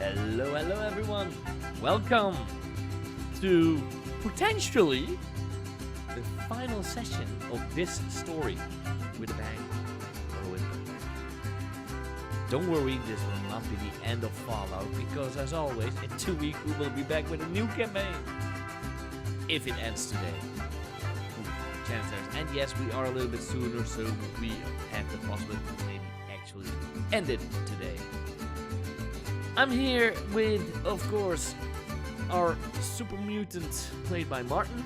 Hello everyone. Welcome to potentially the final session of this story with a bang or a whimper. Don't worry, this will not be the end of Fallout because as always, in 2 weeks we will be back with a new campaign. If it ends today. Chances. And yes, we are a little bit sooner, so we have the possibility to maybe actually end it today. I'm here with, of course, our super mutant played by Martin,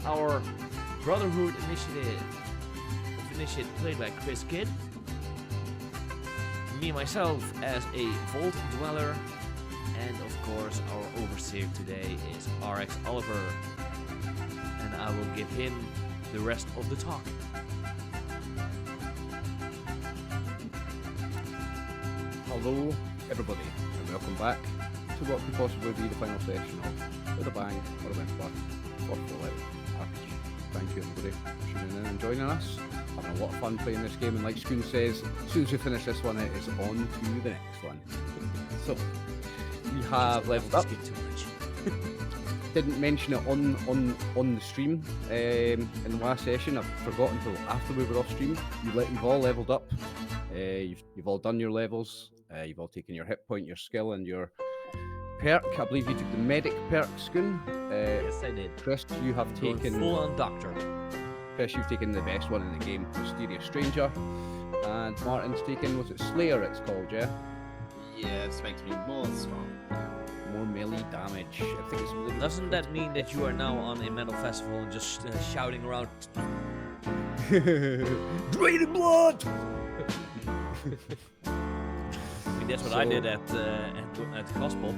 our Brotherhood Initiate played by Chris Kidd, me myself as a Vault Dweller, and of course our Overseer today is RX Oliver, and I will give him the rest of the talk. Hello everybody and welcome back to what could possibly be the final session of With a Bang or a Whimper for Fallout RPG. Thank you everybody for tuning in and joining us. Having a lot of fun playing this game, and like Spoon says, as soon as we finish this one it is on to the next one. So we have leveled up. Didn't mention it on the stream in the last session. I've forgotten until after we were off stream. You've all leveled up. You've all done your levels. You've all taken your hit point, your skill, and your perk. I believe you took the medic perk, Skoon. Yes, I did. Chris, you have taken full-on doctor. Chris, you've taken the best one in the game, Mysterious Stranger. And Martin's taken, was it Slayer it's called, yeah? Yeah, this makes me more strong. More melee damage. I think it's Doesn't that mean that you are now on a metal festival and just shouting around? Draining blood! I mean, that's what I did at Gospel.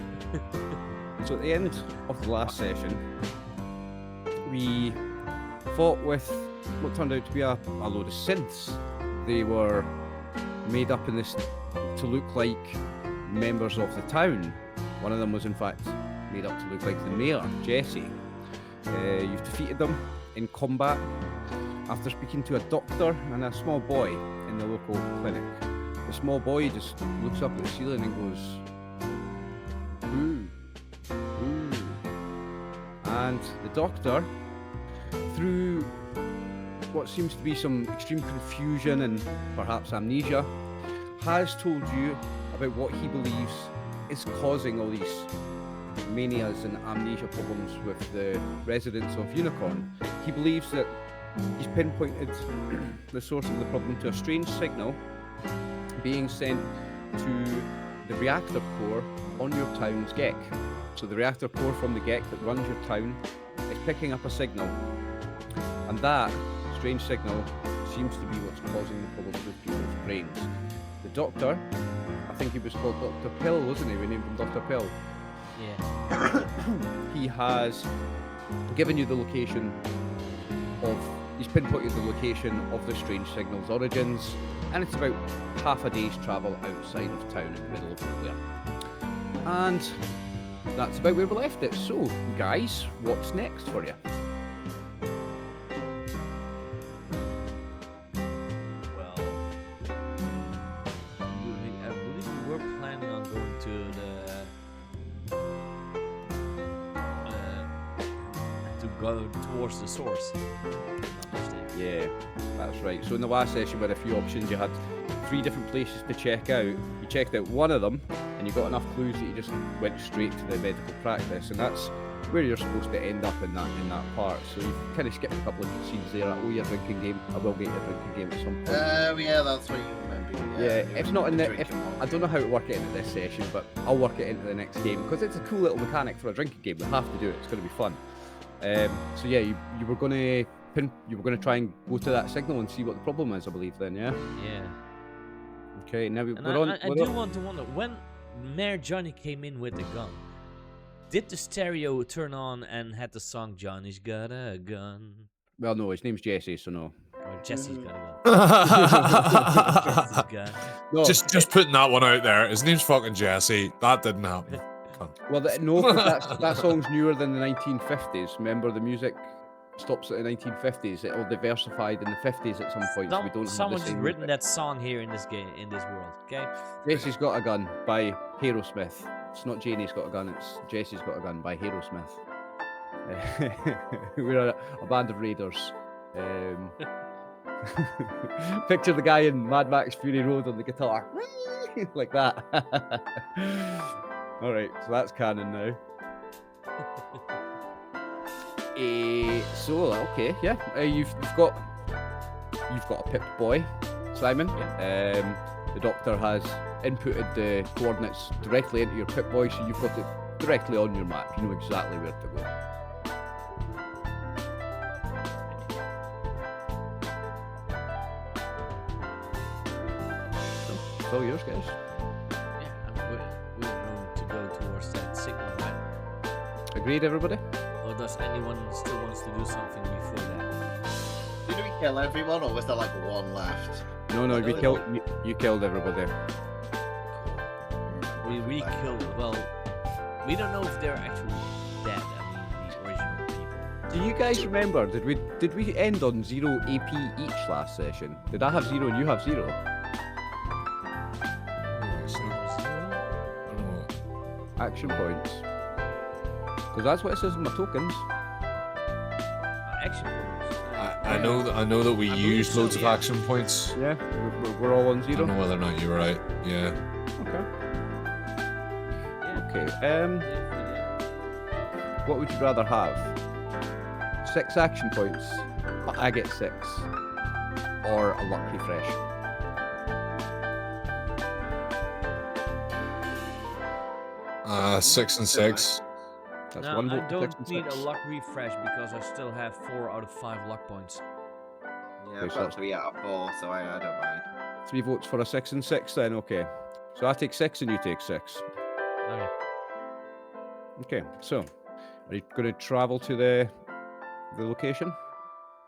So at the end of the last session, we fought with what turned out to be a load of synths. They were made up in this to look like members of the town. One of them was in fact made up to look like the mayor, Jesse. You've defeated them in combat after speaking to a doctor and a small boy in the local clinic. The small boy just looks up at the ceiling and goes, "Ooh, ooh." And the doctor, through what seems to be some extreme confusion and perhaps amnesia, has told you about what he believes is causing all these manias and amnesia problems with the residents of Unicorn. He believes that he's pinpointed the source of the problem to a strange signal being sent to the reactor core on your town's GEC. So the reactor core from the GEC that runs your town is picking up a signal, and that strange signal seems to be what's causing the problems with people's brains. The doctor, I think he was called Dr. Pill, wasn't he? We named him Dr. Pill. Yeah. He has given you the location of, he's pinpointed the location of the strange signal's origins, and it's about half a day's travel outside of town in the middle of nowhere. And that's about where we left it. So, guys, what's next for you? Well, I believe we were planning on going to to go towards the source. Yeah, that's right. So in the last session, we had a few options. You had 3 different places to check out. You checked out one of them, and you got enough clues that you just went straight to the medical practice, and that's where you're supposed to end up in that part. So you've kind of skipped a couple of scenes there. Oh, your drinking game. I will get your drinking game at some point. Yeah, that's what you remember. Yeah, if not in the, I don't know how to work it into this session, but I'll work it into the next game because it's a cool little mechanic for a drinking game. We have to do it. It's going to be fun. So yeah, you were going to try and go to that signal and see what the problem is, I believe. Then, yeah. Yeah. Okay. Now I want to wonder when Mayor Johnny came in with the gun. Did the stereo turn on and had the song "Johnny's Got a Gun"? Well, no, his name's Jesse, so no. Or Jesse's got a gun. Jesse's gun. No. Just putting that one out there. His name's fucking Jesse. That didn't happen. Well, no, 'cause that song's newer than the 1950s. Remember the music stops at the 1950s. It all diversified in the 50s at some point, so we don't have the Someone's just same written music. that song here in this game, in this world. Okay. Jesse's Got a Gun by Aerosmith. It's not Janie's Got a Gun, it's Jesse's Got a Gun by Aerosmith. We're a band of raiders. Picture the guy in Mad Max Fury Road on the guitar. Like that. Alright, so that's canon now. So okay, yeah. You've got a Pip boy, Simon. The doctor has inputted the coordinates directly into your Pip boy, so you've got it directly on your map. You know exactly where to go. It's all yours, guys. Yeah, we're going to go towards that signal, right? Agreed, everybody? Or does anyone still wants to do something before that? Did we kill everyone, or was there like one left? No, you killed everybody. We killed. Well, we don't know if they're actually dead. I mean, the original people. Do you guys remember? Did we end on 0 AP each last session? Did I have 0 and you have 0? Action points. Because that's what it says in my tokens. Action points. I know that we I believe used so, loads of yeah. action points. Yeah, we're all on I 0. don't know whether or not you were right. Yeah. Okay. What would you rather have? 6 action points. I get 6. Or a luck refresh. Uh, 6 and 6. That's No, one I vote for 6 don't and need a 6. luck refresh because I still have 4 out of 5 luck points. Yeah, Okay, I've so got 3 out of 4, so I don't mind. 3 votes for a 6 and 6 then, okay. So I take 6 and you take 6. Okay. Okay, so are you going to travel to the location?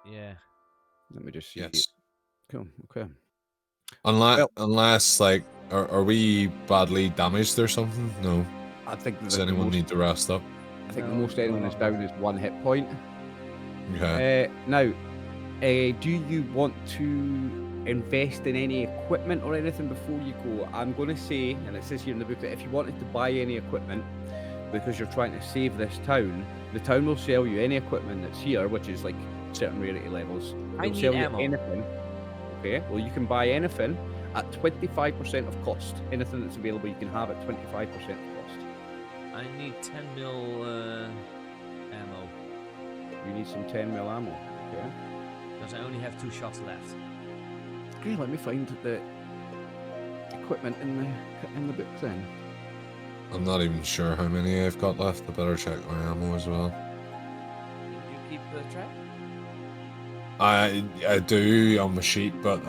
Yeah. Let me just see. Yes. Cool, okay. Unless like, are we badly damaged or something? No. I think Does anyone need to rest up? I think the No, most anyone is down is 1 hit point. Okay. Now, do you want to invest in any equipment or anything before you go? I'm going to say, and it says here in the book, that if you wanted to buy any equipment because you're trying to save this town, the town will sell you any equipment that's here, which is like certain rarity levels. I They'll need sell ammo. you anything. Okay, well, you can buy anything at 25% of cost. Anything that's available, you can have at 25% of cost. I need 10 mil ammo You need some 10 mil ammo. Okay. because I only have 2 shots left. Okay, let me find the equipment in the book then. I'm not even sure how many I've got left. I better check my ammo as well. Did you keep track? I do on my sheet, but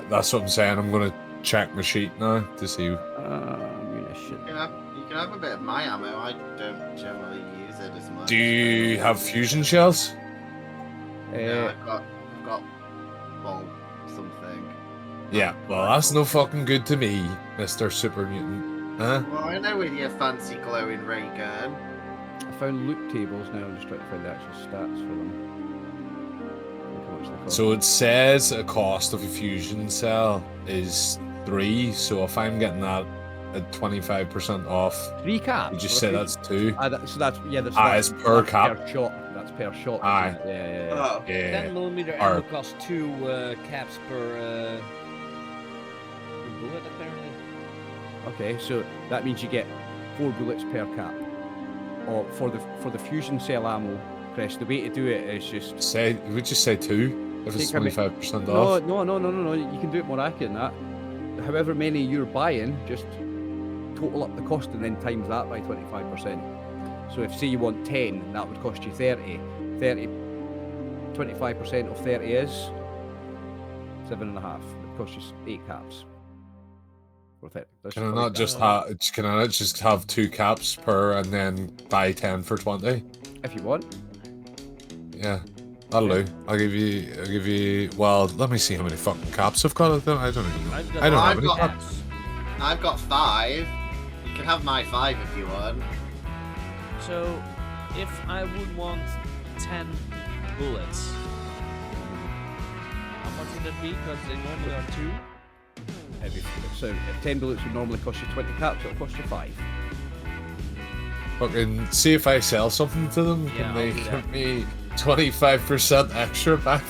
that's what I'm saying. I'm gonna check my sheet now to see. Munition. You can have a bit of my ammo. I don't generally use it as much. Do you have fusion shells? Yeah, I've got, well, something. Yeah. Well, that's no fucking good to me, Mr. Super Mutant. Huh? Well, I know with your fancy glowing ray gun. I found loot tables now. I'm just trying to find the actual stats for them. Look how much they cost. So it says a cost of a fusion cell is 3. So if I'm getting that at 25% off, 3 caps. would you for a say fusion- that's 2? So that's yeah. That's It's per cap. Per shot. That's per shot. Aye. Isn't it? Yeah. Oh, Yeah. 10 millimeter Or- ammo costs 2 caps per bullet, apparently. Okay, so that means you get 4 bullets per cap. Or for the fusion cell ammo, Chris, the way to do it is just Would you say 2 if it's Take a bit- 25% no. off? You can do it more accurate than that. However many you're buying, just total up the cost and then times that by 25%. So if say you want 10, that would cost you 30. 25% of 30 is 7.5. It costs you 8 caps. Or 30. That's Can I just not like just that. have? Can I not just have 2 caps per and then buy 10 for 20? If you want. Yeah, that'll do. I'll give you. Well, let me see how many fucking caps I've got. I don't even know. I've got I don't Well, have I've any got- caps. I've got 5. You can have my 5 if you want. So, if I would want 10 bullets. How much would that be? Because they normally are 2. So if 10 bullets would normally cost you 20 caps, it'll cost you 5. Fucking see if I sell something to them. Yeah, Can they I'll do that. give me 25% extra back?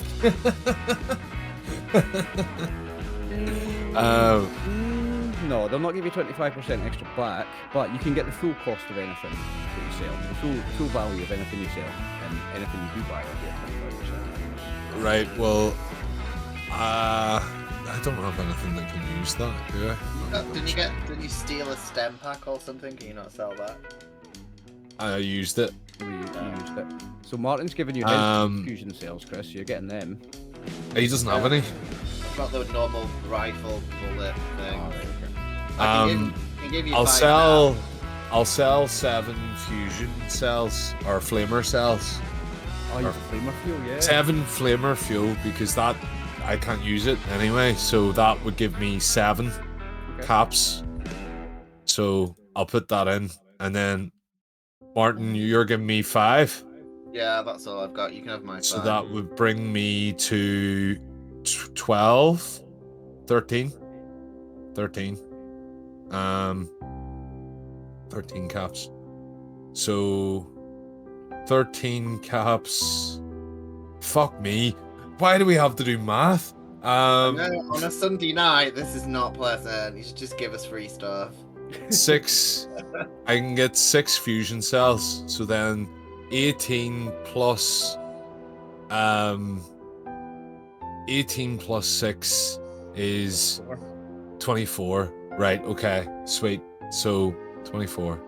No, they'll not give you 25% extra back, but you can get the full cost of anything that you sell. The full value of anything you sell, and anything you do buy will get 25%. Right. Well, I don't have anything that can use that, do I? Didn't you steal a stem pack or something? Can you not sell that? I used it. You used it. So Martin's giving you his fusion cells, Chris. You're getting them. He doesn't have any. I've got the normal rifle bullet thing. Oh, right, okay. I can give you I'll 5 sell. now. I'll sell 7 fusion cells or flamer cells. Oh, you have a flamer fuel, yeah. 7 flamer fuel because that I can't use it anyway. So that would give me 7 caps. So I'll put that in, and then Martin, you're giving me 5. Yeah, that's all I've got. You can have my 5. So that would bring me to 12, 13. 13 caps. So 13 caps. Fuck me. Why do we have to do math? No, on a Sunday night, this is not pleasant. You should just give us free stuff. 6. I can get 6 fusion cells. So then 18 plus 18 plus 6 is 24. Right, okay. Sweet. So 24.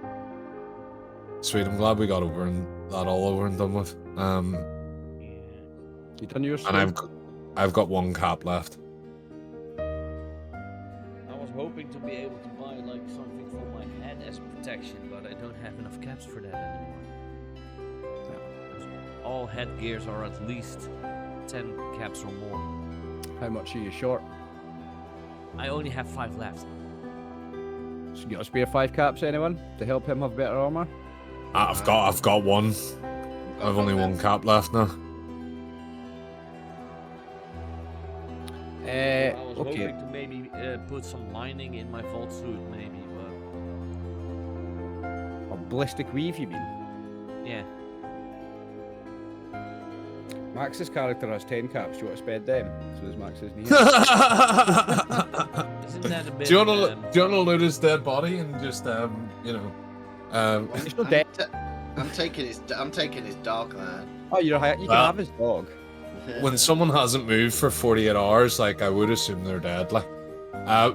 Sweet, I'm glad we got that all over and done with. You done yours? And I've got 1 cap left. I was hoping to be able to buy like something for my head as protection, but I don't have enough caps for that anymore. All headgears are at least 10 caps or more. How much are you short? I only have 5 left. So you got a spare 5 caps, anyone, to help him have better armor? I've got 1. I've only 1 cap left now. I was Okay. hoping to maybe put some lining in my vault suit, maybe, but A ballistic weave, you mean? yeah. Max's character has 10 caps. Do you want to spend them? So there's Max's knee. Isn't that a bit? Do you want to loot his dead body and just He's not dead. I'm taking his dog, man. Oh, you can have his dog. when someone hasn't moved for 48 hours, like I would assume they're dead. Like, I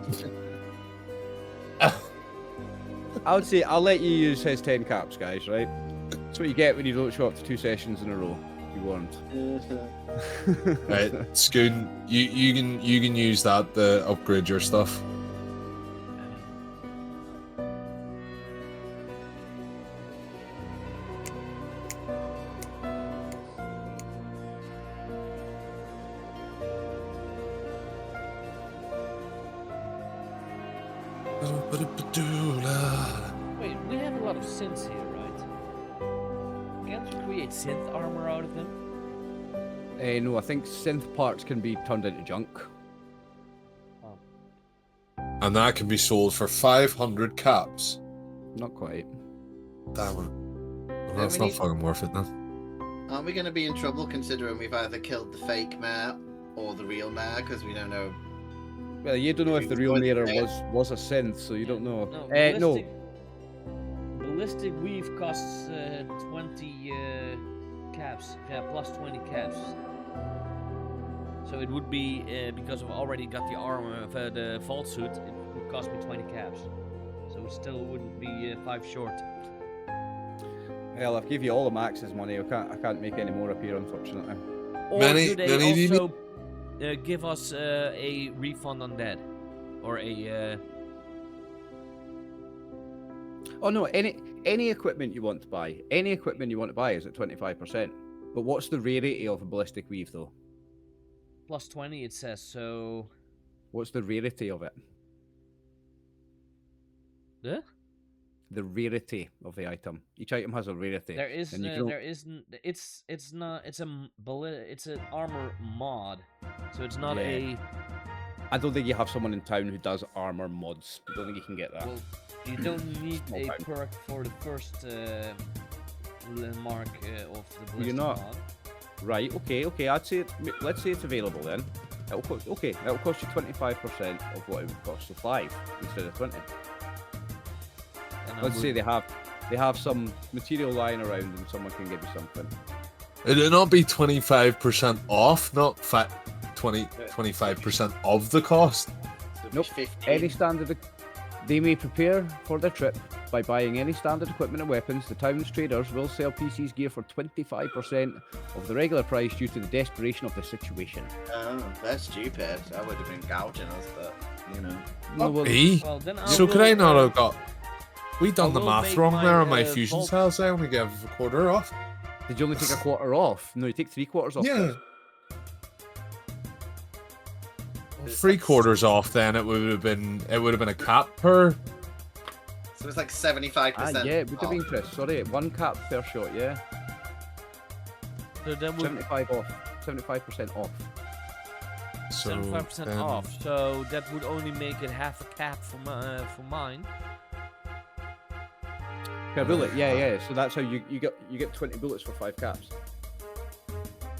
would say I'll let you use his 10 caps, guys. Right? That's what you get when you don't show up to 2 sessions in a row. You warned. right, Scoon, you can use that to upgrade your stuff. Wait, we have a lot of synths here, right? Can't you create synth armor out of them? No, I think synth parts can be turned into junk. And that can be sold for 500 caps. Not quite. Damn it. Well, that's not fucking worth it then. Aren't we going to be in trouble considering we've either killed the fake mayor or the real mayor because we don't know? Well, you don't know if the real What mirror they- was a synth, so you don't know. No, No. ballistic weave costs 20 caps. Yeah, plus 20 caps. So it would be because I've already got the armor of the vault suit. It would cost me 20 caps. So it still wouldn't be 5 short. Hell, I've give you all the Max's money. I can't make any more appear, unfortunately. Or Many- do they many do you also give us a refund on that? Or a... Oh no, any equipment you want to buy, is at 25%. But what's the rarity of a ballistic weave, though? plus 20 it says, so... What's the rarity of it? Huh? the rarity of the item. Each item has a rarity. There is and you can there isn't it's not it's a it's an armor mod, so it's not Yeah. I don't think you have someone in town who does armor mods. I don't think you can get that. well, you don't need Small a town. perk for the first mark of the You're ballistic not. mod. Right, okay. Let's say it's available then. It'll cost, it'll cost you 25% of what it would cost, so 5 instead of 20. And I Let's say would- they have some material lying around and someone can give you something. It'd not be 25% off, not 25% of the cost. So it'd be Nope. 15. Any standard, they may prepare for their trip by buying any standard equipment and weapons. The town's traders will sell PC's gear for 25% of the regular price due to the desperation of the situation. Oh, that's stupid. I would have been gouging us, but you know. No, well, Me? Well, then I So will, could I not have got? We done I the will math make wrong my, there on my uh, fusion vault- cells. I only gave a quarter off. did you only take a quarter off? No, you take 3/4 off. Yeah. It's 3/4 off, then it would have been a cap per. So it's like 75%. Ah, yeah, it would have off. been Chris. Sorry, 1 cap per shot. Yeah, So that would 75 off. 75% off. So 75% then- off. So that would only make it half a cap for mine. Per bullet. Yeah. So that's how you get 20 bullets for 5 caps.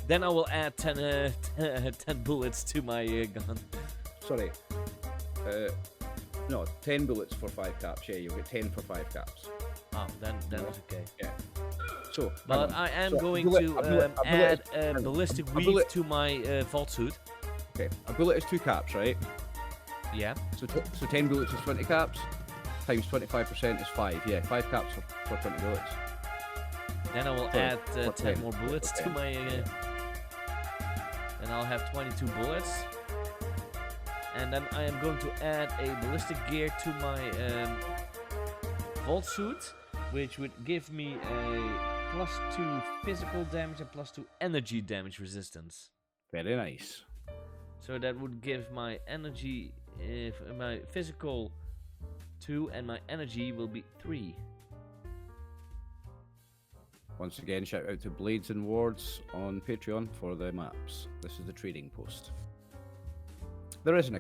Then I will add 10 bullets to my gun. Sorry. No, 10 bullets for 5 caps. Yeah, you'll get 10 for 5 caps. Oh, then it's okay. So, But hang on. I am So, going a bullet- to a bullet- a bullet add a is- ballistic a weave bullet- to my vault suit. Okay, a bullet is 2 caps, right? Yeah. So 10 bullets is 20 caps. Times 25% is 5. Yeah, 5 caps for 20 bullets. Then I will Sorry, add for 10 10. more bullets to Okay. my. Then I'll have 22 bullets. And then I am going to add a ballistic gear to my vault suit, which would give me a +2 physical damage and +2 energy damage resistance. Very nice. So that would give my energy, my physical 2 and my energy will be 3. Once again, shout out to Blades and Wards on Patreon for the maps. This is the trading post. There is an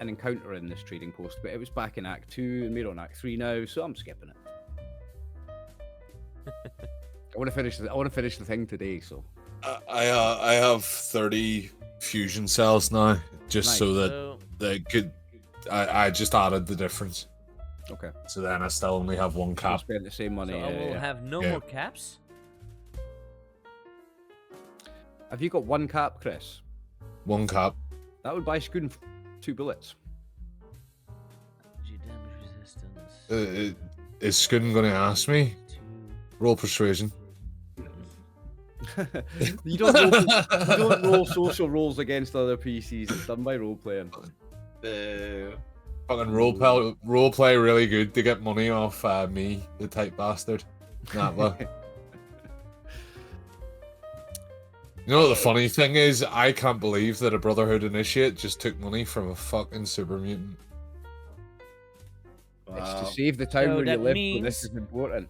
encounter in this trading post, but it was back in Act 2 and we're on Act 3 now, so I'm skipping it. I want to finish the thing today, so I have 30 fusion cells now, just so that So they could. I just added the difference, okay. so then I still only have 1 We'll cap. spend the same money. I will yeah. have no Yeah. more caps. Have you got 1 cap, Chris? 1 cap. That would buy Scoon 2 bullets. Energy damage resistance. Is Scooten going to ask me? 2. Roll persuasion. you don't roll social rolls against other PCs. It's done by role playing. Boo. Fucking role play really good to get money off me, the type bastard. Nah, well. You know what the funny thing is? I can't believe that a Brotherhood Initiate just took money from a fucking super mutant. It's Wow. to save the town So where you that live. But means- this is important.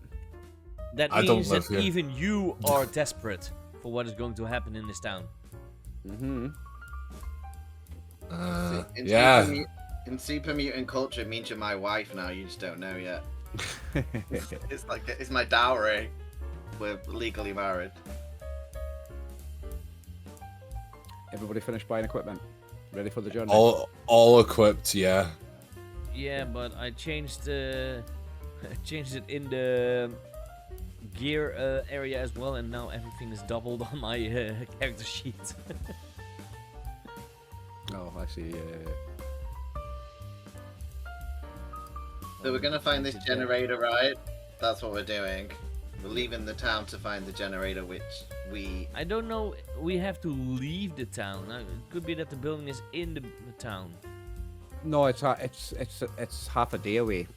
That I don't means live that here. even you are desperate for what is going to happen in this town. Mm-hmm. In Yeah. in super mutant culture, it means you're my wife now. You just don't know yet. It's like it's my dowry. We're legally married. Everybody finished buying equipment. Ready for the journey. All equipped, yeah. Yeah, but I changed changed it in the gear area as well, and now everything is doubled on my character sheet. Oh, I see. So we're gonna find this generator, right? That's what we're doing. We're leaving the town to find the generator, which we. I don't know. We have to leave the town. It could be that the building is in the town. No, it's half a day away.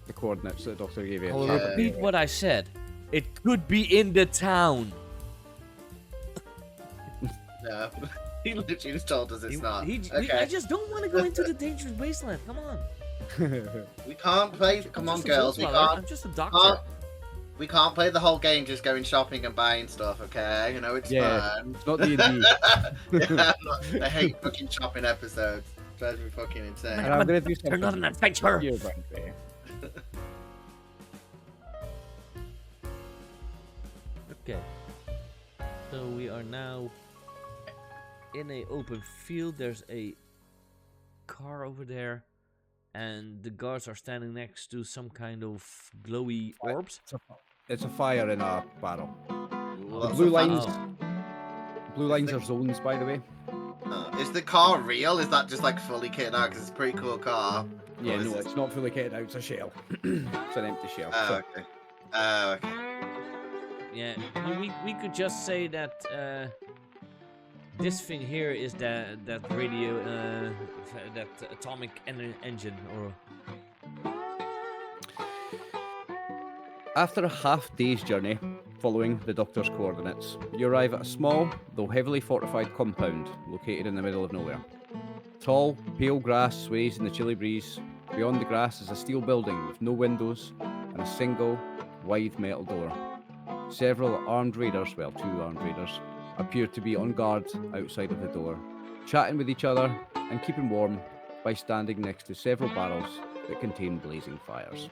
The coordinates that the doctor gave you. I will Yeah. repeat what I said. It could be in the town. No. He literally just told us it's not. I Okay. just don't want to go into the dangerous wasteland. Come on. We can't play. Come on, Just a girls. We Volkswagen. I'm can't. just a doctor. We can't play the whole game just going shopping and buying stuff. Okay, you know it's fun. It's not D&D. Yeah, I hate fucking shopping episodes. Drives me fucking insane. And I'm gonna do You're not an something. adventurer. You're right there. Okay. So we are now in a open field. There's a car over there, and the guards are standing next to some kind of glowy orbs. It's a fire in a barrel. Lots Blue of fun. lines. Blue lines are zones, by the way. Is the car real? Is that just like fully kitted out? Because it's a pretty cool car. Yeah, Or is no, it- it's not fully kitted out. It's a shell. It's an empty shell. Oh, So, okay. Oh, okay. Yeah, we could just say that this thing here is that radio, that atomic engine, or after a half-day's journey, following the doctor's coordinates, you arrive at a small, though heavily fortified compound located in the middle of nowhere. Tall, pale grass sways in the chilly breeze. Beyond the grass is a steel building with no windows and a single, wide metal door. Several armed raiders, well, 2 armed raiders, appear to be on guard outside of the door, chatting with each other and keeping warm by standing next to several barrels that contain blazing fires.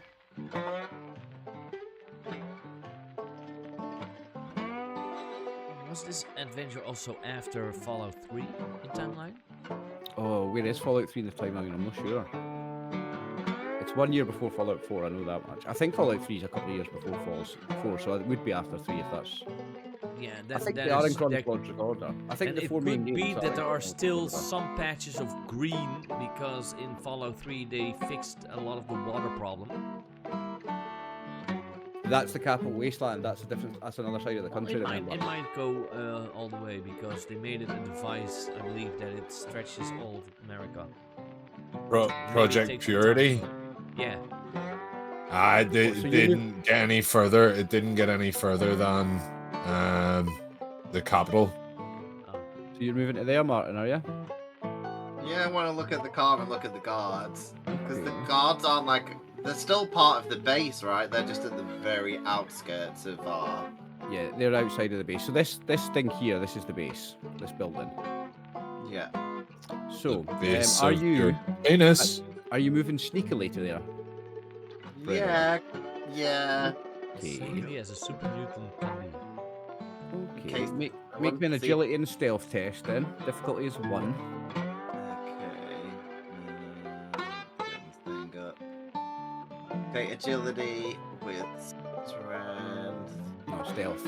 was this adventure also after Fallout 3 in timeline? Oh, where is Fallout 3 in the timeline? I'm not sure. It's 1 year before Fallout 4, I know that much. I think Fallout 3 is a couple of years before Fallout 4, so it would be after 3 if that's... Yeah, I think they are in chronological order. I think and the it 4 main could be games that there are in still chronological order. some patches of green because in Fallout 3 they fixed a lot of the water problem. That's the capital wasteland. That's a different. That's another side of the country. It might, Remember? it might go all the way because they made it a device, I believe, that it stretches all of America. Maybe it Project takes some Purity. time. Yeah. It So you didn't get any further. It didn't get any further than the capital. Oh. So you're moving to there, Martin, are you? Yeah, I want to look at the car and look at the guards. Because the guards aren't like... They're still part of the base, right? They're just at the very outskirts of our... Yeah, they're outside of the base. So this thing here, this is the base. This building. Yeah. So, Base are of you your penis? are you moving sneakily to there? Right. Yeah. Yeah. Okay. Maybe as a super mutant can be. Okay. case Make I me want an to see- agility and stealth test then. Difficulty is 1. Okay, agility with strength. No, stealth.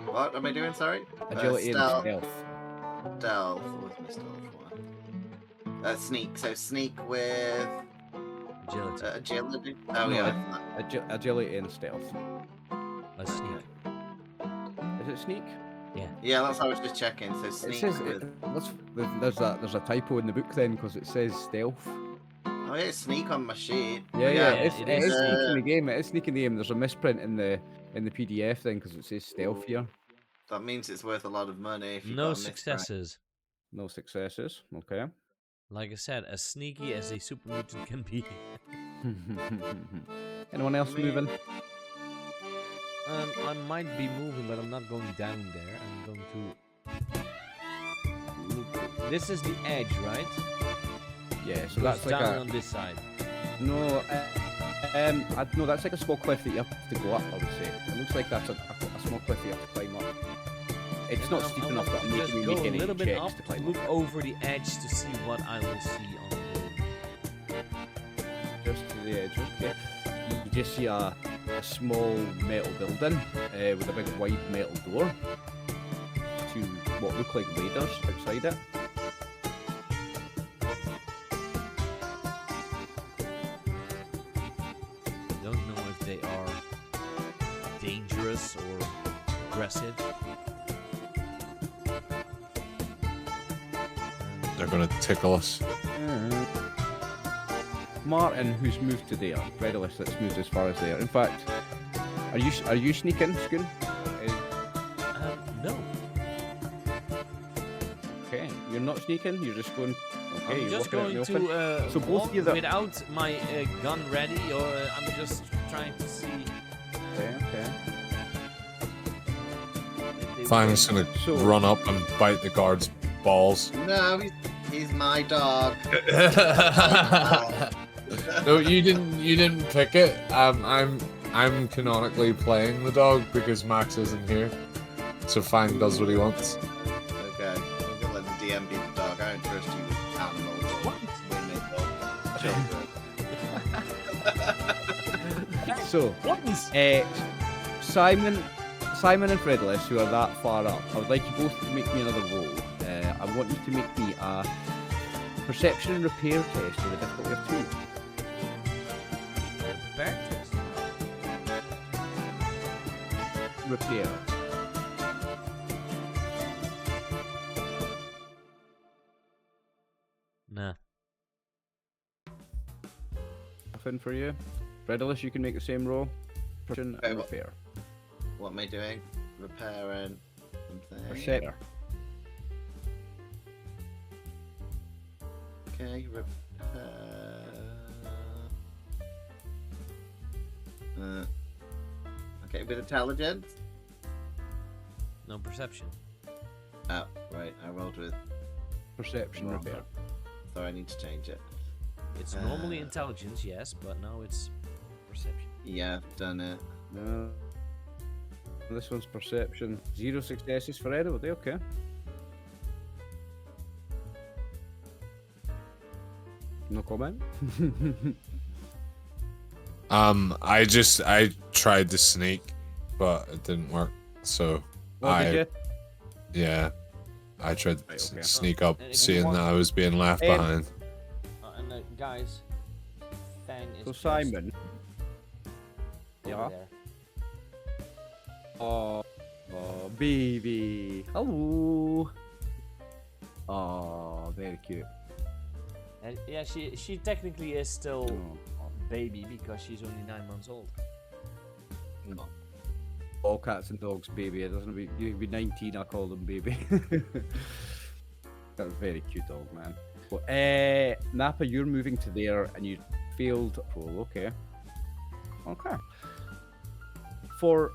What am I doing? Sorry. Agility and stealth. stealth. Stealth. What's my stealth one? Sneak. So sneak with Agility. agility. Oh No, yeah. Agility and stealth. A sneak. Is it sneak? Yeah, that's what I was just checking. So It sneak says with. there's a typo in the book then because it says stealth. Oh yeah, sneak on my sheet. Yeah, it it is. is sneak in the game. It is sneak in the game. There's a misprint in the PDF thing because it says stealth here. That means it's worth a lot of money. If you No got a misprint. successes. No successes. Okay. Like I said, as sneaky as a super mutant can be. Anyone else moving? I might be moving, but I'm not going down there. I'm going to look. This is the edge, right? Yeah. So Goes that's like down a on this side. no. No, that's like a small cliff that you have to go up. I would say it looks like that's a small cliff you have to climb up. It's not steep enough that I'm just making me go make a any little bit checks up to climb look up. over the edge to see what I will see on the road. Just to the edge. Okay. You just see a small metal building with a big wide metal door to what look like raiders outside it. Don't know if they are dangerous or aggressive. They're gonna tickle us. Martin, who's moved to there, Redolus that's moved as far as there. In fact, are you sneaking, Scoon? No. Okay, you're not sneaking. You're just going Okay, I'm you're just walking out in going the to open. So both walk of you that- without my gun ready, or I'm just trying to see Okay, okay. if they Fine, will- it's gonna So- run up and bite the guard's balls. No, he's my dog. No, you didn't pick it. I'm canonically playing the dog because Max isn't here. So Fang does what he wants. Okay, I'm gonna let the DM be the dog. I don't trust you with animals or women or children. So, What is? Simon and Fredless, who are that far up, I would like you both to make me another roll. I want you to make me a perception and repair test with a difficulty of 2. Bear test. Repair. Nah. Nothing for you. Fredless, you can make the same roll. Perception Okay, and what- repair. What am I doing? Repairing something. Perception. Okay, repair. Okay, with intelligence. No perception. Oh, right, I rolled with. Perception Wrong. repair. So I need to change it. It's normally Uh. intelligence, yes, but now it's perception. Yeah, I've done it. No. This one's perception. 0 successes for everybody, okay. No comment? I tried to sneak, but it didn't work. So Did you? yeah, I tried to Right, okay. sneak up, And if you seeing want- that I was being left behind. And guys, Fang is So just Simon. over Yeah. there. Oh, baby. Hello. Oh, very cute. And yeah, she technically is still Oh. a baby because she's only 9 months old. All cats and dogs, baby. It doesn't be. You'd be 19. I call them baby. That's a very cute dog, man. Well, Napa, you're moving to there, and you failed roll. Okay. Okay. For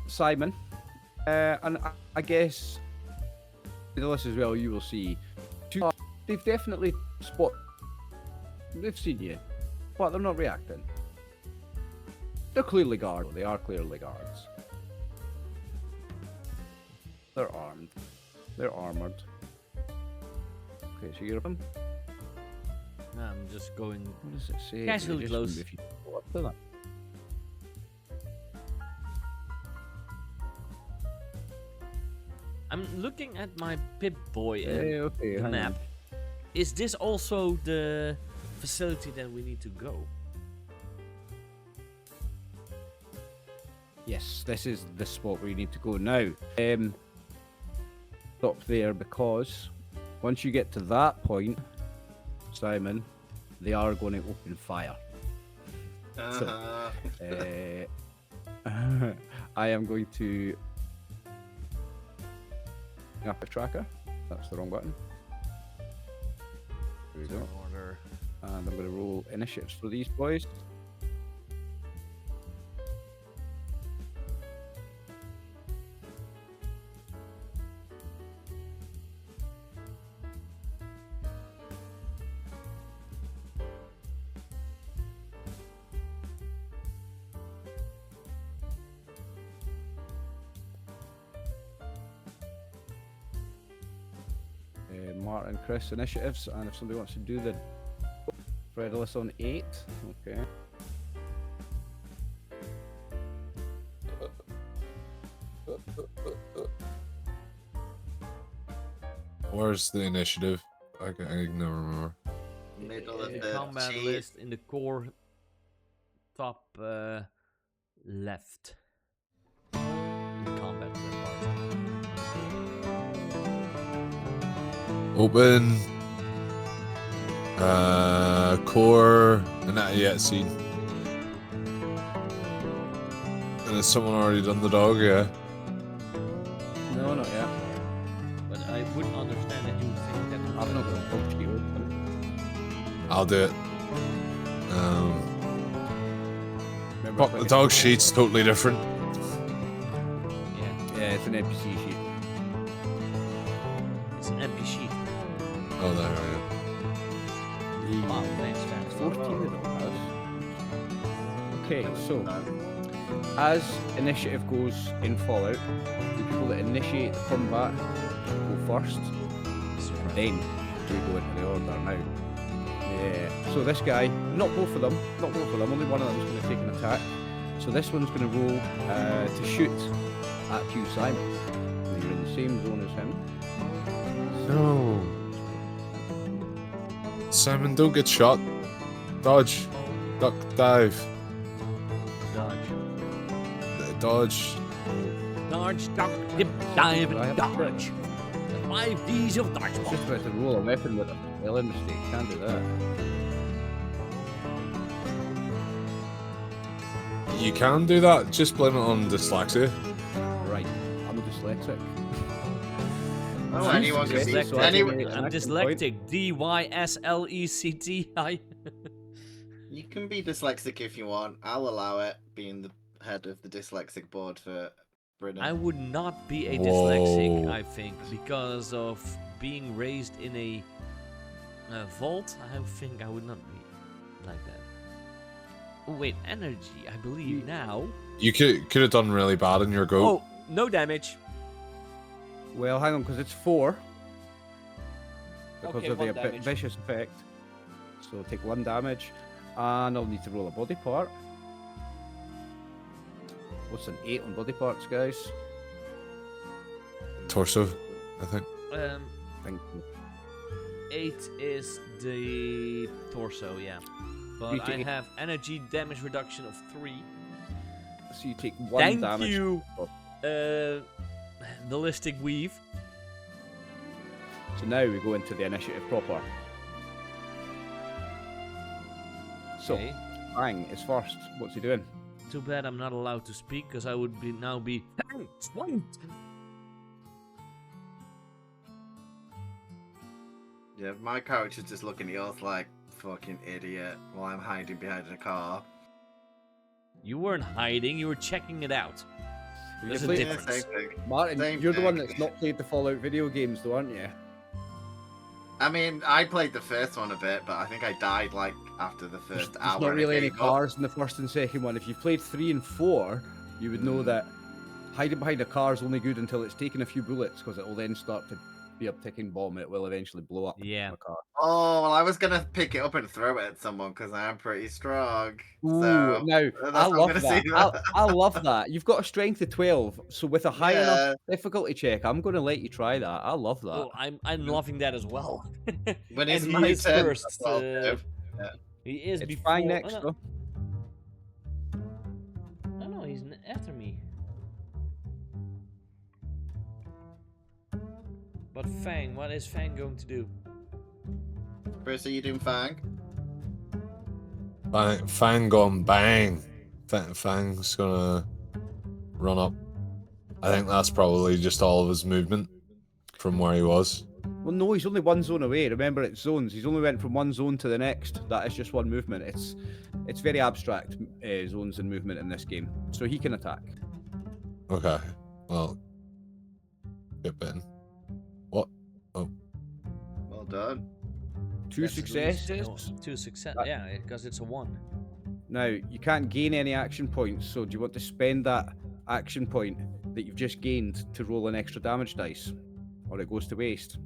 Simon, and I guess this as well. You will see. They've definitely spot. They've seen you, but they're not reacting. They're clearly guards. They are clearly guards. They're armed. They're armored. Okay, so you're up. What I'm just going. does it say? Casually Just close. if you go up to that. I'm looking at my Pip-Boy and Okay, the hang map. on. Is this also the facility that we need to go? Yes, this is the spot where you need to go now. Stop there because once you get to that point, Simon, they are going to open fire. Uh-huh. I am going to up a tracker. That's the wrong button. There we go. Order. And I'm going to roll initiatives for these boys. Martin, Chris, initiatives, and if somebody wants to do the Fredless on 8, okay. Where's the initiative? I can never remember. Middle of The the combat cheese. list in the core top left. In the combat part. Open. Core. Not yet seen. And has someone already done the dog? Yeah. No, not yet. But I wouldn't understand that you would think that. I've not got a dog sheet open. I'll do it. Remember, But the dog sheet's totally different. Yeah, Yeah, it's an NPC sheet. it's an empty sheet. Oh, there, yeah. Wow, thanks, thanks. 14 the dog has. Okay, so as initiative goes in Fallout, the people that initiate the combat go first, and then we go into the order now. Yeah, so this guy, not both of them, only one of them is going to take an attack. So this one's going to roll to shoot at you, Simon. You're in the same zone as him. No. Simon, don't get shot. Dodge. Duck, dive. Dodge. Dodge. Dodge, duck, dip, dive, I and have dodge. The 5 Ds of It's dodgeball. just about to roll a weapon with a spelling mistake. Can't do that. You can do that. Just blame it on dyslexia. Right, I'm a dyslexic. Oh, anyone can be. Dyslexic. Anyone, An I'm action point. dyslexic. D-Y-S-L-E-C-T-I. you can be dyslexic if you want. I'll allow it. Being the head of the dyslexic board for Britain. I would not be a dyslexic, Whoa. I think, because of being raised in a vault. I think I would not be like that. Oh, wait, energy, I believe now. You could have done really bad in your go. Oh, no damage. Well, hang on, because it's 4. Because Okay, of the one damage. vicious effect. So take 1 damage. And I'll need to roll a body part. What's an 8 on body parts, guys? Torso, I think. Thank you. 8 is the torso, yeah. But You I take- have energy damage reduction of 3. So you take 1 Thank damage. you, ballistic weave. So now we go into the initiative proper. So, Okay. Bang is first. What's he doing? Too bad I'm not allowed to speak because I would be now be. Yeah, my character's just looking at yours like fucking idiot while I'm hiding behind a car. You weren't hiding. You were checking it out. There's a played- Yeah, difference. same thing. Martin, Same you're the one thing. that's not played the Fallout video games, though, aren't you? I mean, I played the first one a bit, but I think I died like after the first There's hour. not and really I any gave up. cars in the first and second one. If you've played 3 and 4, you would know that hiding behind a car is only good until it's taken a few bullets, because it will then start to be a ticking bomb. It will eventually blow up Yeah. a car. Oh, well, I was gonna pick it up and throw it at someone because I am pretty strong. Ooh, So now that's I what I'm love gonna that. say. I love that. You've got a strength of 12, so with a high Yeah. enough difficulty check, I'm going to let you try that. I love that. Oh, I'm loving that as well. When And it's he my is turn, first. that's what I'll do. He is It's before. Fang next, oh, though. no, he's after me. But Fang, what is Fang going to do? First, are you doing Fang? Fang gone bang. Fang's gonna run up. I think that's probably just all of his movement from where he was. Well, no, he's only one zone away. Remember, it's zones. He's only went from one zone to the next. That is just one movement. It's very abstract, zones and movement in this game. So he can attack. Okay. Well, get bitten. What? Oh, Well done. 2 That's at least- successes. no, 2 success. That- Yeah, because it's a 1. Now, you can't gain any action points, so do you want to spend that action point that you've just gained to roll an extra damage dice? Or it goes to waste?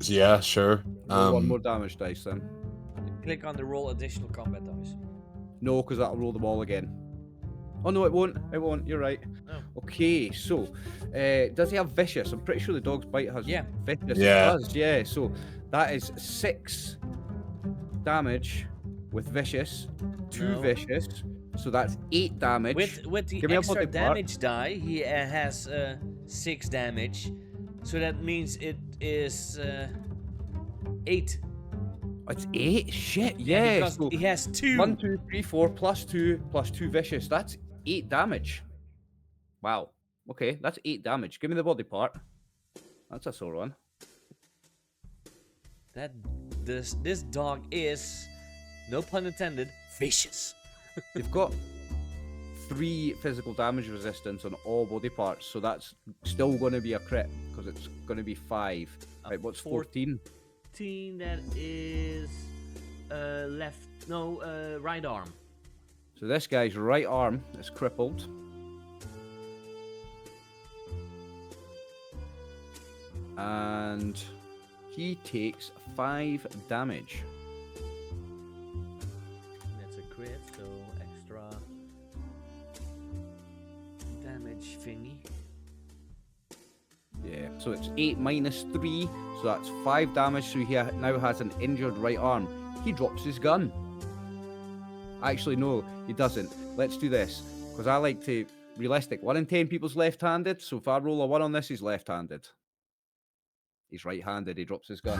yeah, sure. Roll 1 more damage dice then. Click on the roll additional combat dice. No, because that'll roll them all again. Oh no, it won't. It won't. You're right. Oh. Okay, so does he have vicious? I'm pretty sure the dog's bite has Yeah. vicious. Yeah. It does, yeah. So that is 6 damage with vicious, 2 No. vicious. So that's 8 damage. With the Give me a extra body part. damage die, he has 6 damage. So that means it is 8. It's 8. Shit. Yeah. Because So he has 2. 1, 2, 3, 4 plus 2 vicious. That's 8 damage. Wow. Okay, that's 8 damage. Give me the body part. That's a sore one. That this dog is, no pun intended, vicious. You've got 3 physical damage resistance on all body parts, so that's still going to be a crit because it's going to be 5. Right, what's 14? 14, that is right arm. So this guy's right arm is crippled. And he takes 5 damage. That's a crit, so extra damage thingy. Yeah, so it's 8 minus 3, so that's 5 damage, so he now has an injured right arm. He drops his gun. Actually, no, he doesn't. Let's do this, because I like to... Realistic, 1 in 10 people's left-handed, so if I roll a 1 on this, he's left-handed. He's right-handed, he drops his gun.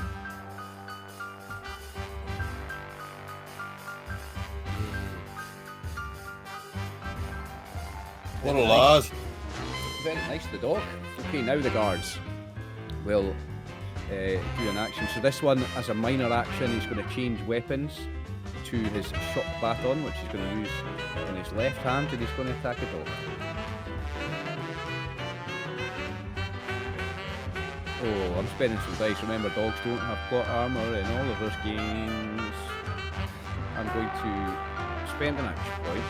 What a lad. Very nice, the dog. Okay, now the guards will do an action. So this one, as a minor action, he's going to change weapons to his shock baton, which he's going to use in his left hand, and he's going to attack a dog. Oh, I'm spending some dice. Remember, dogs don't have plot armor in all of those games. I'm going to spend an action point.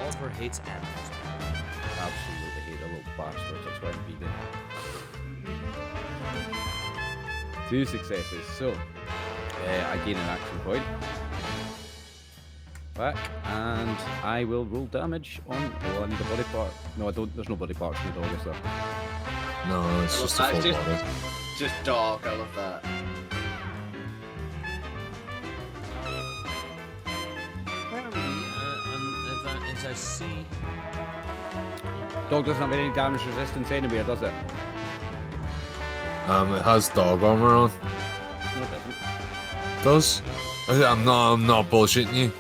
Oliver hates animals. Absolutely hate the little bastards. That's why I'm vegan. 2 successes. So, I gain an action point. Back, and I will roll damage on. Oh, I need a body part. No, I don't. There's no body parts in the dog, is there? No, it's just a That's full body. just dog. I love that. Apparently, as I see, Dog doesn't have any damage resistance anywhere, does it? It has dog armor on. No, it doesn't. Does? I'm not bullshitting you.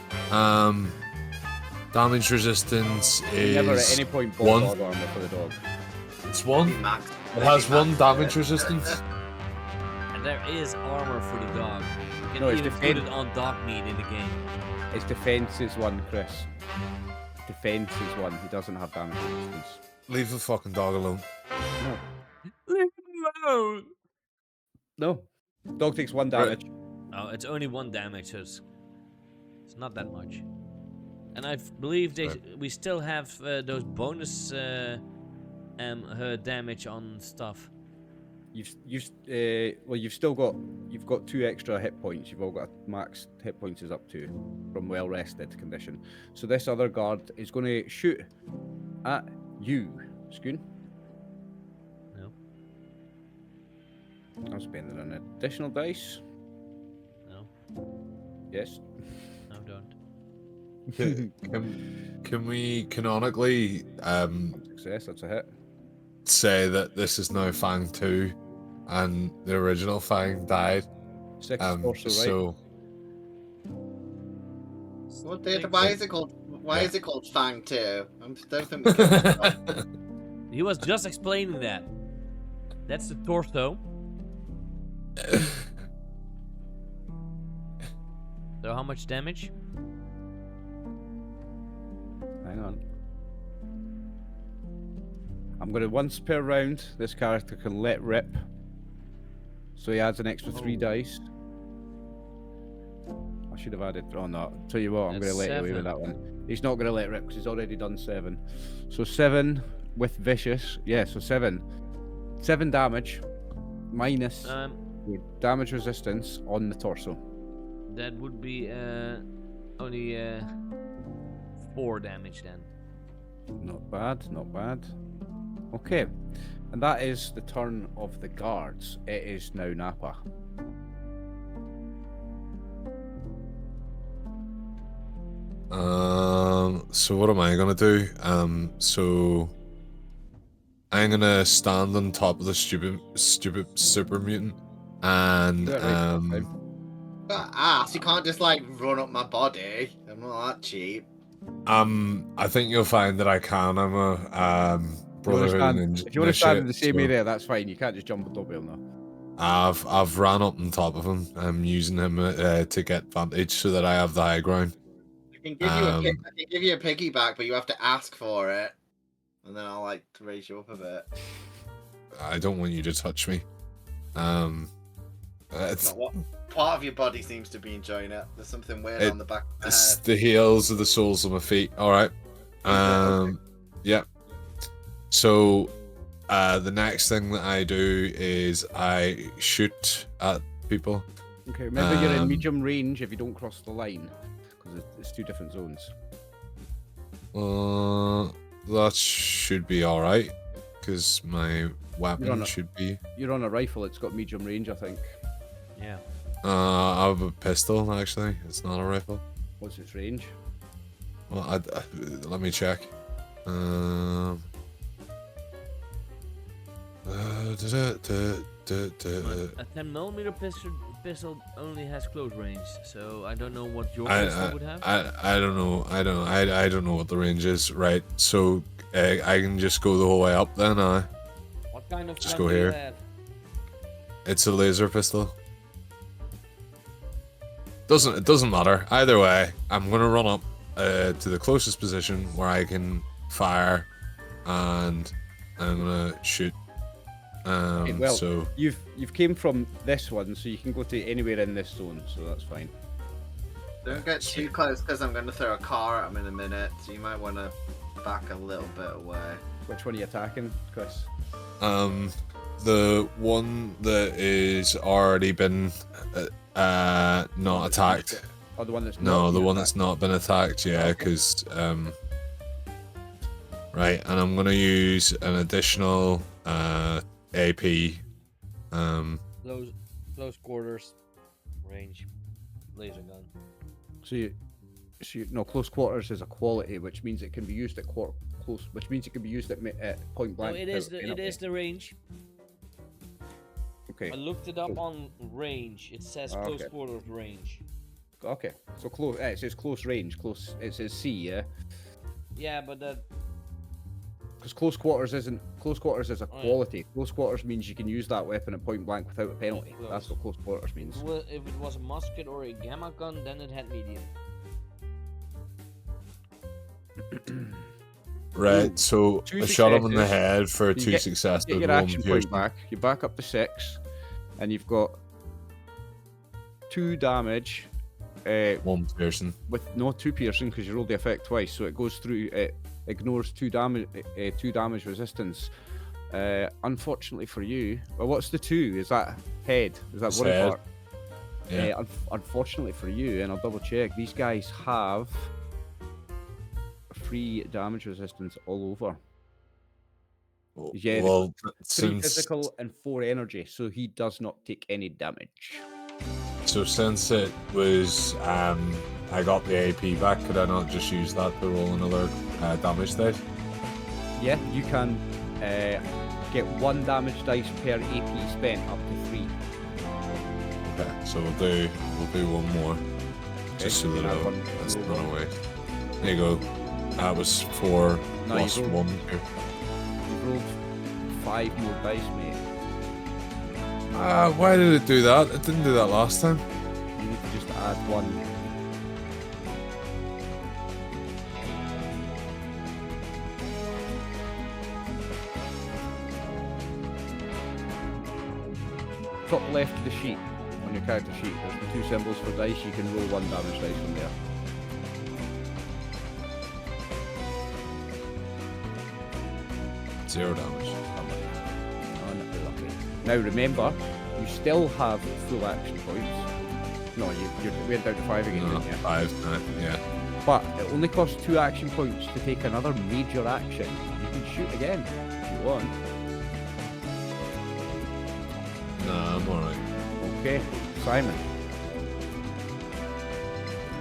Damage resistance is Never at any point bought 1. dog armor for the dog. It's 1. Max. It has 1 max damage it. resistance. and there is armor for the dog. You can No, it's even put defend- it on dog meat in the game. His defense is 1, Chris. Defense is 1. He doesn't have damage resistance. Leave the fucking dog alone. No. Leave him alone. No. Dog takes 1 damage. Oh, it's only 1 damage, so it's not that much. And I believe we still have those bonus damage on stuff. You've got 2 extra hit points. You've all got max hit points is up to from well rested condition. So this other guard is going to shoot at you, Schoon. No. I'm spending an additional dice. No. Yes. No, don't. Can we canonically Success. That's a hit. say that this is now Fang 2 and the original Fang died? 6 also right. So What did? Why is it called? Why is it called Fang 2? I don't think we killed He was just explaining that. That's the torso. So how much damage? Hang on. I'm going to once per round. This character can let rip. So he adds an extra 3 dice. I should have added. Oh no! Tell you what, I'm going to let you away with that one. He's not going to let rip because he's already done 7. So 7 with vicious. Yeah, so 7. 7 damage minus the damage resistance on the torso. That would be only 4 damage then. Not bad, not bad. Okay, and that is the turn of the guards. It is now Nappa. So what am I gonna do? So I'm gonna stand on top of the stupid super mutant and Ass, you can't just like run up my body. I'm not that cheap. I think you'll find that I can. I'm a Brotherhood of If you want to stand in the same so- area, that's fine. You can't just jump on top of him though. I've ran up on top of him. I'm using him to get vantage so that I have the high ground. I can give you I can give you a piggyback, but you have to ask for it, and then I'll like raise you up a bit. I don't want you to touch me. It's Not what part of your body seems to be enjoying it. There's something weird on the back of the it's head. the heels of the soles of my feet. All right. Okay. Yeah. So, the next thing that I do is I shoot at people. Okay, remember you're in medium range if you don't cross the line, because it's 2 different zones. That should be all right, because my weapon should be. You're on a rifle. It's got medium range, I think. Yeah. I have a pistol actually. It's not a rifle. What's its range? Well, let me check. A 10mm pistol only has close range, so I don't know what your I pistol would have. I don't know. I don't know what the range is. Right. So I can just go the whole way up then. What kind of just gun go do you here. have? It's a laser pistol. It doesn't matter. Either way, I'm gonna run up to the closest position where I can fire, and I'm gonna shoot. Okay, well, so you've came from this one, so you can go to anywhere in this zone, so that's fine. Don't get too close, because I'm going to throw a car at him in a minute, so you might want to back a little bit away. Which one are you attacking, Chris? the one that is already been not attacked. Oh, the one that's No, not the been one attacked. that's not been attacked. Yeah, Okay. because right, and I'm gonna use an additional AP. Close quarters range laser gun. No, close quarters is a quality, which means it can be used at which means it can be used at point No, blank. it is the range. Okay. I looked it up on range. It says close Okay. quarters range. Okay. So close. It says close range. It says C. Yeah. Yeah, but that. Because close quarters is a Oh, yeah. quality. Close quarters means you can use that weapon at point blank without a penalty. Close. That's what close quarters means. Well, if it was a musket or a gamma gun, then it had medium. Right, so Two I shot him in the successes. head for You two get- successes. Get your one action piercing. point back. You back up to 6, and you've got 2 damage. One piercing. With no 2 piercing because you rolled the effect twice, so it goes through. It ignores 2 damage. 2 damage resistance. Unfortunately for you, well, what's the 2? Is that head? Is that It's body head. part? Yeah. Unfortunately for you, and I'll double check. These guys have 3 damage resistance all over. Yeah, well, 3 since physical and 4 energy, so he does not take any damage. since it was I got the AP back, could I not just use that to roll another damage dice? Yeah, you can get 1 damage dice per AP spent up to 3. Okay, so we'll do one more, just so you that can have one that's roll not one. away. There you go. That was 4 No, you plus rolled- 1. You've rolled 5 more dice, mate. Why did it do that? It didn't do that last time. You need to just add 1. Top left of the sheet, on your character sheet, there's the 2 symbols for dice. You can roll 1 damage dice from there. Zero damage. Unlucky. Now remember, you still have full action points. No, you went down to 5 again, No, didn't you? 5, 9, yeah. But it only costs 2 action points to take another major action. You can shoot again if you want. Nah, I'm alright. Okay, Simon.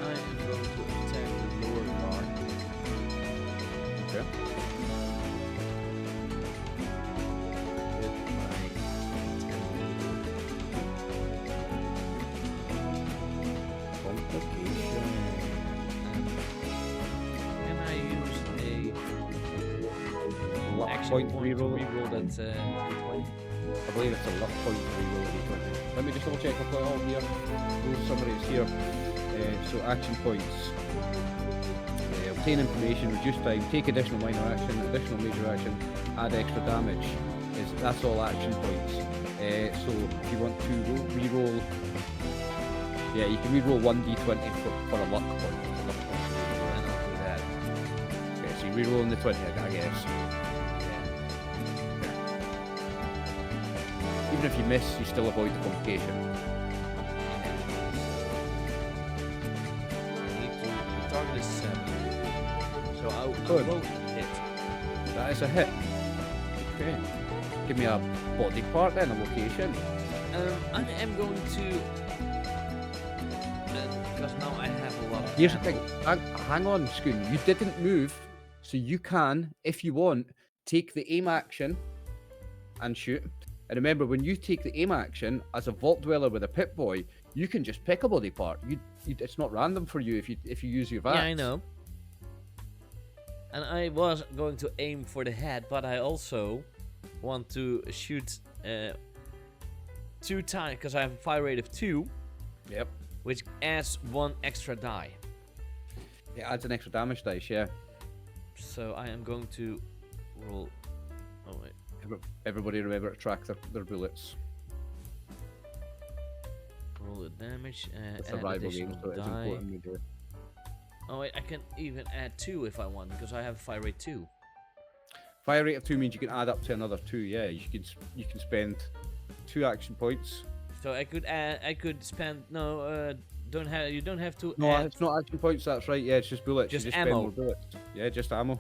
I am going to attack the lower bar. Okay. With my 10mm. Complication. Can I use a Luck action point point reroll. to reroll that 20? I believe it's a luck point to reroll a d20. Let me just double check. I've got it all here. Those summaries here. So action points. Obtain information, reduce time, take additional minor action, additional major action, add extra damage. That's all action points. So if you want to reroll, yeah, you can reroll 1d20 for a luck point. And I'll do that. Okay, so you're rerolling the 20, I guess. Even if you miss, you still avoid the complication. The target is 7. So I Good. will hit. That is a hit. Okay. Give me a body part then, a location. I am going to. Because now I have a lot of. Here's the ammo. thing. Hang on, Scoon. You didn't move, so you can, if you want, take the aim action and shoot. And remember, when you take the aim action as a Vault Dweller with a Pip-Boy, you can just pick a body part. It's not random for you if you use your VATS. Yeah, I know. And I was going to aim for the head, but I also want to shoot 2 times because I have a fire rate of 2. Yep. Which adds 1 extra die. It adds an extra damage dice, yeah. So I am going to roll. Oh wait. Everybody remember to track their bullets. Roll the damage. It's a Add rival game, additional so it's die. important we do. Oh wait, I can even add 2 if I want because I have fire rate 2. Fire rate of 2 means you can add up to another 2. Yeah, you can spend 2 action points. So I could spend you don't have to No, add, it's not action points. That's right. Yeah, it's just bullets. Just you just ammo. spend more bullets. Yeah, just ammo.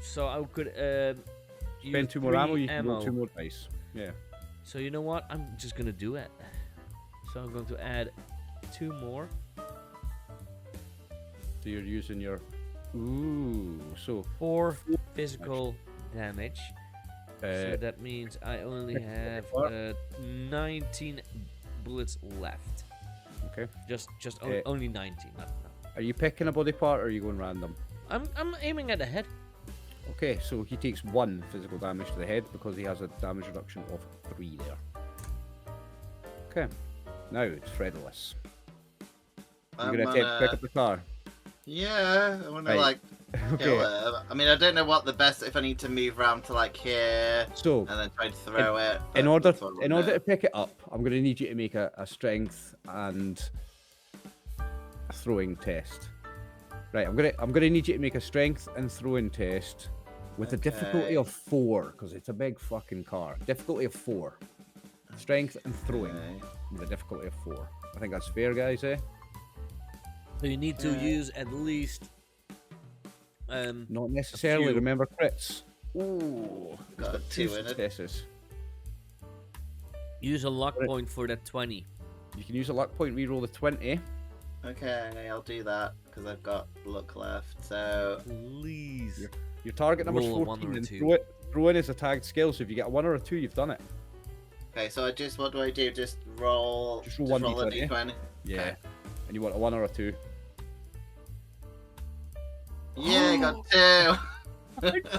so I could Spend use 2 more 3 ammo. You can roll 2 more dice. Yeah. So you know what? I'm just gonna do it. So I'm going to add 2 more. So you're using your. Ooh. So 4 physical damage. So uh, that means I only have 19 bullets left. okay. Just Uh, only 19. No. Are you picking a body part or are you going random? I'm aiming at the head. Okay, so he takes 1 physical damage to the head because he has a damage reduction of 3 there. Okay. Now it's Fredolus. You're gonna attempt to pick up the car. Yeah, I want to Right. like kill Okay. it. I mean, I don't know what the best if I need to move around to like here So and then try to throw it. in but order that's what I in wanna order do. to pick it up, I'm gonna need you to make a strength and a throwing test. Right, I'm gonna need you to make a strength and throwing test with a difficulty Okay. of 4 because it's a big fucking car. Difficulty of 4. Strength and throwing Okay. with a difficulty of 4. I think that's fair, guys. Eh? So you need to Yeah. use at least Not necessarily. few. Remember crits. Ooh, Got a 2 2 in it. successes. use a luck Right. point for that 20. You can use a luck point. Reroll the 20. Okay, I'll do that because I've got luck left. So Please. Your target number's Roll a 1 or 14, a and 2. throw in is a tagged skill. So if you get a 1 or a 2, you've done it. okay, so what do I do? Just roll. Just roll 1 a d20. d20. Yeah. Okay. And you want a 1 or a 2. Yeah, I got 2.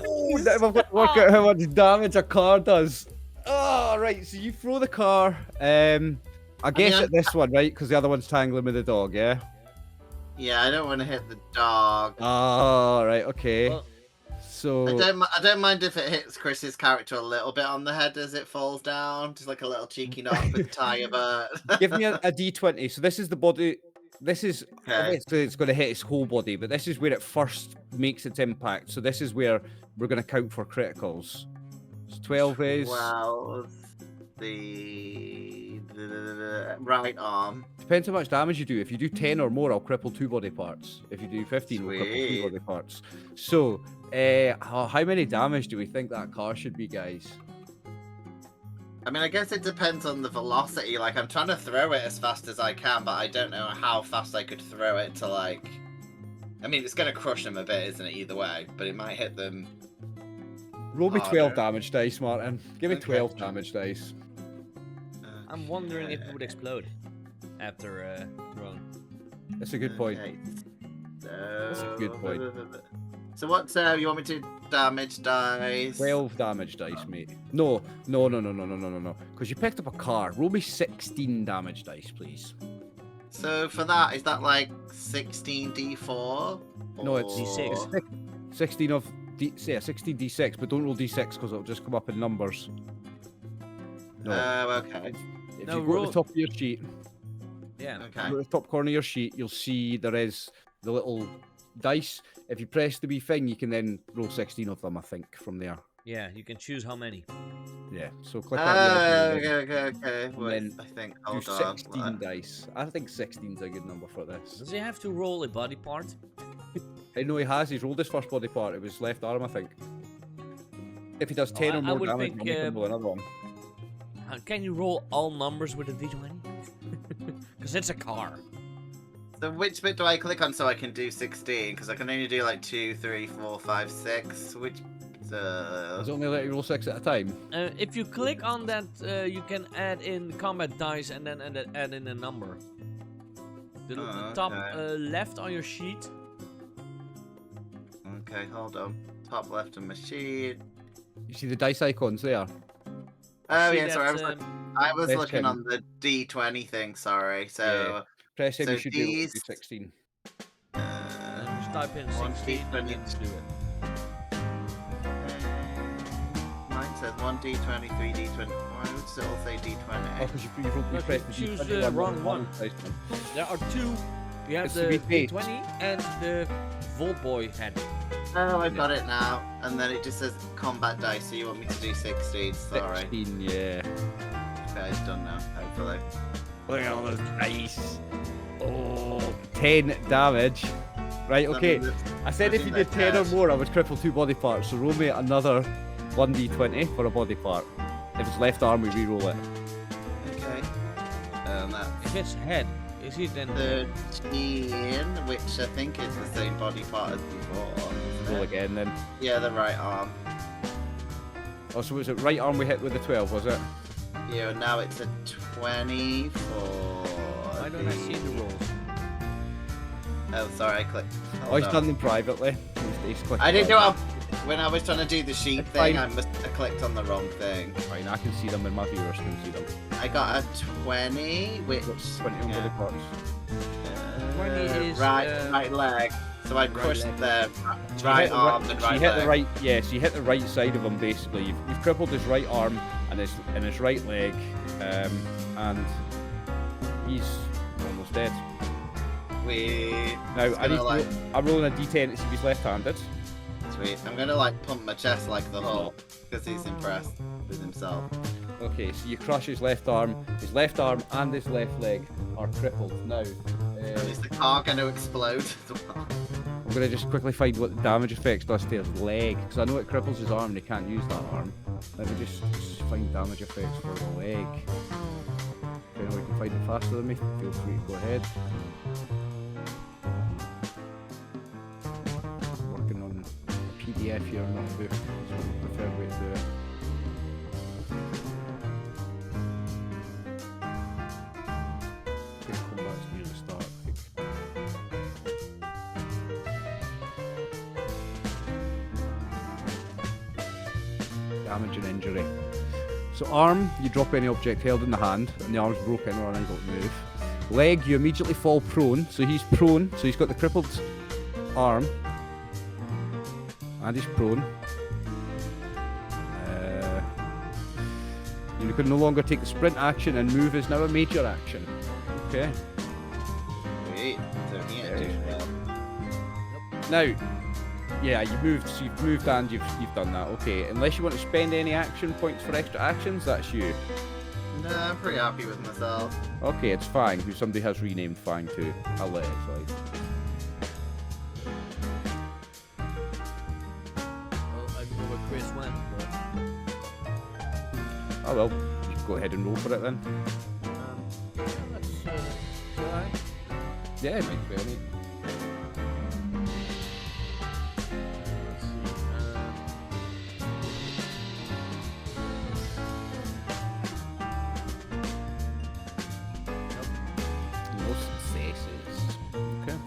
Oh, now I've got to work out how much damage a car does. Oh, right. So you throw the car. I guess mean, at this one, right? Because the other one's tangling with the dog, yeah? Yeah, I don't want to hit the dog. Oh, right. Okay. Well, So. I don't mind if it hits Chris's character a little bit on the head as it falls down, just like a little cheeky knock with tire bird. Give me a d20. So this is the body. This is Okay. obviously it's going to hit its whole body, but this is where it first makes its impact. So this is where we're going to count for criticals. So 12 is Well, the right arm. depends how much damage you do. If you do 10 or more, I'll cripple 2 body parts. If you do 15, we'll cripple 3 Sweet. body parts. So, how many damage do we think that car should be, guys? I mean, I guess it depends on the velocity. Like, I'm trying to throw it as fast as I can, but I don't know how fast I could throw it to, like... I mean, it's going to crush them a bit, isn't it, either way? But it might hit them... Roll me 12 Harder. damage dice, Martin. Give me Okay. 12 damage dice. I'm wondering if it would explode after throwing. That's a good point. Okay. That's a good point. So what's you want me to damage dice? 12 damage dice, mate. No. Because you picked up a car. Roll me 16 damage dice, please. So for that, is that like 16d4? No, it's D6. 16 of yeah, 16 d6, but don't roll d6 because it'll just come up in numbers. No. Okay. If No, you go to roll- the top of your sheet, Yeah. Okay. go to the top corner of your sheet, you'll see there is the little dice. If you press the wee thing, you can then roll 16 of them, I think, from there. Yeah, you can choose how many. Yeah, so click that. Okay. Wait, then I think. Do Hold on. 16 dice. I think 16 is a good number for this. Does he have to roll a body part? I know he has. He's rolled his first body part. It was left arm, I think. If he does 10 I or more would damage, think, I'll make him roll another one. Can you roll all numbers with a d20? Because it's a car. So which bit do I click on so I can do 16? Because I can only do like 2, 3, 4, 5, 6. Which? Does it only let you roll 6 at a time? If you click on that, you can add in combat dice and then add in a number. The top okay. left on your sheet. Okay, hold on. Top left of my sheet. You see the dice icons there? Oh See yeah, sorry. that, I was Press looking him. on the D20 thing. Sorry. So. Yeah. Press him, So you should be able to do these- 16. Just type in One 16 and D20. then do it. Mine says 1d20, 3d20. Why would it all say Oh, d20? because you Okay, pressed the choose D20 the one, wrong not one. the dice one. There are two. You have It's the the V8. D20 and the Volt Boy head. Oh, I've got it now. And then it just says combat dice, so you want me to do 16. Sorry. 16, yeah. Okay, it's done now, hopefully. Look at all those dice. Oh, 10 damage. Right, okay. I said if you did 10 or more, I would cripple 2 body parts. So roll me another 1d20 for a body part. If it's left arm, we re-roll it. Okay. If it's head, is he then? 13, which I think is the same body part as before. isn't Roll it? again then. Yeah, the right arm. Oh, so was it right arm we hit with the 12, was it? Yeah, now it's a 24. Why don't I see the rolls? Oh, sorry, I clicked. Oh, he's Hold done on. them privately. He's clicking I didn't do right. it when I was trying to do the sheet It's thing. fine. I must have clicked on the wrong thing. Fine, I can see them and my viewers can see them. I got a 20, which What's 20 on yeah. body parts? 20 is, right leg. So I right pushed leg. the So right you hit the arm and so right you hit leg. the right, yeah. So you hit the right side of him basically. You've crippled his right arm and his right leg, and he's almost dead. Now I'm rolling a d10 to see if he's left-handed. Sweet. I'm gonna like pump my chest like the Hulk because he's impressed with himself. Okay, so you crush his left arm and his left leg are crippled. Now, Is the car gonna explode as well? I'm gonna just quickly find what the damage effects does to his leg, because I know it cripples his arm and he can't use that arm. Let me just find damage effects for the leg. If anyone can find it faster than me, feel free to go ahead. I'm working on a PDF here, not a book, so I prefer way to do it. Quick combat's near the start. Damage and injury. So arm, you drop any object held in the hand, and the arm's broken or unable to move. Leg, you immediately fall prone, so he's prone, so he's got the crippled arm, and he's prone. You can no longer take the sprint action, and move is now a major action. Okay. Sweet. So he ain't Yeah. too well. Now, yeah, you moved, so you've moved and you've done that. Okay, unless you want to spend any action points for extra actions, that's you. No, I'm pretty happy with myself. Okay, it's Fang, who somebody has renamed Fang to. I'll let it slide. Well, I know where Chris went, but Oh well, you can go ahead and roll for it then. yeah, let's try. Yeah, it might as well. Mate. Let's see. No successes. Okay.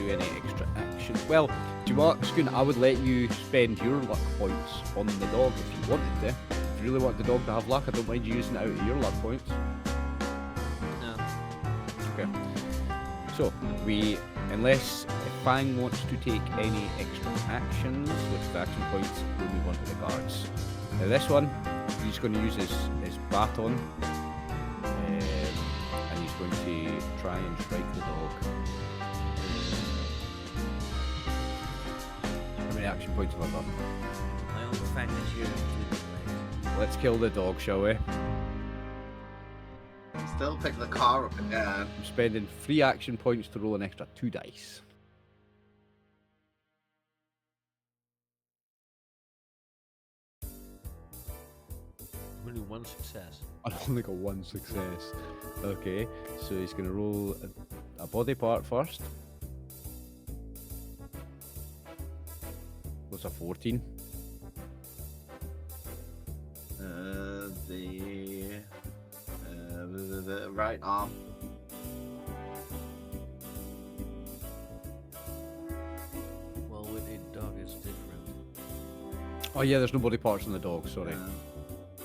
do any extra actions. Well, do you know what, Scoon? I would let you spend your luck points on the dog if you wanted to. If you really want the dog to have luck, I don't mind you using it out of your luck points. No. Okay. So, unless Fang wants to take any extra actions, which is action points, we'll move on to the guards. Now this one, he's going to use his baton, and he's going to try and strike the dog. How many action points have I got? I only find that you Let's kill the dog, shall we? Still pick the car up again. I'm spending 3 action points to roll an extra 2 dice. only one success. I've only got 1 success. Okay, so he's going to roll a body part first. What's a 14? The right arm. Well, with a dog, it's different. Oh yeah, there's no body parts on the dog, sorry. Uh,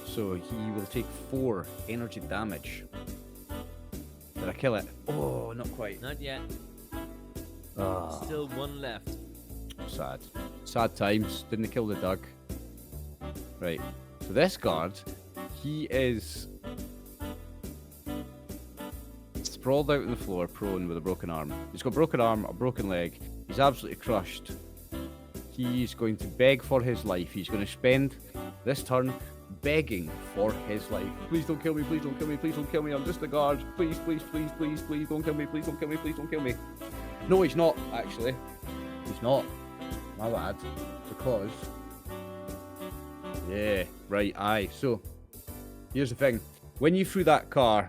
So he will take 4 energy damage. Did I kill it? Oh, not quite. Not yet. Ah, Still one left. sad. Sad times. Didn't kill the dog. Right. So this guard, he is sprawled out on the floor, prone with a broken arm. He's got a broken arm, a broken leg. He's absolutely crushed. He's going to beg for his life. He's going to spend this turn begging for his life. Please don't kill me, please don't kill me, please don't kill me. I'm just a guard. Please, please, please, please, please don't kill me, please don't kill me, please don't kill me. No, he's not, actually. He's not. My bad. Because... Yeah, right, aye. So, here's the thing. When you threw that car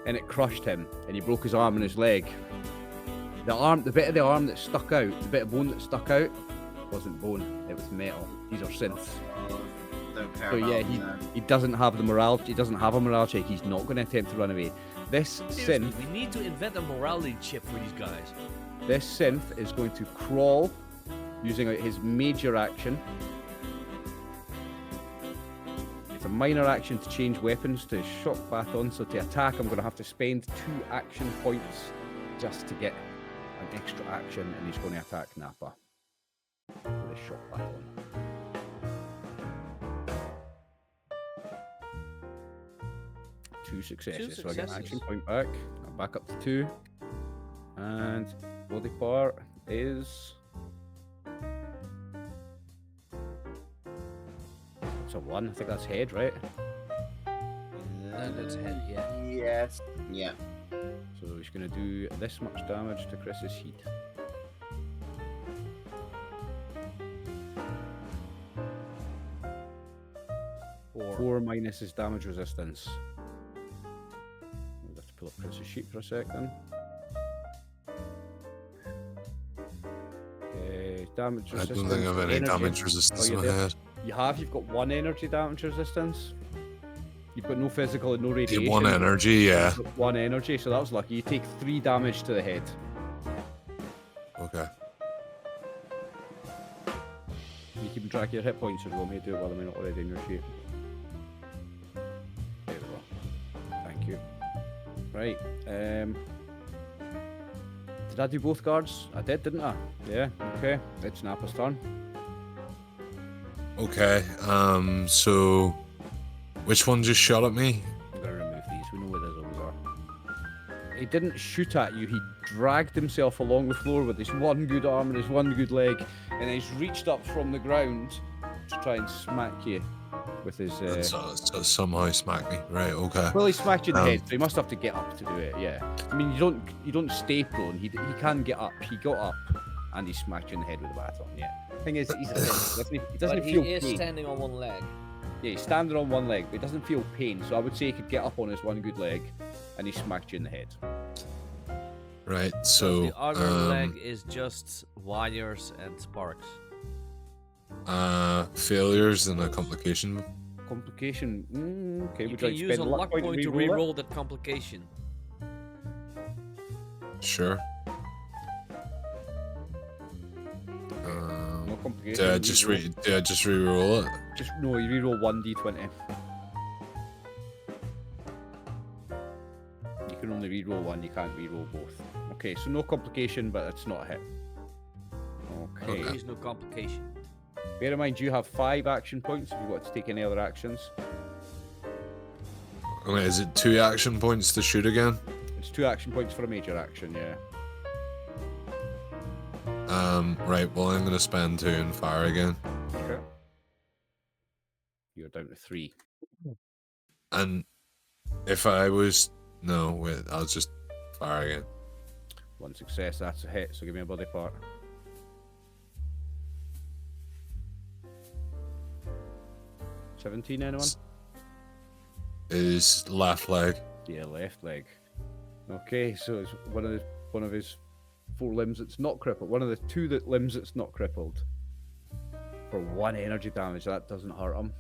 and it crushed him and he broke his arm and his leg, the bit of the arm that stuck out, the bit of bone that stuck out, wasn't bone, it was metal. These are synths. Don't care So about yeah, them. he doesn't have the morale. He doesn't have a morale check. He's not going to attempt to run away. This Seriously, synth, we need to invent a morality chip for these guys. this synth is going to crawl, using out his major action. It's a minor action to change weapons to shock baton. So to attack, I'm going to have to spend 2 action points just to get an extra action, and he's going to attack Nappa with a shock baton. Two successes. So I get an action point back. I'm back up to 2. And body part is... It's a 1. I think that's head, right? That's head, yeah. Yes. Yeah. So he's going to do this much damage to Chris's heat. Four minus his damage resistance. I'll have to pull up Chris's sheet for a sec then. Damage I resistance. don't think I have any energy. damage resistance Oh, in you my do? head. You have. You've got 1 energy damage resistance. You've got no physical and no radiation. 1 energy, yeah. You've got 1 energy, so that was lucky. You take 3 damage to the head. Okay. You keeping track of your hit points, or do you want me to do it while I'm not already in your sheet? There we go. Thank you. Right. Did I do both guards? I did, didn't I? Yeah. Okay. It's Nappa's turn. Okay, so which one just shot at me? I'm gonna remove these. We know where the zones are. He didn't shoot at you. He dragged himself along the floor with his 1 good arm and his 1 good leg, and then he's reached up from the ground to try and smack you with his. So somehow smack me. Right, okay. Well, he smacked you in the head, so he must have to get up to do it. Yeah. I mean, you don't stay prone. He can get up. He got up, and he smacked you in the head with a baton. Yeah. Thing is, he's he doesn't But he feel is pain. standing on one leg. Yeah, he's standing on 1 leg, but he doesn't feel pain. So I would say he could get up on his 1 good leg, and he smacked you in the head. Right, so the other leg is just wires and sparks. failures and a complication. Complication. Okay, You would can like use spend a luck point to re-roll it? re-roll that complication. Sure. complication. Just re-roll it. Just no, you reroll 1d20. You can only reroll one, you can't reroll both. Okay, so no complication, but it's not a hit. Okay. There is no complication. Bear in mind, you have 5 action points if you want to take any other actions. Okay, is it 2 action points to shoot again? It's 2 action points for a major action, yeah. Right, well, I'm going to spend 2 and fire again. Okay. You're down to 3. And if I was... No, wait, I'll just fire again. 1 success, that's a hit, so give me a body part. $17, anyone? Is left leg. Yeah, left leg. Okay, so it's one of his 4 limbs that's not crippled. One of the 2 limbs that's not crippled. For 1 energy damage, that doesn't hurt him.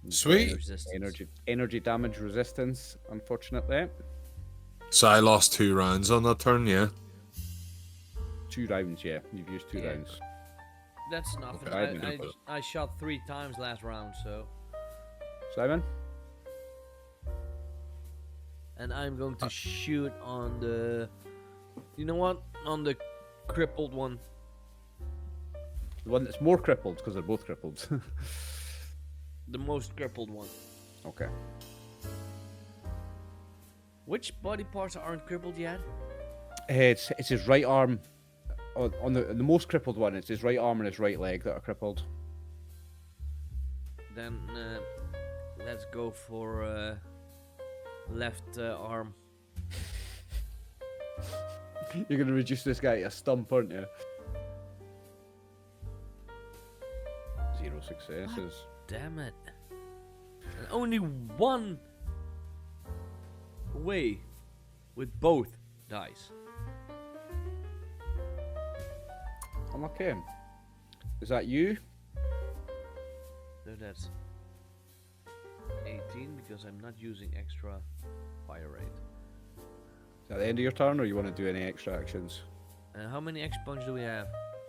Sweet. Energy damage resistance, unfortunately. So I lost 2 rounds on that turn, yeah? 2 rounds, yeah. You've used 2 rounds. That's nothing. Okay, I shot 3 times last round, so. Simon? And I'm going to shoot on the. You know what? On the crippled one. The one that's more crippled, because they're both crippled. The most crippled one. Okay. Which body parts aren't crippled yet? It's his right arm. On the most crippled one, it's his right arm and his right leg that are crippled. Then let's go for left arm. You're going to reduce this guy to a stump, aren't you? 0 successes. Damn it. And only 1 away with both dice. I'm okay. Is that you? So that's 18 because I'm not using extra fire rate. Is that the end of your turn, or you want to do any extra actions? And how many X punch do we have?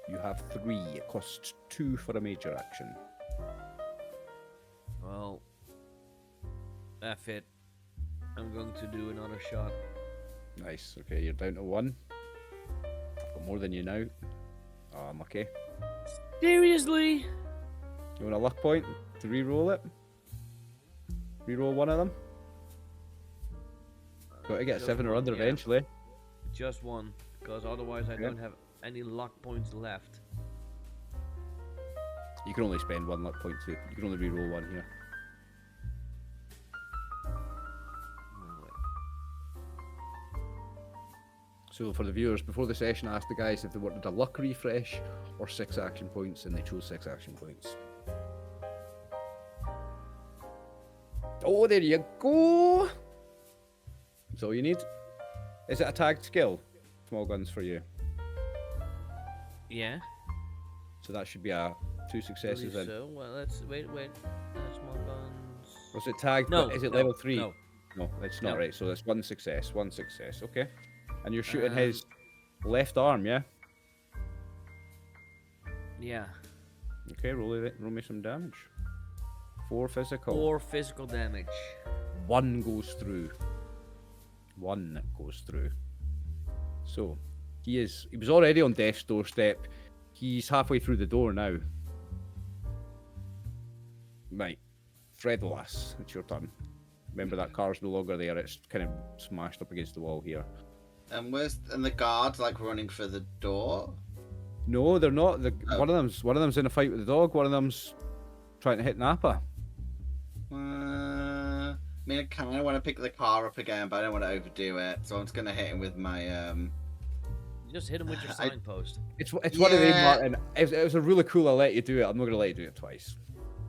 You have 3. It costs 2 for a major action. Well, F it. I'm going to do another shot. Nice. Okay, you're down to 1. I've got more than you now. Oh, I'm okay. Seriously? You want a luck point to re-roll it? Re-roll one of them? Got to get Just 7 or one, under yeah. eventually. Just 1, because otherwise I don't have any luck points left. You can only spend 1 luck point to. You can only re-roll 1 here. So for the viewers, before the session, I asked the guys if they wanted a luck refresh or 6 action points, and they chose 6 action points. Oh, there you go! That's all you need. Is it a tagged skill? Small guns for you. Yeah. So that should be a 2 successes then. So, well, let's wait. Small guns. Was it tagged? No. Is it no, level 3? No. No, it's not No. right. So that's 1 success. 1 success. Okay. And you're shooting his left arm, yeah? Yeah. Okay, roll me some damage. 4 physical. 4 physical damage. 1 goes through. 1 goes through. So he was already on death's doorstep. He's halfway through the door now. Right. Fredlas, it's your turn. Remember that car's no longer there, it's kind of smashed up against the wall here. And the guards like running for the door? No, they're not. One of them's in a fight with the dog, one of them's trying to hit Nappa. I mean, I kind of want to pick the car up again, but I don't want to overdo it, so I'm just gonna hit him with my You just hit him with your signpost. It's one of them, Martin. It was a really cool. I'll let you do it. I'm not gonna let you do it twice.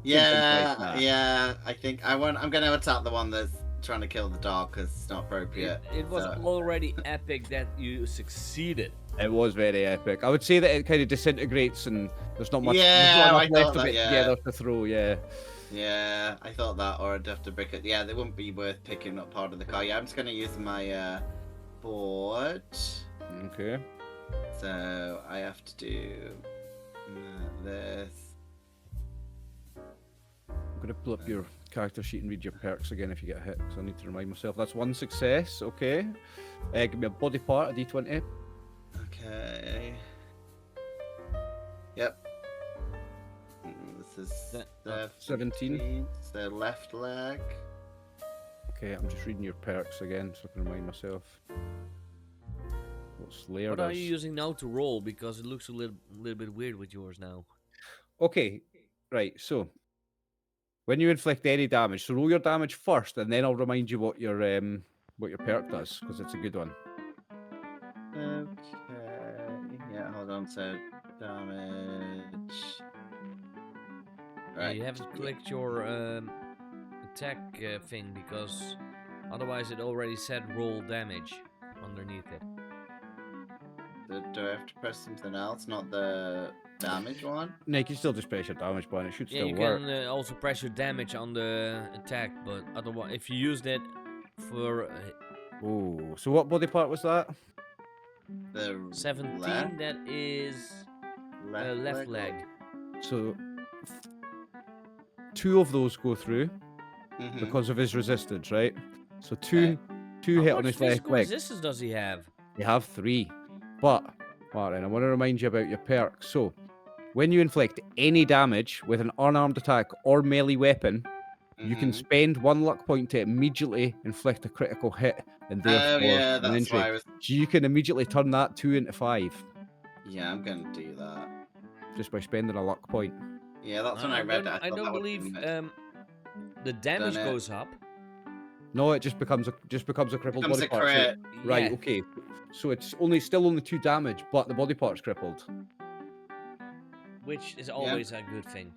Yeah. I think I'm gonna attack the one that's trying to kill the dog because it's not appropriate. It was already epic that you succeeded. It was very epic. I would say that it kind of disintegrates and there's not much. Yeah, there's not enough I left thought of it that, together to throw. Yeah. Yeah, I thought that, or I'd have to brick it. Yeah, they wouldn't be worth picking up part of the car. Yeah, I'm just gonna use my board. Okay. So I have to do this. I'm gonna pull up your character sheet and read your perks again if you get hit, because I need to remind myself. That's one success, okay. Give me a body part, a d20. Okay. Yep. This is That- 17. So left leg. Okay, I'm just reading your perks again so I can remind myself. What Slayer What does. are you using now to roll? Because it looks a little bit weird with yours now. Okay, right, so when you inflict any damage, so roll your damage first, and then I'll remind you what your perk does, because it's a good one. Okay. Yeah, hold on. So damage. Yeah, Right. you haven't clicked your attack thing because otherwise it already said roll damage underneath it. Do I have to press something else? Not the damage one? No, you can still just press your damage button, it should Yeah, still you work. can also press your damage on the attack, but otherwise, if you used it for Oh, so what body part was that? The 17, left, that is left leg. So 2 of those go through Mhm. because of his resistance, right? So Okay. two How hit on much his left physical leg. resistance does he have? You have 3. But, Martin, I want to remind you about your perks. So, when you inflict any damage with an unarmed attack or melee weapon, you can Mhm. spend 1 luck point to immediately inflict a critical hit and Oh therefore yeah, an that's injury. why I was. So you can immediately turn that 2 into 5 Yeah, I'm gonna do that. just by spending a luck point. Yeah, that's when I read it. I thought don't that would've believe been the damage it. goes up. No, it just becomes a crippled Becomes body a part. So, crit. right, Yeah, okay. So it's still only 2 damage, but the body part's crippled. which is Yeah. always a good thing.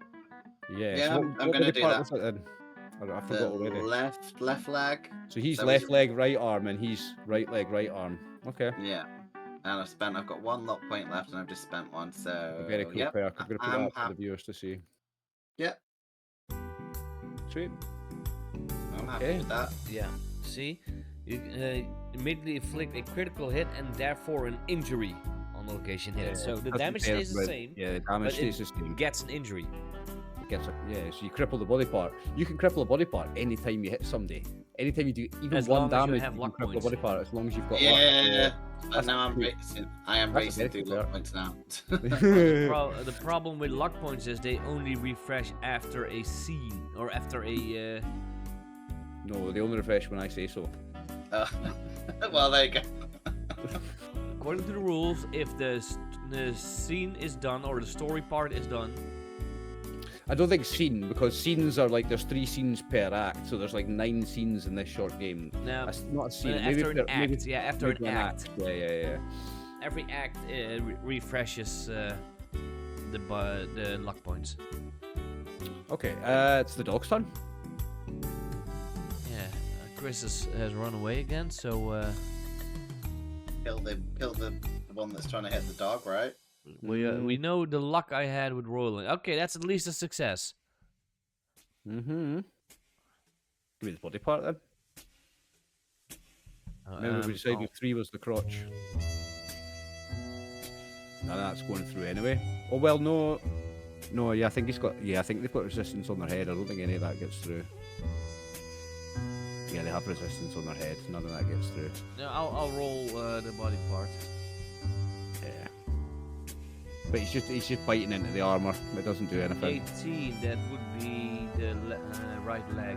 Yeah. Yeah, So I'm what gonna body do part that. was it then? I The forgot already. left leg. So he's So left is- leg, right arm, and he's right leg, right arm. Okay. Yeah. And I've got 1 luck point left, and I've just spent one. So A very cool yep, perk. I'm going to put that I'm up for the happy. viewers to see. Yep, Sweet. I'm happy Okay. with that. Yeah. See, you immediately inflict a critical hit and therefore an injury on the location hit. So the That's damage fair, stays the but- same, Yeah, the damage but stays it the same. gets an injury. It gets so you cripple the body part. You can cripple a body part anytime you hit somebody. Anytime you do even As 1 long as you damage, have you can luck cripple points. the body part as long as you've got luck. Yeah, but that's now I'm cool. racing. I am That's a racing very through cool luck perk. points now. The problem with luck points is they only refresh after a scene or after a. No, they only refresh when I say so. Well, there you go. According to the rules, if the scene is done or the story part is done, I don't think scene, because scenes are like there's 3 scenes per act, so there's like 9 scenes in this short game. now That's not a scene. after an maybe act, yeah, after an maybe act, Yeah. every act refreshes the luck points. Okay, it's the dog's turn. Yeah, Chris has run away again, so Kill the one that's trying to hit the dog, right? we know the luck I had with rolling. Okay, that's at least a success. Mm-hmm. Give me the body part then. Remember we decided 3 was the crotch. No, that's going through anyway. Oh well, no. No, yeah, I think he's got. Yeah, I think they've got resistance on their head. I don't think any of that gets through. Yeah, they have resistance on their head. None of that gets through. No, I'll roll the body part. Yeah. But he's just biting into the armor. It doesn't do anything. 18. That would be the right leg.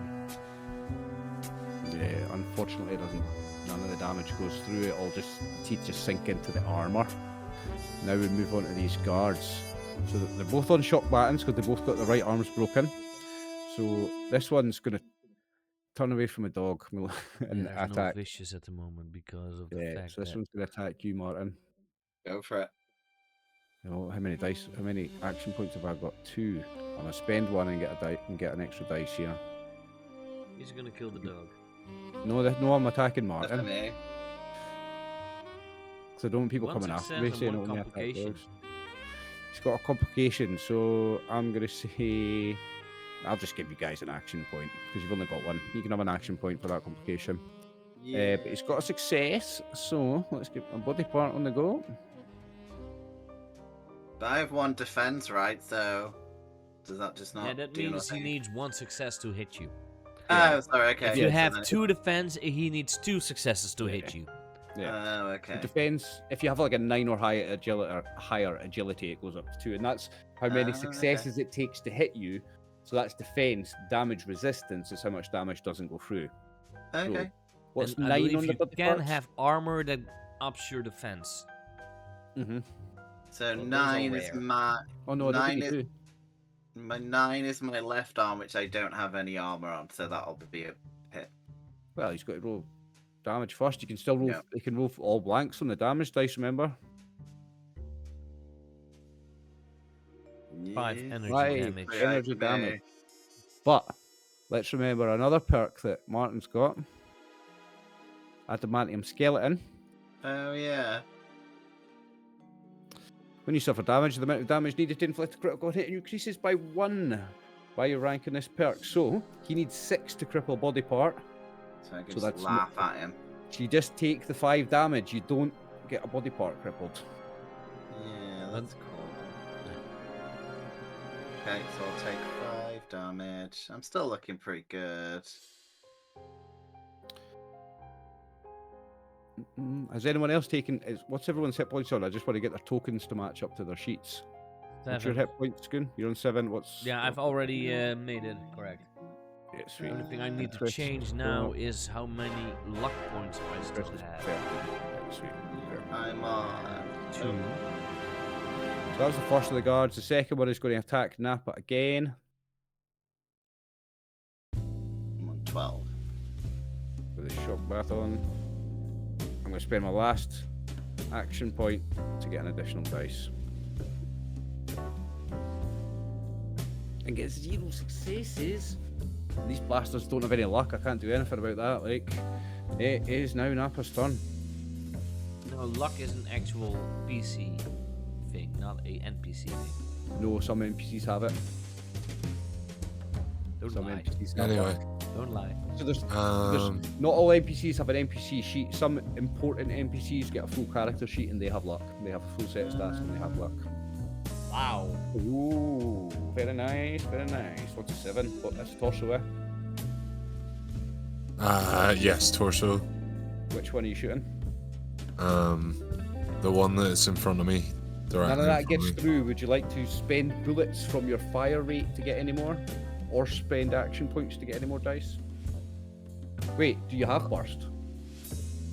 Yeah, unfortunately, it doesn't. None of the damage goes through. It all just teeth just sink into the armor. Now we move on to these guards. So they're both on shock battens because they both got the right arms broken. So this one's gonna turn away from a dog and There's no attack. vicious at the moment because of the Yeah, fact so this that one's gonna attack you, Martin. Go for it. Oh, how many action points have I got? 2. I'm gonna spend 1 and get an extra dice here. he's gonna kill the dog. No, I'm attacking Martin. Definitely. Because I don't want people One coming after success me and saying one only attack complication. dogs. He's got a complication, so I'm gonna say I'll just give you guys an action point because you've only got 1. You can have an action point for that complication. Yeah. But he's got a success, so let's get a body part on the go. But I have 1 defense, right? So does that just not? Yeah, that do means he nothing? needs 1 success to hit you. Oh, sorry. Okay. If you so have then- 2 defense, he needs 2 successes to hit you. Yeah. Oh, okay. Defense, if you have like a 9 or higher agility, it goes up to 2, and that's how many Okay. successes it takes to hit you. So that's defense. Damage resistance is how much damage doesn't go through. Okay. What's And I 9 believe on the you bloody can parts? have armor that ups your defense. Mm-hmm. So those are 9 is rare. my Oh no, I don't 9 think you is do. my 9 is my left arm, which I don't have any armor on, so that'll be a hit. Well, he's got to roll damage first. You can still roll. Yep. You can roll all blanks on the damage dice. Remember? 5 Yes. energy Right. damage. Right. Energy me. damage. But let's remember another perk that Martin's got. Adamantium skeleton. Oh yeah. When you suffer damage, the amount of damage needed to inflict a critical hit increases by 1 by your rank in this perk. So he needs 6 to cripple a body part. So I can So just that's laugh at him. So you just take the 5 damage. You don't get a body part crippled. Yeah, that's cool. Okay, so I'll take 5 damage. I'm still looking pretty good. Has anyone else taken? What's everyone's hit points on? I just want to get their tokens to match up to their sheets. What's your 7. hit points, Goon? You're on 7. What's? Yeah, I've already made it correct. Yeah, The sweet. only thing I need to Chris, change now is how many luck points I still Chris is have. 13. Right, sweet. Okay. I'm on 2. So that was the first of the guards. The second one is going to attack Napa again. I'm on 12. With a shock bath on. I'm going to spend my last action point to get an additional dice. And get 0 successes. These bastards don't have any luck. I can't do anything about that. Like, it is now Napa's turn. No, luck is an actual PC thing, not a NPC thing. No, some NPCs have it. Don't Some lie. NPCs have Anyway, it. Don't lie. So there's um, not all NPCs have an NPC sheet. Some important NPCs get a full character sheet and they have luck. They have a full set of stats and they have luck. Wow. Ooh, very nice, very nice. What's a 7? What, that's torso, yes, torso. Which one are you shooting? The one that's in front of me. None of in that front gets of me. through. Would you like to spend bullets from your fire rate to get any more? Or spend action points to get any more dice? Wait, do you have burst?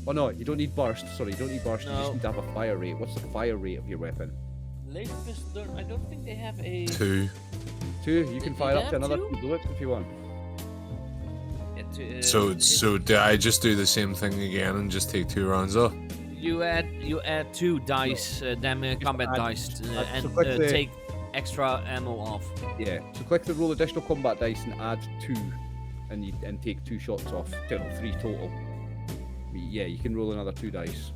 Oh no, you don't need burst. Sorry, you don't need burst. You just No. need to have a fire rate. What's the fire rate of your weapon? Laser pistol, I don't think they have a... 2. 2. You can Did fire they up to have another 2? 2 bullets if you want. So do I just do the same thing again and just take 2 rounds off? You add 2 dice, damage, combat add- dice, add- so and click the- take extra ammo off. Yeah. So click the roll additional combat dice and add 2, and take 2 shots off. 3 total. Yeah, you can roll another 2 dice.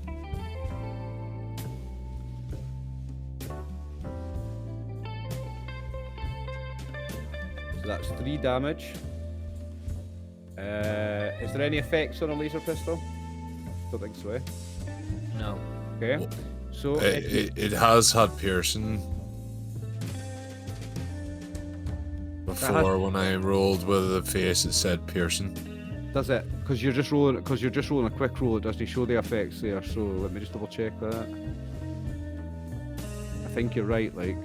So that's 3 damage. Is there any effects on a laser pistol? Don't think so, eh? No. Okay. So if you- It has had piercing before. When I rolled with the face, it said piercing. does it? Because you're just rolling a quick roll. It doesn't show the effects there. So let me just double check that. I think you're right. Like,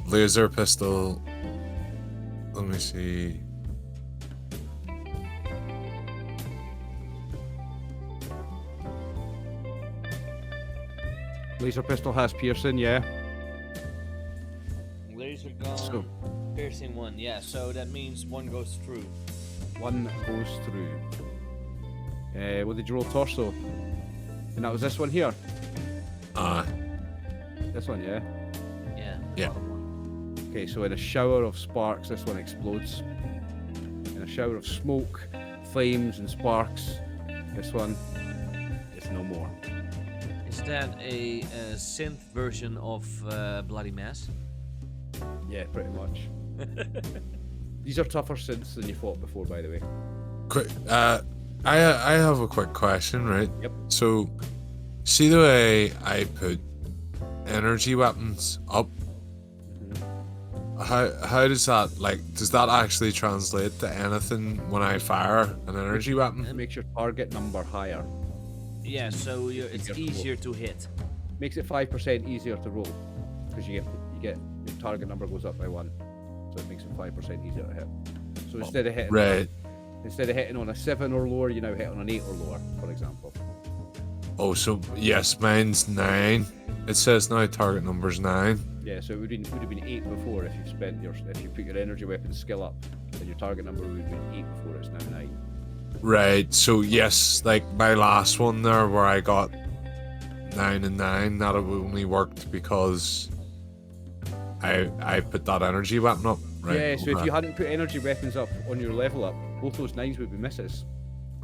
Laser pistol. Let me see. laser pistol has piercing. Yeah. Laser gun, So piercing 1, yeah, so that means 1 goes through. 1 goes through. What did you roll? Torso. And that was this one here. This one, yeah. Yeah. Yeah. bottom one. Okay, so in a shower of sparks, this one explodes. In a shower of smoke, flames, and sparks, this one is no more. Is that a synth version of Bloody Mass? Yeah, pretty much. These are tougher synths than you fought before, by the way. Quick. I have a quick question, right? Yep. So, See the way I put energy weapons up? How does that, like, does that actually translate to anything when I fire an energy weapon? It makes your target number higher. Yeah, so it's easier to hit. Makes it 5% easier to roll because you get your target number goes up by 1, so it makes it 5% easier to hit. So instead of hitting on a 7 or lower, you now hit on an 8 or lower, for example. Oh, so yes, mine's 9. It says now target number's 9. Yeah, so it would have been 8 before if you put your energy weapon skill up, then your target number would have been 8 before. It's now 9. Right. So yes, like my last one there, where I got 9 and 9, that only worked because I put that energy weapon up. Right. Yeah. So if you hadn't put energy weapons up on your level up, both those 9s would be misses.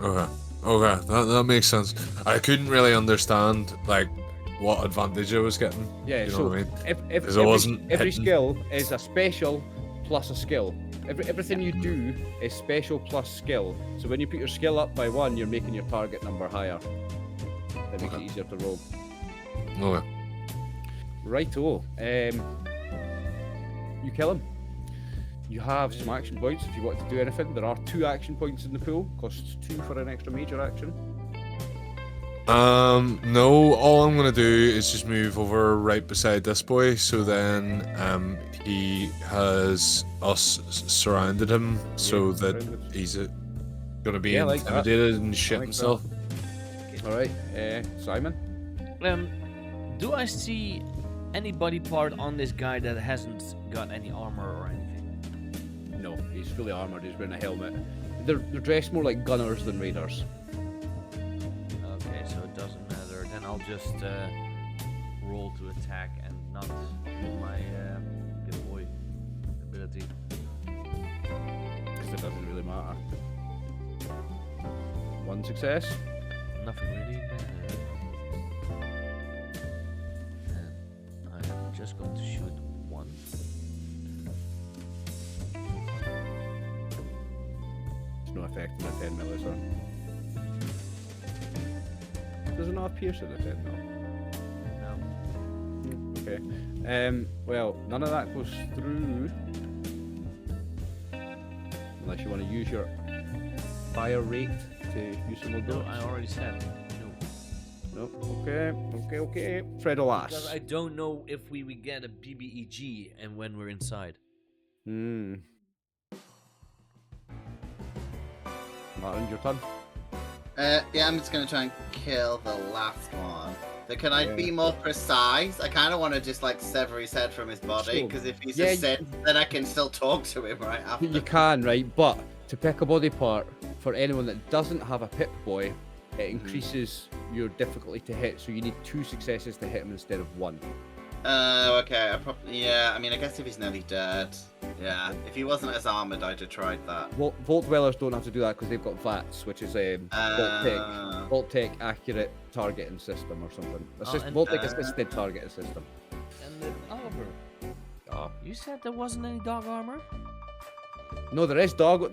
Okay. Okay, that makes sense. I couldn't really understand like what advantage I was getting. Yeah, you know so what I mean? Every skill is a special plus a skill. Everything you do is special plus skill. So when you put your skill up by 1, you're making your target number higher. That makes it easier to roll. Okay. Righto. You kill him. You have some action points if you want to do anything. There are 2 action points in the pool. Costs 2 for an extra major action. No, all I'm gonna do is just move over right beside this boy, so then he has us surrounded him, so that he's gonna be intimidated and shit himself. Alright, Simon? Do I see any body part on this guy that hasn't got any armor or anything? No, he's fully armored, he's wearing a helmet. They're dressed more like gunners than raiders. Okay, so it doesn't matter. Then I'll just roll to attack and not use my good boy ability. Because it doesn't really matter. 1 success. Nothing really matters. And I am just going to shoot 1. There's no effect in a 10 mil, is there? Does it not have pierce in a 10 mil? No. Okay. Well, none of that goes through. Unless you want to use your fire rate to use some more No, bullets. I already said no. Nope. Okay. Fred Alas. Because I don't know if we would get a BBEG and when we're inside. Martin, your turn. Yeah, I'm just gonna try and kill the last one. So can I be more precise? I kind of want to just like sever his head from his body, because if he's a Sith, then I can still talk to him right after. You can, right? But to pick a body part, for anyone that doesn't have a Pip-Boy, it increases your difficulty to hit, so you need 2 successes to hit him instead of 1. Okay. I mean, I guess if he's nearly dead. Yeah, if he wasn't as armored, I'd have tried that. Vault Dwellers don't have to do that because they've got VATS, which is a Vault Tech accurate targeting system or something. Vault Tech assisted targeting system. And then Oliver, you said there wasn't any dog armor? No, there is dog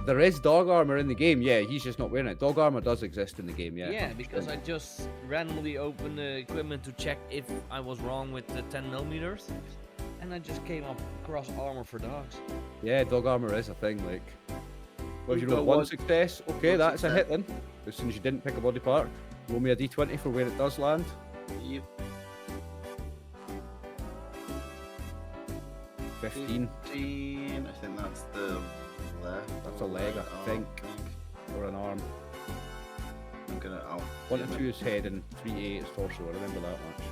armor in the game. Yeah, he's just not wearing it. Dog armor does exist in the game. Yeah. Yeah, because I just randomly opened the equipment to check if I was wrong with the 10mm, and I just came across armor for dogs. Yeah, dog armor is a thing. Like, well, you know, 1 success. Okay, that's a hit then. As soon as you didn't pick a body part, roll me a d20 for where it does land. Yep. 15. 15. I think that's the left. That's a leg, I think, or an arm. I'm gonna. 1 to 2 is head and 3 to 8 is torso. I remember that much.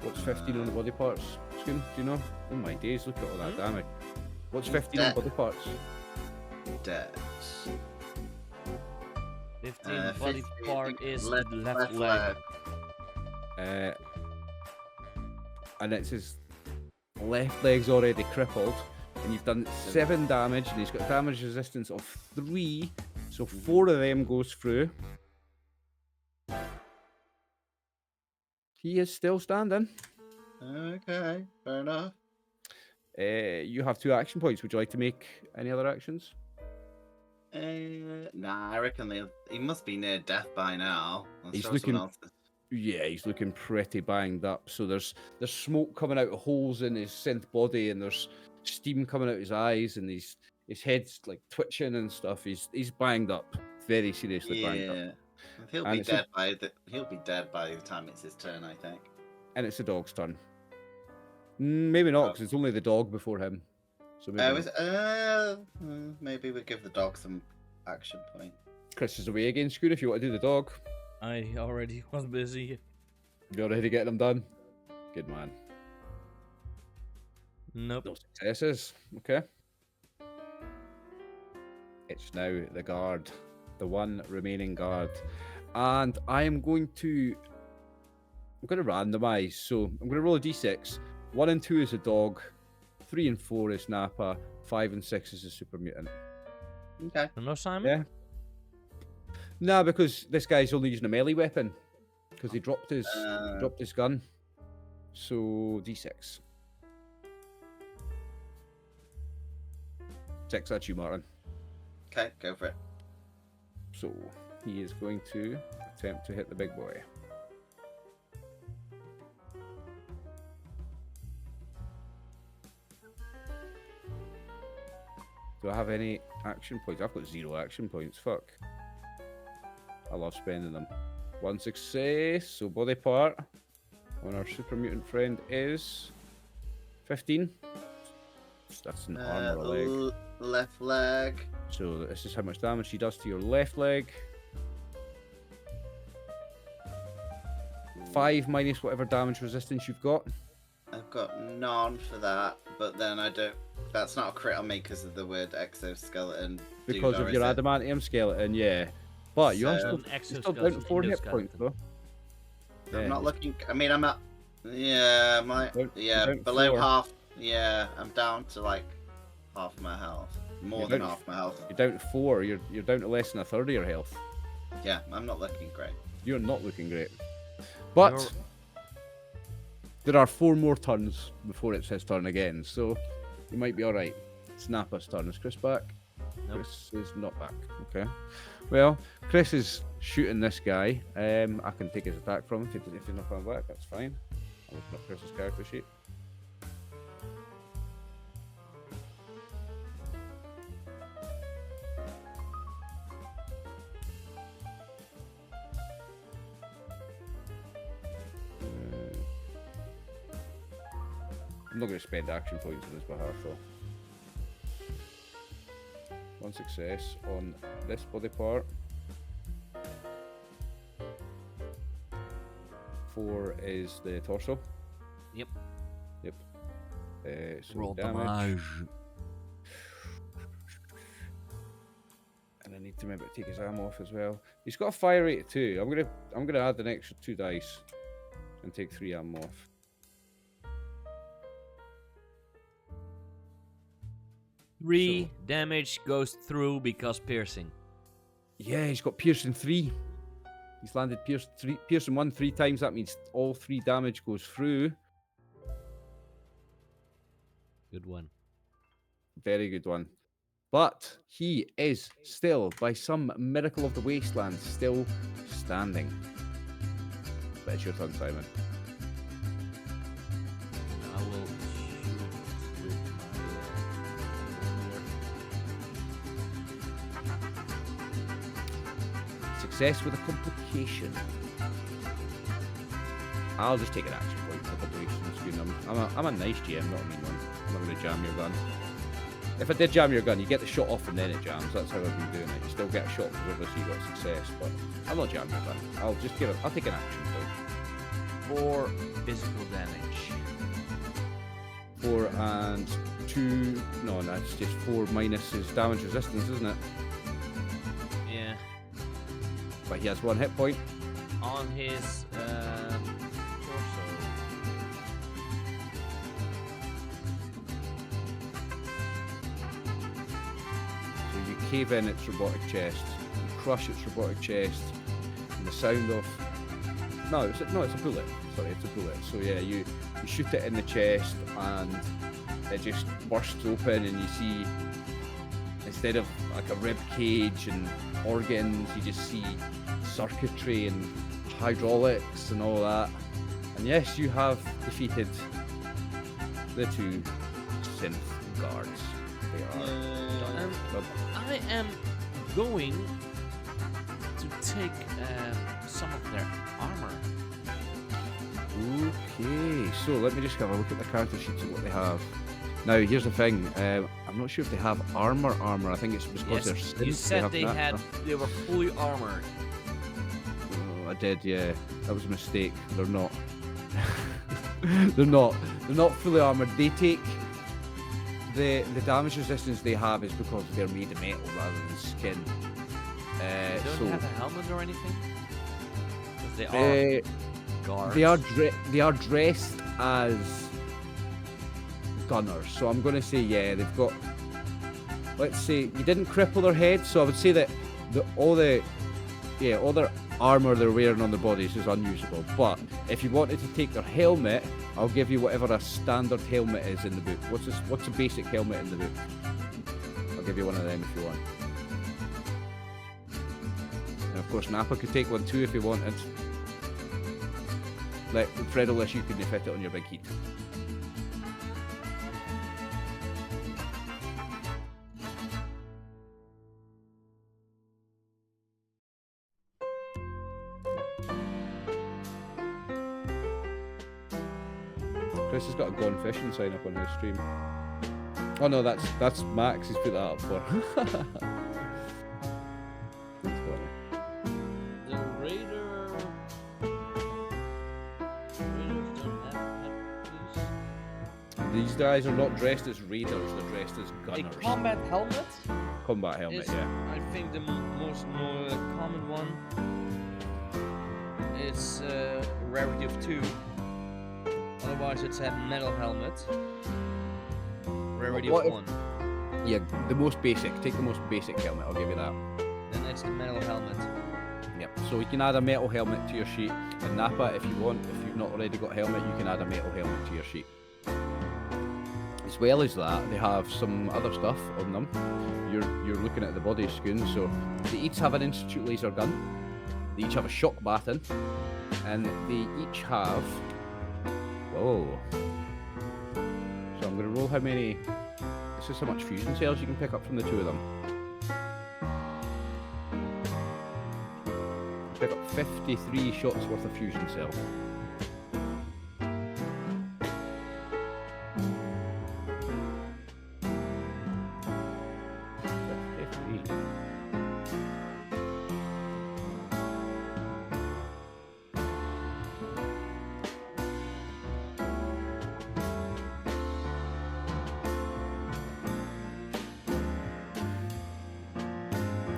What's 15 on the body parts? Scoon, do you know? Oh my days, look at all that damage. What's 15 on body parts? Dead. 15 body 15 part is left the left leg. And it's his left leg's already crippled, and you've done 7 damage, and he's got damage resistance of 3, so 4 of them goes through. He is still standing. Okay, fair enough. You have 2 action points. Would you like to make any other actions? Nah, I reckon he must be near death by now. I'm He's sure looking- someone else is. Yeah, he's looking pretty banged up. So there's smoke coming out of holes in his synth body, and there's steam coming out his eyes, and his head's like twitching and stuff. He's banged up, very seriously banged up. Yeah. He'll And be it's a- dead he'll be dead by the time it's his turn, I think. And it's the dog's turn. Maybe not, because it's only the dog before him. So maybe Maybe we give the dog some action point. Chris is away again, Scoot, if you want to do the dog. I already was busy. You're ready to get them done? Good man. Nope. No successes. Okay. It's now the guard, the one remaining guard, and I'm going to randomize. So I'm going to roll a d6. 1 and 2 is a dog, 3 and 4 is Nappa, 5 and 6 is a super mutant. Okay. No, Simon? Yeah. Nah, because this guy's only using a melee weapon because he dropped his gun. So d6. 6, that's you, Martin. Okay, go for it. So he is going to attempt to hit the big boy. Do I have any action points? I've got 0 action points. Fuck. I love spending them. 1 success. So body part on our super mutant friend is 15. That's an arm or a leg. Left leg. So this is how much damage he does to your left leg. 5 minus whatever damage resistance you've got. I've got none for that, but then I don't. That's not a crit on me because of the weird exoskeleton. Because of your adamantium skeleton, yeah. But you So- also An you're still down to 4 hit points, though. I'm not looking. I mean, I'm at. Yeah, Down to below 4. half. Yeah, I'm down to like half my health. More You're than down- half my health. You're down to 4. You're down to less than a third of your health. Yeah, I'm not looking great. You're not looking great. But there are 4 more turns before it's his turn again, so you might be alright. It's Nappa's turn. Is Chris back? Nope. Chris is not back. Okay. Well, Chris is shooting this guy. I can take his attack from him if he's not coming back. That's fine. I'll open up Chris's character sheet. I'm not going to spend action points on his behalf, though. 1 success on this body part. 4 is the torso. Yep. Yep. So Roll damage. damage. And I need to remember to take his arm off as well. He's got a fire rate of 2. I'm gonna add an extra 2 dice and take 3 arm off. Three damage goes through because piercing. Yeah, he's got piercing 3. He's landed piercing 1 3 times. That means all 3 damage goes through. Good one. Very good one. But he is still, by some miracle of the wasteland, still standing. But it's your turn, Simon. I will shoot with my Success with a complication. I'll just take an action point for complication. I'm a nice GM, not a mean one. I'm not going to jam your gun. If I did jam your gun, you get the shot off and then it jams. That's how I've been doing it. You still get a shot regardless, you got success. But I'll not jam your gun. I'll take an action point. 4 physical damage. 4 and 2. No, that's just 4 minus his damage resistance, isn't it? Yeah. But he has 1 hit point. On his torso. So you cave in its robotic chest, you crush its robotic chest, and the sound of it's a bullet. Sorry, it's a bullet. So yeah, you shoot it in the chest, and it just bursts open, and you see instead of like a rib cage and organs, you just see circuitry and hydraulics and all that. And yes, you have defeated the two synth guards. They are. I am going to take some of their armor. Okay, so let me just have a look at the character sheets of what they have. Now, here's the thing. I'm not sure if they have armor. I think it's because they're synths. You said they that. were fully armored. Oh, I did, yeah. That was a mistake. They're not. They're not fully armored. They take the damage resistance they have is because they're made of metal rather than skin. They don't so have a helmet or anything. 'Cause they are guards. they are dressed as gunners. So I'm going to say they've got. Let's say you didn't cripple their head, so I would say that all their armor they're wearing on their bodies is unusable. But if you wanted to take their helmet, I'll give you whatever a standard helmet is in the book. What's a basic helmet in the book? I'll give you one of them if you want. And of course, Nappa could take one too if he wanted. Like Fredolus, you can fit it on your big heat. Chris has got a gone fishing sign up on his stream. Oh no, that's Max. He's put that up for. That's funny. The Raiders don't have headpiece. These guys are not dressed as raiders. They're dressed as gunners. A combat helmet. Combat helmet, is, yeah. I think the most common one is rarity of 2. Otherwise, it's a metal helmet. Rarity What of if- 1. Yeah, the most basic. Take the most basic helmet. I'll give you that. Then it's the metal helmet. Yep. So you can add a metal helmet to your sheet. And Nappa, if you want, if you've not already got a helmet, you can add a metal helmet to your sheet. As well as that, they have some other stuff on them. You're looking at the body scoon, so they each have an Institute laser gun. They each have a shock baton, and they each have. Whoa. So I'm going to roll how many. This is how much fusion cells you can pick up from the two of them. Pick up 53 shots worth of fusion cell.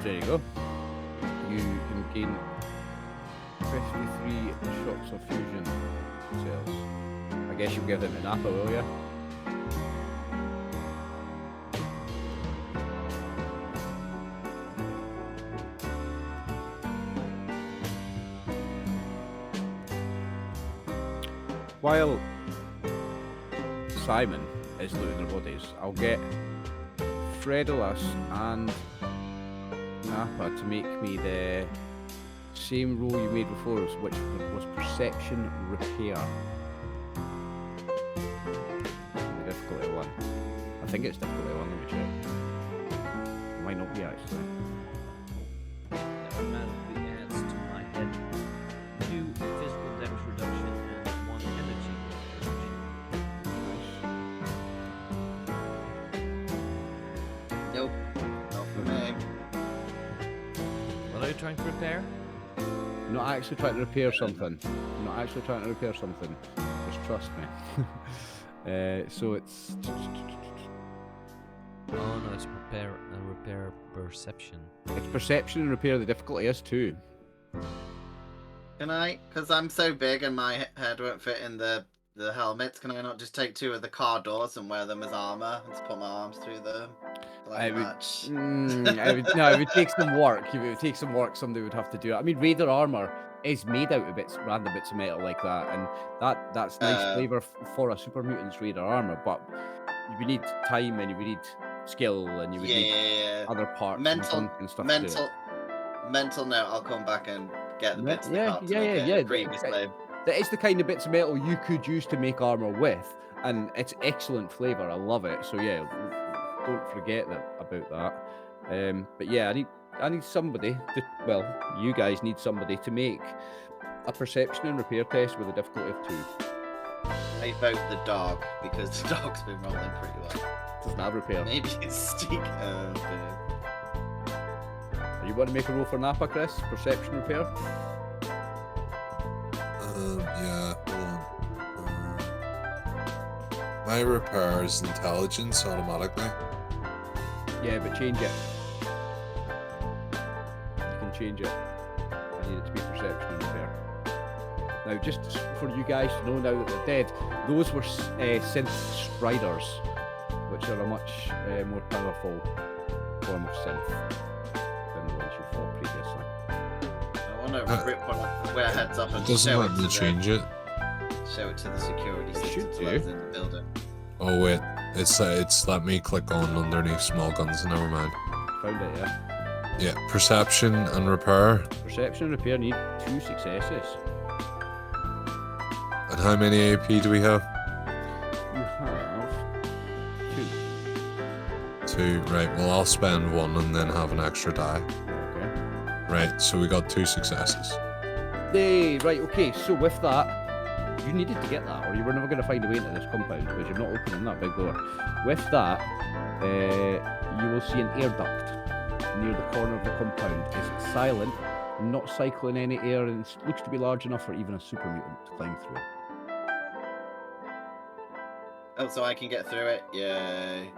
There you go. You can gain 53 shots of fusion cells. I guess you'll give them to Nappa, will you? While Simon is looting their bodies, I'll get Fredolus and Nappa to make me the same roll you made before, which was perception repair. The difficulty 1. I think it's difficulty 1, let me check. It might not be actually. That automatically adds to my head 2 physical damage reduction and 1 energy reduction. Nope. Not for me. What are you trying to repair? I'm not actually trying to repair something. I'm not actually trying to repair something. Just trust me. So it's. Oh no, it's repair perception. It's perception and repair. The difficulty is 2. Can I? Because I'm so big and my head won't fit in the helmets. Can I not just take 2 of the car doors and wear them as armor and just put my arms through them? Like much. It would take some work. It would take some work. Somebody would have to do it. I mean, Raider armor is made out of random bits of metal like that, and that's nice flavor for a super mutant's Raider armor. But you would need time and you would need skill, and you would need Yeah. other parts Mental, and stuff to do it. mental note. I'll come back and get the bits of the cart to yeah, make yeah, it yeah. previously. That is the kind of bits of metal you could use to make armor with, and it's excellent flavor. I love it. So yeah, don't forget about that. But yeah, I need somebody to. Well, you guys need somebody to make a perception and repair test with a difficulty of 2. I vote the dog because the dog's been rolling pretty well. Doesn't have repair. Maybe it's Steak. You want to make a roll for Napa, Chris? Perception repair. Yeah, hold on. My repair is intelligence automatically. Yeah, but change it. You can change it. I need it to be perception and repair. Now, just for you guys to know now that they're dead, those were synth striders, which are a much more powerful form of synth than the ones you fought previously. I want to rip one of their heads off and Doesn't show let it me to change it. show it to the security Should systems do. in the building. Oh wait, it's let me click on underneath small guns. Never mind. Found it, yeah. Yeah, perception and repair. Perception and repair need 2 successes. And how many AP do we have? You have 2. 2. Right. Well, I'll spend 1 and then have an extra die. Okay. Right. So we got 2 successes. Yay, right, okay, so with that, you needed to get that, or you were never going to find a way into this compound, because you're not opening that big door. With that, you will see an air duct near the corner of the compound. It's silent, not cycling any air, and it looks to be large enough for even a super mutant to climb through. Oh, so I can get through it? Yay.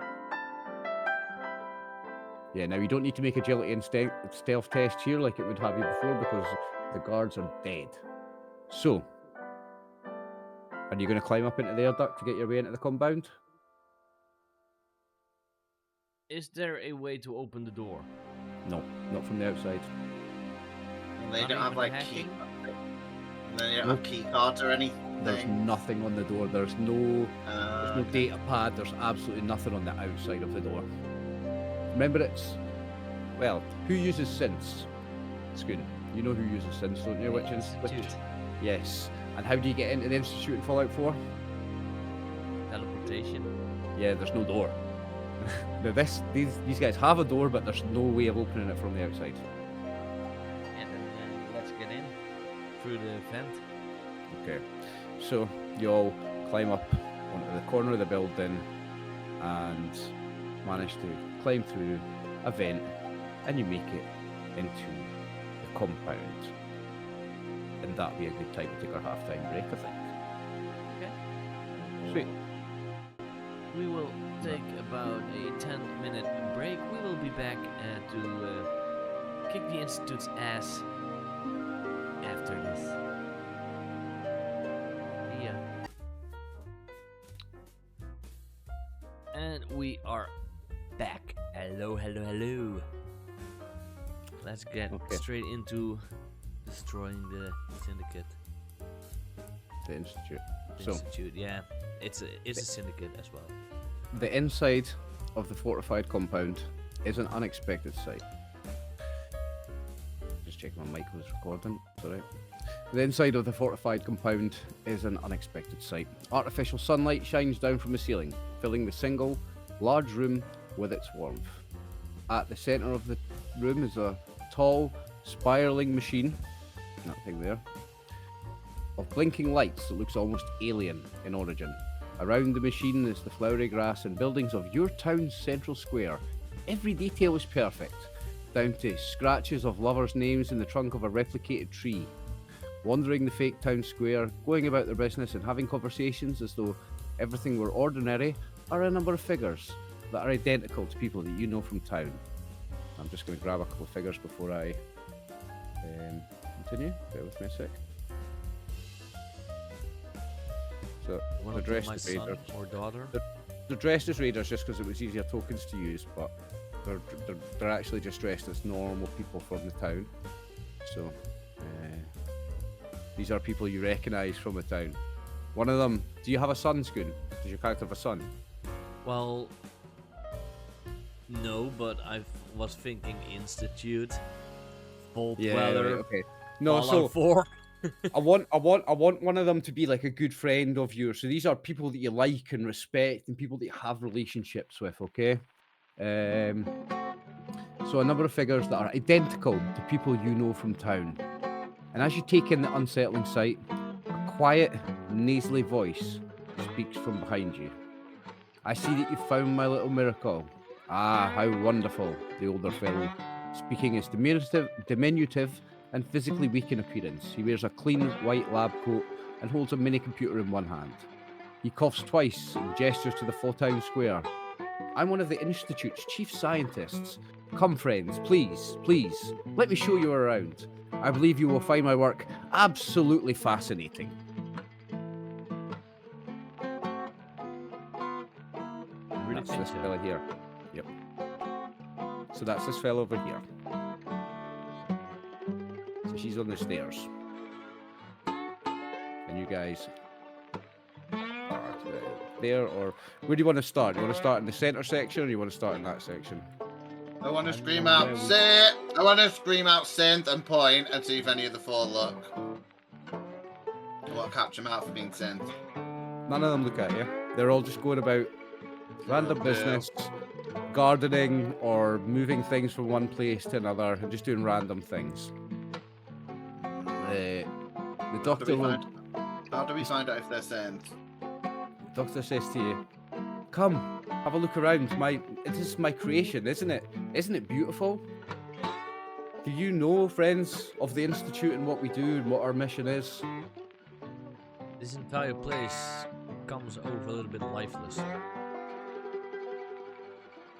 Yeah, now you don't need to make agility and stealth test here like it would have you before, because the guards are dead. So, are you going to climb up into the air duct to get your way into the compound? Is there a way to open the door? No, not from the outside. And they Not don't have even like hacking? key. And then you don't Nope. have key cards or anything. There's nothing on the door. There's no data pad. There's absolutely nothing on the outside of the door. Remember, well, who uses synths? Scoon, you know who uses synths, don't you? Which Institute. yes. And how do you get into the Institute in Fallout 4? Teleportation. Yeah, there's no door. Now these guys have a door, but there's no way of opening it from the outside. And then let's get in through the vent. Okay, so you all climb up onto the corner of the building and manage to climb through a vent, and you make it into the compound. And that'd be a good time to take our half-time break, I think. Okay. Sweet. We will take about a 10-minute break. We will be back to kick the Institute's ass after this. Yeah. And we are back. Hello, hello, hello. Let's get Okay. straight into destroying the syndicate. The Institute. The So, Institute, yeah. It's a syndicate as well. the inside of the fortified compound is an unexpected sight. Just checking my mic was recording. Sorry. The inside of the fortified compound is an unexpected sight. Artificial sunlight shines down from the ceiling, filling the single, large room with its warmth. At the center of the room is a tall, spiraling machine, that thing there, of blinking lights that looks almost alien in origin. Around the machine is the flowery grass and buildings of your town's central square. Every detail is perfect, down to scratches of lovers' names in the trunk of a replicated tree. Wandering the fake town square, going about their business and having conversations as though everything were ordinary, are a number of figures that are identical to people that you know from town. I'm just going to grab a couple of figures before I continue. Bear with me a sec. So, One they're of them dressed my as son raiders. or daughter. They're dressed as raiders just because it was easier tokens to use, but they're actually just dressed as normal people from the town. So, these are people you recognise from the town. One of them, do you have a son, Scoon? Does your character have a son? Well, No, but I was thinking Institute, Full Yeah, Dweller, right, okay. No, Fallout so 4. I want one of them to be like a good friend of yours. So these are people that you like and respect, and people that you have relationships with. Okay. So a number of figures that are identical to people you know from town. And as you take in the unsettling sight, a quiet, nasally voice speaks from behind you. I see that you found my little miracle. Ah, how wonderful, the older fellow, speaking is diminutive and physically weak in appearance. He wears a clean white lab coat and holds a mini computer in one hand. He coughs twice and gestures to the full town square. I'm one of the Institute's chief scientists. Come, friends, please, please, let me show you around. I believe you will find my work absolutely fascinating. Really That's think this so. fella here. Yep. So that's this fella over here. So she's on the stairs. And you guys are there, or where do you want to start? Do you want to start in the center section, or do you want to start in that section? I want to I don't scream know out, where we- sit! I want to scream out synth and point and see if any of the four look. I want to catch them out for being synth. None of them look at you. They're all just going about random Oh, business, gardening, or moving things from one place to another, and just doing random things. The doctor will. How do we find out if they're synth? The doctor says to you, "Come, have a look around. It is my creation, isn't it? Isn't it beautiful? Do you know, friends of the Institute, and what we do and what our mission is?" This entire place comes over a little bit lifeless.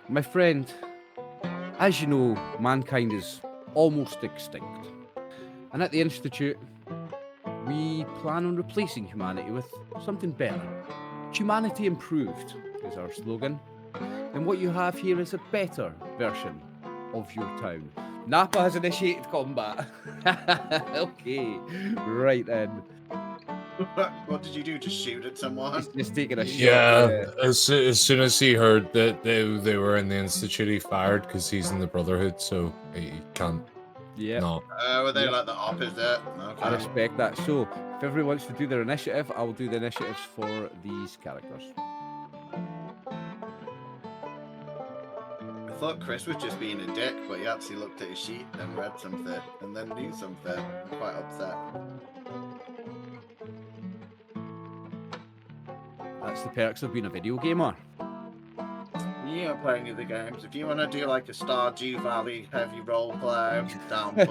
My friend, as you know, mankind is almost extinct. And at the Institute, we plan on replacing humanity with something better. Humanity improved is our slogan. And what you have here is a better version of your town. Napa has initiated combat. Okay, right then. What did you do? Just shoot at someone? He's just taking a shot. Yeah, as soon as he heard that they were in the Institute, he fired because he's in the Brotherhood, so he can't. Yeah. No. Were they Yep. like the opposite? I Okay. respect that. So, if everyone wants to do their initiative, I will do the initiatives for these characters. I thought Chris was just being a dick, but he actually looked at his sheet and read something and then knew something. I'm quite upset. That's the perks of being a video gamer. You ain't playing any of the games. If you want to do like a Stardew Valley heavy role play, I'm down for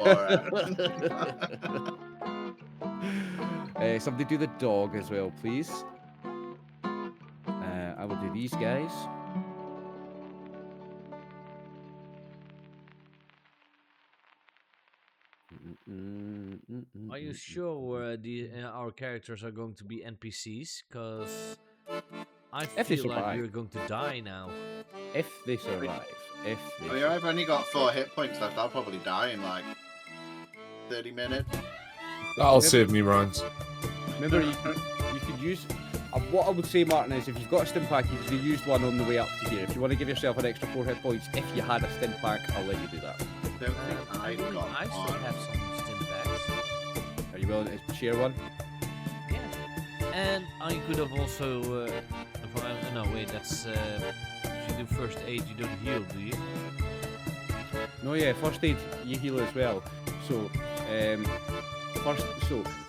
it. Somebody do the dog as well, please. I will do these guys. Are you sure our characters are going to be NPCs? Because I If they feel like survive. we're going to die now. If they survive. If they Oh yeah, I've only got 4 hit points left. I'll probably die in like 30 minutes. That'll save me rounds. Remember, you could use. What I would say, Martin, is if you've got a stim pack, you could have used one on the way up to here. If you want to give yourself an extra 4 hit points, if you had a stim pack, I'll let you do that. Don't think I I've believe got I still one. have some stim packs. Are you willing to share one? Yeah. And I could have also. No, wait, that's. If you do first aid, you don't heal, do you? No, yeah, first aid, you heal as well. So,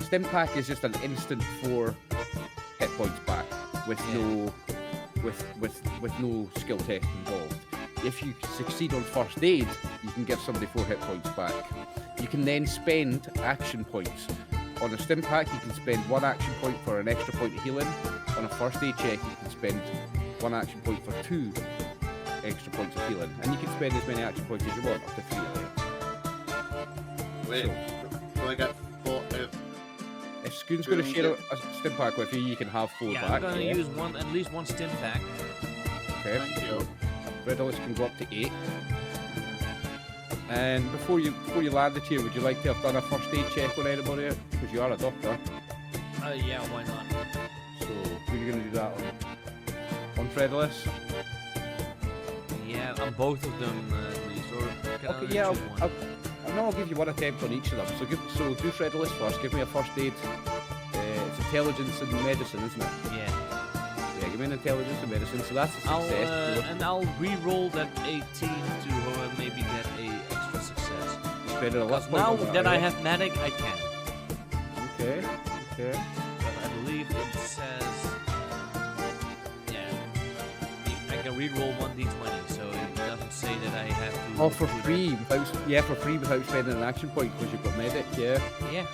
stim pack is just an instant 4 hit points back with no skill test involved. If you succeed on first aid, you can give somebody 4 hit points back. You can then spend action points. On a stim pack, you can spend 1 action point for an extra point of healing. On a first aid check, you can spend 1 action point for 2 extra points of healing. And you can spend as many action points as you want, up to 3 of them. Wait, do I get 4? If Scoon's going to share a stim pack with you, you can have 4 Yeah, back. I'm gonna use at least one stim pack. Okay. Thank you. Riddles can go up to 8. And before you landed here, would you like to have done a first aid check on anybody? Because you are a doctor. Yeah, why not? So who are you going to do that on? On Fredulous? Yeah, on both of them, please, or can I Okay, yeah, choose one? I'll give you one attempt on each of them. So do Shredderless first. Give me a first aid. It's intelligence and medicine, isn't it? Yeah. Yeah, give me an intelligence and medicine. So that's a success. I'll re-roll that 18 to maybe get a extra success. Shredderless. Because now that I have medic, I can. Okay. But I believe it says, I can re-roll 1d20, so it doesn't say that I have to. Oh, for do that. free without spending an action point because you've got medic. Yeah. Yeah.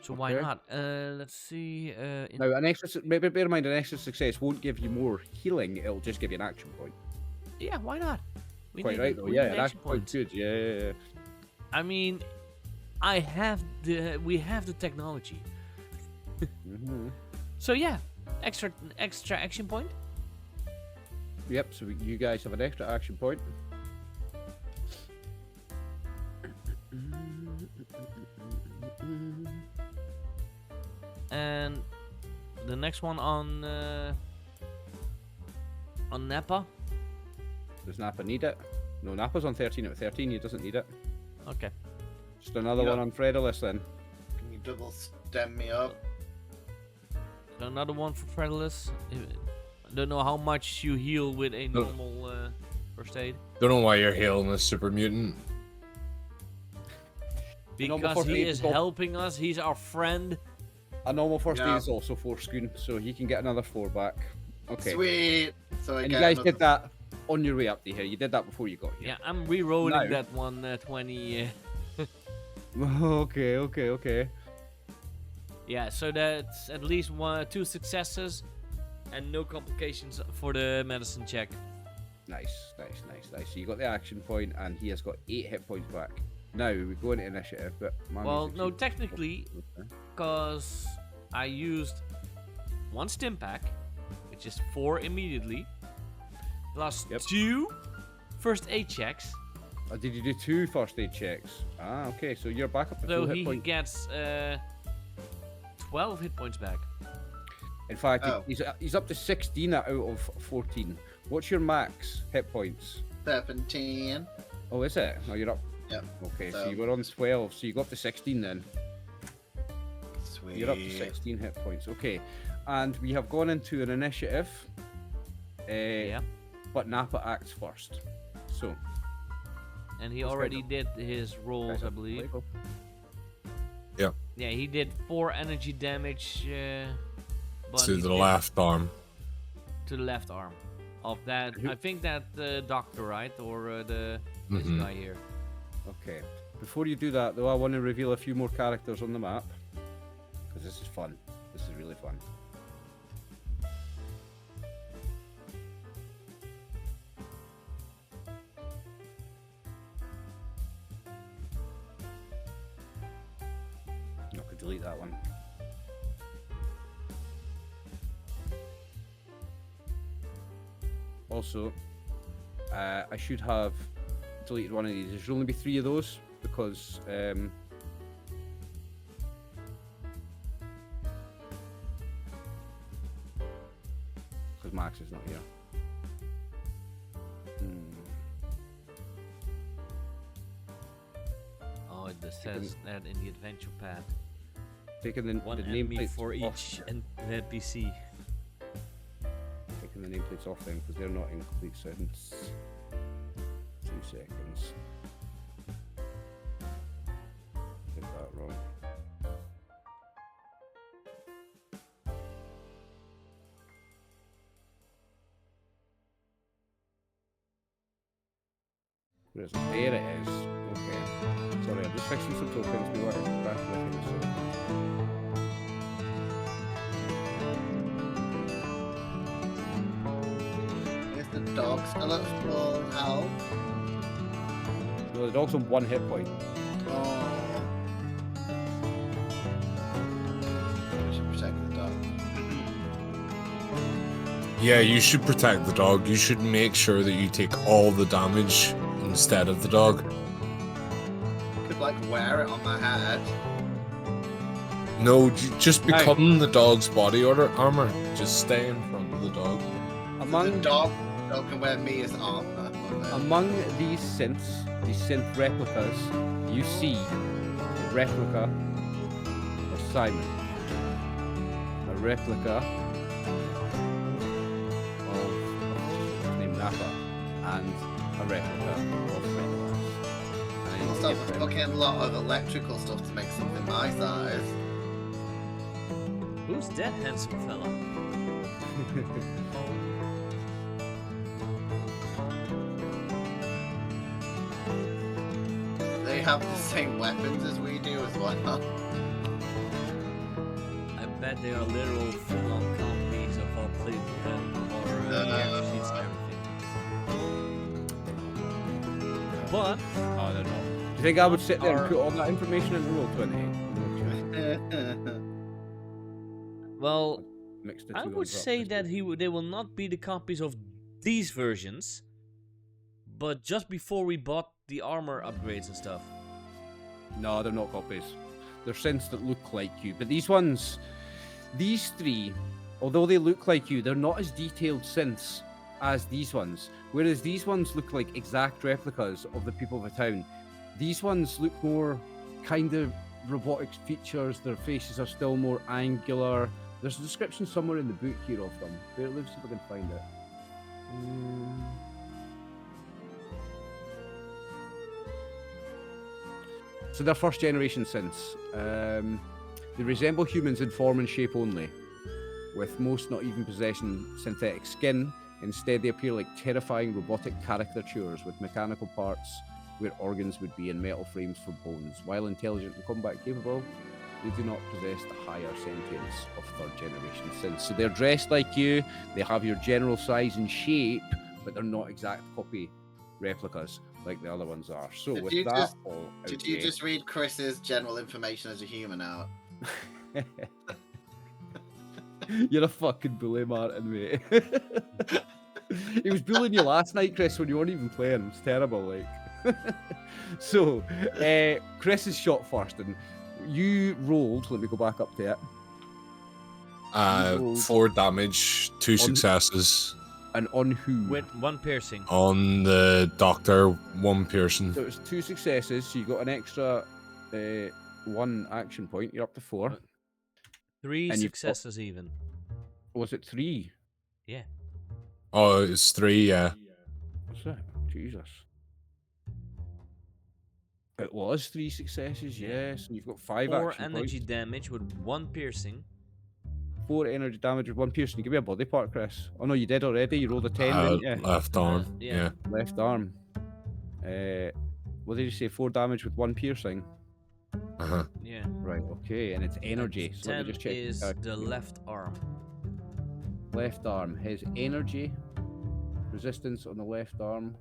So why Okay. not? Let's see. Now, bear in mind, an extra success won't give you more healing. It'll just give you an action point. Yeah, why not? We Quite need right, it. though. We Yeah, need an action point's good. Yeah. I mean, we have the technology. Mm-hmm. So yeah, extra action point. Yep. So you guys have an extra action point. And the next one on Nappa. Does Nappa need it? No, Nappa's on 13 out of 13. He doesn't need it. Okay. Just another one on Shredderless then. Can you double stem me up? So another one for Fredless. I don't know how much you heal with a normal first aid. Don't know why you're healing a super mutant. Normal Because first he aid is is all- helping us. He's our friend. A normal first Yeah. aid is also 4 scoon, so he can get another 4 back. Okay. Sweet. So I And get you guys another- did that on your way up to here. You did that before you got here. Yeah, I'm re-rolling Now- that one 20. Okay. Yeah, so that's at least 2 successes and no complications for the medicine check. Nice. So you got the action point, and he has got 8 hit points back. Now we go into initiative, but Well, no, technically, Okay. because I used 1 stim pack, which is 4 immediately, plus Yep. 2 first aid checks. Did you do 2 first aid checks? Ah, okay. So you're back up to So 4 hit he points. gets 12 hit points back. In fact, Oh. he's up to 16 out of 14. What's your max hit points? 17. Oh, is it? Oh, you're up. Yep. Okay, so So- you were on 12, so you got up to 16 then. Sweet. You're up to 16 hit points. Okay, and we have gone into an initiative. Yeah. But Nappa acts first. So. And he Let's go. already did his rolls, guys I have to believe. play. Yeah, he did 4 energy damage. But To he the did left arm. To the left arm. Of that, Who- I think that doctor, right, or this Mhm. guy here. Okay. Before you do that, though, I want to reveal a few more characters on the map. Because this is fun. This is really fun. I could delete that one. Also, I should have deleted one of these. There should only be 3 of those because Max is not here. Oh, it says that in the adventure path. Taking the One the enemy nameplates for off. each NPC. Taking the nameplates off them because they're not in complete sentence. 2 seconds. Did that wrong. Where is it? There it is. Okay. Sorry, I'm just fixing some tokens. We were back with you. So. Is the dog still at full health? No, the dog's on 1 hit point. Oh. We should protect the dog. Yeah, you should protect the dog. You should make sure that you take all the damage instead of the dog. Could like wear it on my head. No, just Right. become the dog's body armor. Just stay in front of the dog. The Among dog can wear me as armor. Among these synth replicas, you see a replica of Simon, a replica of his name Napa, and a replica of Fredelax. I must have a fucking lot of electrical stuff to make something my size. Who's that handsome fella? They have the same weapons as we do as well. I bet they are literal full-on copies of our plate or character sheets and everything. But I don't know. Do you think I would sit there and Our- put all that information into Roll20? well, Mix the I two would on say top. that they will not be the copies of these versions, but just before we bought the armor upgrades and stuff. No, they're not copies. They're synths that look like you. But these ones, these three, although they look like you, they're not as detailed synths as these ones. Whereas these ones look like exact replicas of the people of the town. These ones look more kind of robotic features. Their faces are still more angular. There's a description somewhere in the book here of them. Where, let's see if I can find it. So they're first generation synths. They resemble humans in form and shape only, with most not even possessing synthetic skin. Instead, they appear like terrifying robotic caricatures with mechanical parts where organs would be and metal frames for bones. While intelligent and combat capable, they do not possess the higher sentience of third generation synths. So they're dressed like you, they have your general size and shape, but they're not exact copy replicas like the other ones are. So Did with you that just- all out Did the you way- just read Chris's general information as a human out? You're a fucking bully, Martin, mate. He was bullying you last night, Chris, when you weren't even playing. It's terrible, like. So, Chris is shot first, and you rolled. Let me go back up to it. rolled 4 damage, 2 successes. And on who? With one piercing. On the doctor, 1 piercing. So it's 2 successes, so you got an extra 1 action point. You're up to 4. 3 and you've got- successes even. Was it 3? Yeah. Oh, it's 3, yeah. What's that? Jesus. It was 3 successes, yes. And you've got 5 4 action energy points. damage with 1 piercing. 4 energy damage with 1 piercing. Give me a body part, Chris. Oh no, you did already. You rolled a 10, didn't you? Left arm, yeah. yeah. Left arm. What did you say? 4 damage with 1 piercing. Uh-huh. Yeah. Right. Okay, and it's energy. And So let 10 me just check. is the left arm. Left arm. His energy resistance on the left arm.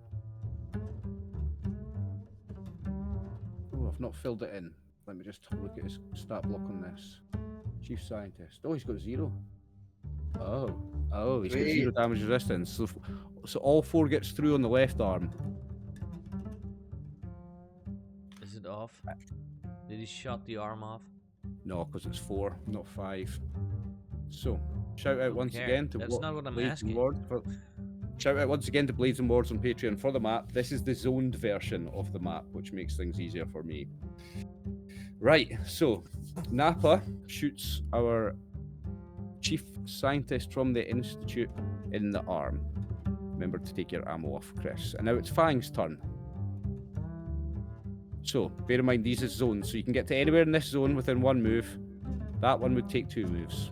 Oh, I've not filled it in. Let me just have a look at his stat block on this. Chief scientist. Oh, he's got 0. Oh, he's got 0 Sweet. damage resistance. So all 4 gets through on the left arm. Is it off? Did he shot the arm off? No, because it's 4, not 5. So, shout out once care. again to That's not what I'm Blades asking. and Wards for, shout out once again to Blades and Wards on Patreon for the map. This is the zoned version of the map, which makes things easier for me. Right, so Napa shoots our chief scientist from the institute in the arm. Remember to take your ammo off, Chris. And now it's Fang's turn. So, bear in mind these are zones, so you can get to anywhere in this zone within 1 move. That one would take 2 moves.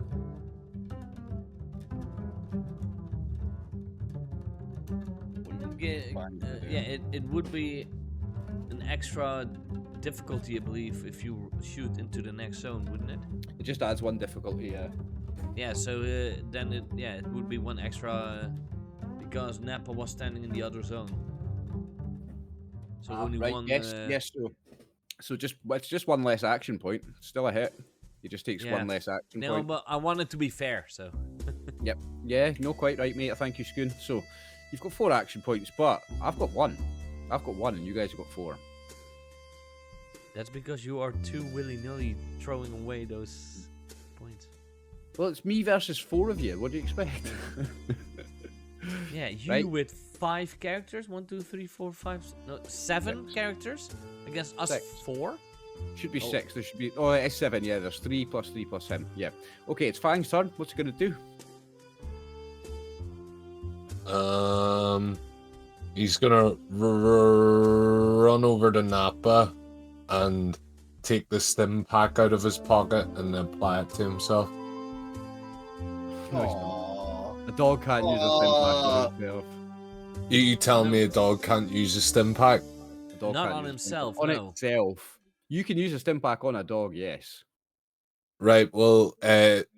Wouldn't it get, Fine, yeah, it would be an extra difficulty, I believe, if you shoot into the next zone, wouldn't it? It just adds 1 difficulty, yeah. Yeah, so then it would be 1 extra because Napa was standing in the other zone. So only right, 1. yes. So it's just 1 less action point. Still a hit. He just takes Yeah. 1 less action No, point. but I want it to be fair, so. Yep. Yeah, no, quite right, mate. Thank you, Schoon. So you've got 4 action points, but I've got 1. I've got 1, and you guys have got 4. That's because you are too willy-nilly throwing away those points. Well, it's me versus 4 of you. What do you expect? Yeah, you Right. with 5 characters. 1, 2, 3, 4, 5. No, 7 characters against us 6. 4. Should be Oh. 6. There should be. Oh, it's 7. Yeah, there's 3 plus 3 plus him. Yeah. Okay, it's Fang's turn. What's he gonna do? He's gonna run over to Nappa and take the stim pack out of his pocket and apply it to himself. No, he's not. Aww. A dog can't use a stim pack on himself. You tell me a dog can't use a stim pack? A dog Not can't on use a stim himself, pack. On no. itself. You can use a stim pack on a dog, yes. Right, well,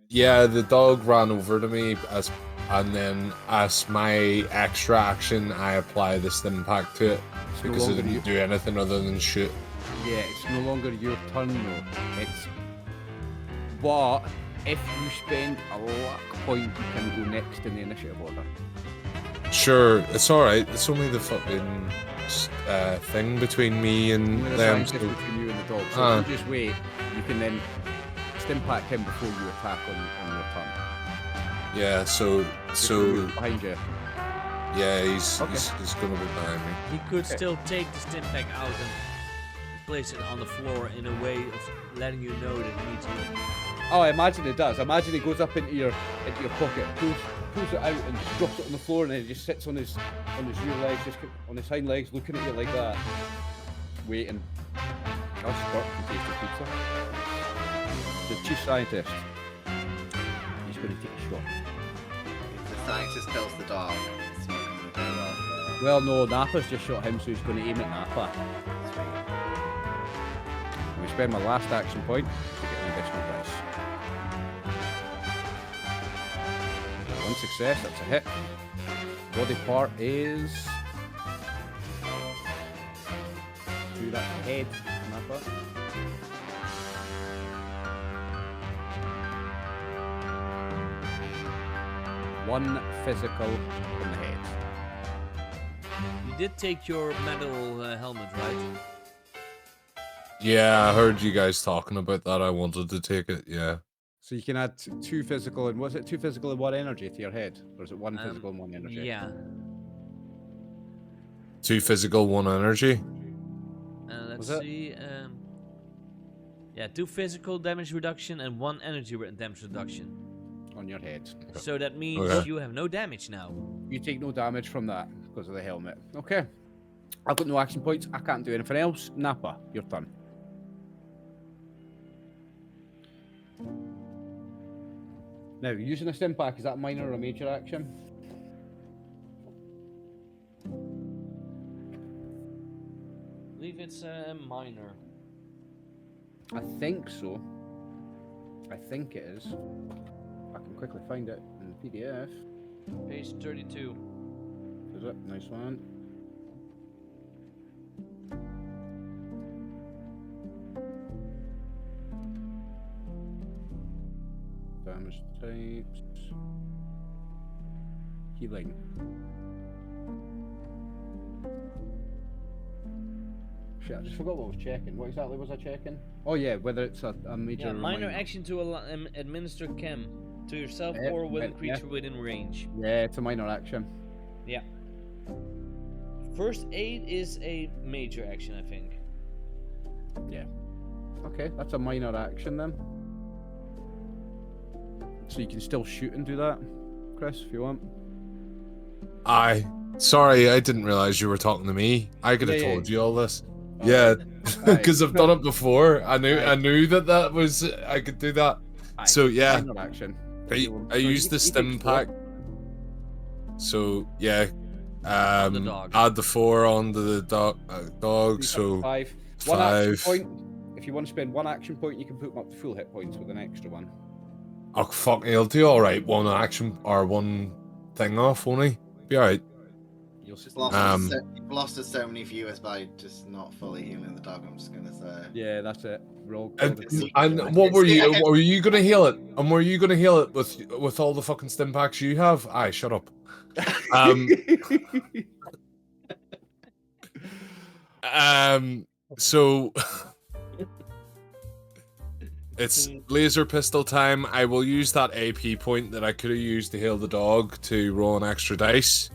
yeah, the dog ran over to me and then as my extra action, I apply the stim pack to it It's no because it longer didn't do anything other than shoot. Yeah, it's no longer your turn though. It's. But if you spend a luck point, you can go next in the initiative order. Sure, it's alright. It's only the fucking thing between me and Only the them. scientist So, between you and the dog. So if you just wait, you can then stim pack him before you attack on your turn. yeah, so Behind you. yeah, he's Okay. he's gonna be behind me. He could still take the stim pack out and place it on the floor in a way of letting you know that he needs you. Oh, I imagine it does. I imagine he goes up into your pocket, pulls it out and just drops it on the floor, and then he just sits on his rear legs, just on his hind legs, looking at you like that, waiting. I'll start and taste the pizza. The chief scientist. He's going to take a shot. If the scientist kills the dog, it's not going to go well. Well, no, Nappa's just shot him, so he's going to aim at Nappa. Sweet. We spend my last action point to get an additional dice. One success, that's a hit. Body part is 2, that's a head. Nappa. One physical on the head. You did take your metal helmet, right? Yeah, I heard you guys talking about that. I wanted to take it. Yeah. So you can add 2 physical and was it 2 physical and 1 energy to your head, or is it 1 physical and 1 energy? Yeah. 2 physical, 1 energy. Let's Was it? see. Yeah, 2 physical damage reduction and 1 energy damage reduction. On your head. So that means Okay. you have no damage now. You take no damage from that because of the helmet. Okay. I've got no action points. I can't do anything else. Nappa, your turn. Now, using a stim pack, is that minor or a major action? I believe it's minor. I think so. I think it is. I can quickly find it in the PDF. Page 32. Is it? Nice one. Damage types. Healing. Shit, I just forgot what I was checking. What exactly was I checking? Oh yeah, whether it's a major Yeah, or minor action to administer chem to yourself Yeah, or within yeah. creature within range. Yeah, it's a minor action. Yeah. First aid is a major action, I think. Yeah. Okay, that's a minor action then. So you can still shoot and do that, Chris, if you want. Sorry, I didn't realize you were talking to me. I could have Yeah, yeah. told you all this. Oh, Yeah, Aye. because I've done it before. I Aye. knew that was I could do that. Aye, So yeah, minor action. I So used the he stim takes 4. pack. So yeah, the dog. add the 4 onto the dog. So 5. One action 5. point. If you want to spend 1 action point, you can put them up to full hit points with an extra one. Oh fuck, he'll do all right. 1 action or 1 thing off, won't he? Be all right. You'll Just see. lost, Um, you've lost us so many viewers by just not fully healing the dog, I'm just going to say. Yeah, that's it. Roll. And what were you? Were you gonna heal it? And were you gonna heal it with all the fucking stim packs you have? Aye, shut up. So It's laser pistol time. I will use that AP point that I could have used to heal the dog to roll an extra dice.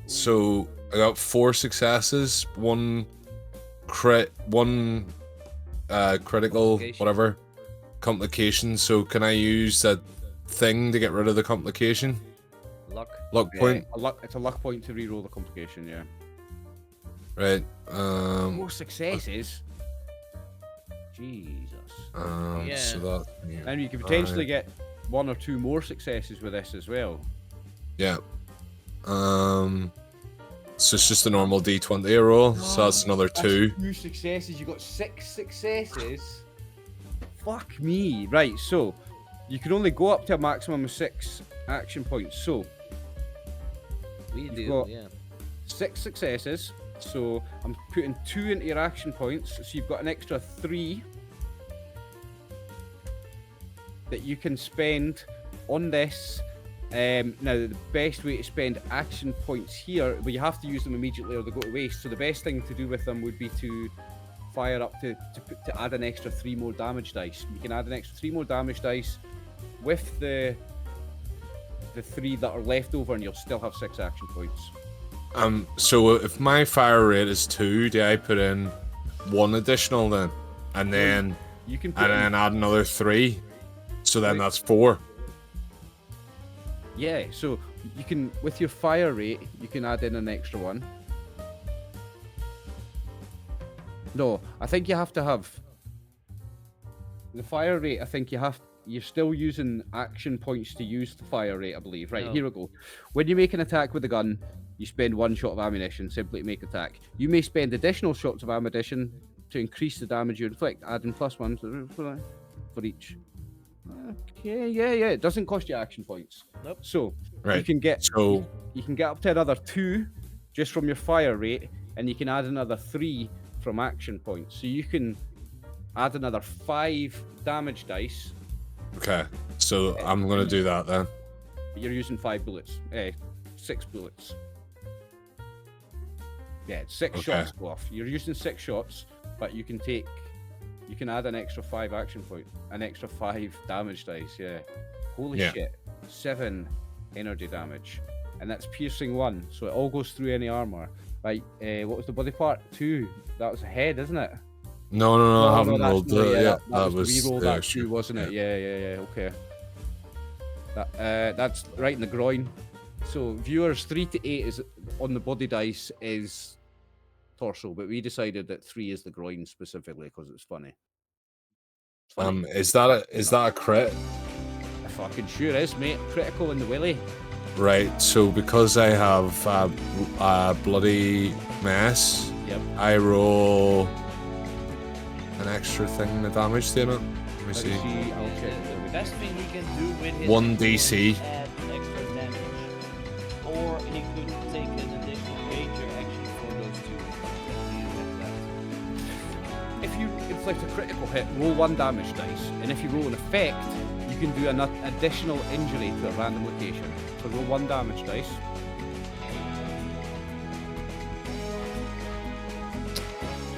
So I got 4 successes, 1 crit, 1 critical, whatever, complication. So can I use that thing to get rid of the complication? Luck. Luck point? It's a luck point to reroll the complication, yeah. Right. 4 successes? Jesus. Yeah. So that, And you could potentially get 1 or 2 more successes with this as well. yeah. So it's just a normal D20 roll, so that's another 2. 2 successes, you got 6 successes? Fuck me. Right, so you can only go up to a maximum of 6 action points. So We you've do, got yeah. 6 successes. So I'm putting 2 into your action points. So you've got an extra 3 that you can spend on this. Now, the best way to spend action points here, but you have to use them immediately or they go to waste. So the best thing to do with them would be to fire up to add an extra 3 more damage dice. You can add an extra 3 more damage dice with the 3 that are left over, and you'll still have 6 action points. So if my fire rate is 2, do I put in 1 additional then? And then You can and then add another 3. So then that's 4. Yeah, so you can, with your fire rate, you can add in an extra 1. No, I think you have to have the fire rate. I think you're still using action points to use the fire rate, I believe. Right, No. here we go. When you make an attack with a gun, you spend 1 shot of ammunition simply to make attack. You may spend additional shots of ammunition to increase the damage you inflict, adding +1 for each. Okay, yeah, it doesn't cost you action points. Nope. So Right. you can get So you can get up to another 2 just from your fire rate, and you can add another 3 from action points. So you can add another 5 damage dice. okay. So I'm gonna do that then. But you're using 5 bullets. 6 bullets. Yeah, 6 Okay. shots go off. You're using 6 shots, but you can add an extra 5 action point, an extra 5 damage dice. Yeah. Holy Yeah. shit. 7 energy damage, and that's piercing 1, so it all goes through any armor. Right. What was the body part? 2. That was the head, isn't it? No, I haven't that's- rolled no, it. Yeah, that was reroll that 2, shoot. wasn't it? Yeah. Okay. That's right in the groin. So viewers, 3 to 8 is on the body dice is torso, but we decided that 3 is the groin specifically because it's funny. It's funny. Is that a crit? It fucking sure is, mate. Critical in the willy. Right. So because I have a bloody mess, Yep. I roll an extra thing of damage to it. Let me Let me see. see. I'll check. The best thing he can do with his 1d6. add extra damage, or he could take an additional ranger action for those 2. If you inflict a critical hit, roll 1 damage dice, and if you roll an effect, you can do an additional injury to a random location. So roll 1 damage dice.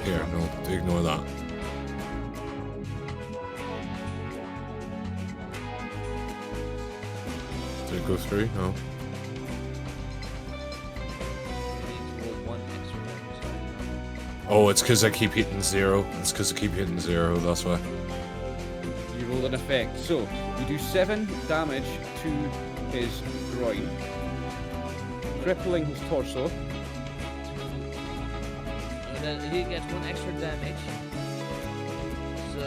Here, no, ignore that. Did it go through? No. You need to roll 1 extra damage. Oh, it's because I keep hitting 0. It's because I keep hitting 0. That's why. You roll an effect. So you do 7 damage to his groin, crippling his torso. And then he gets 1 extra damage. So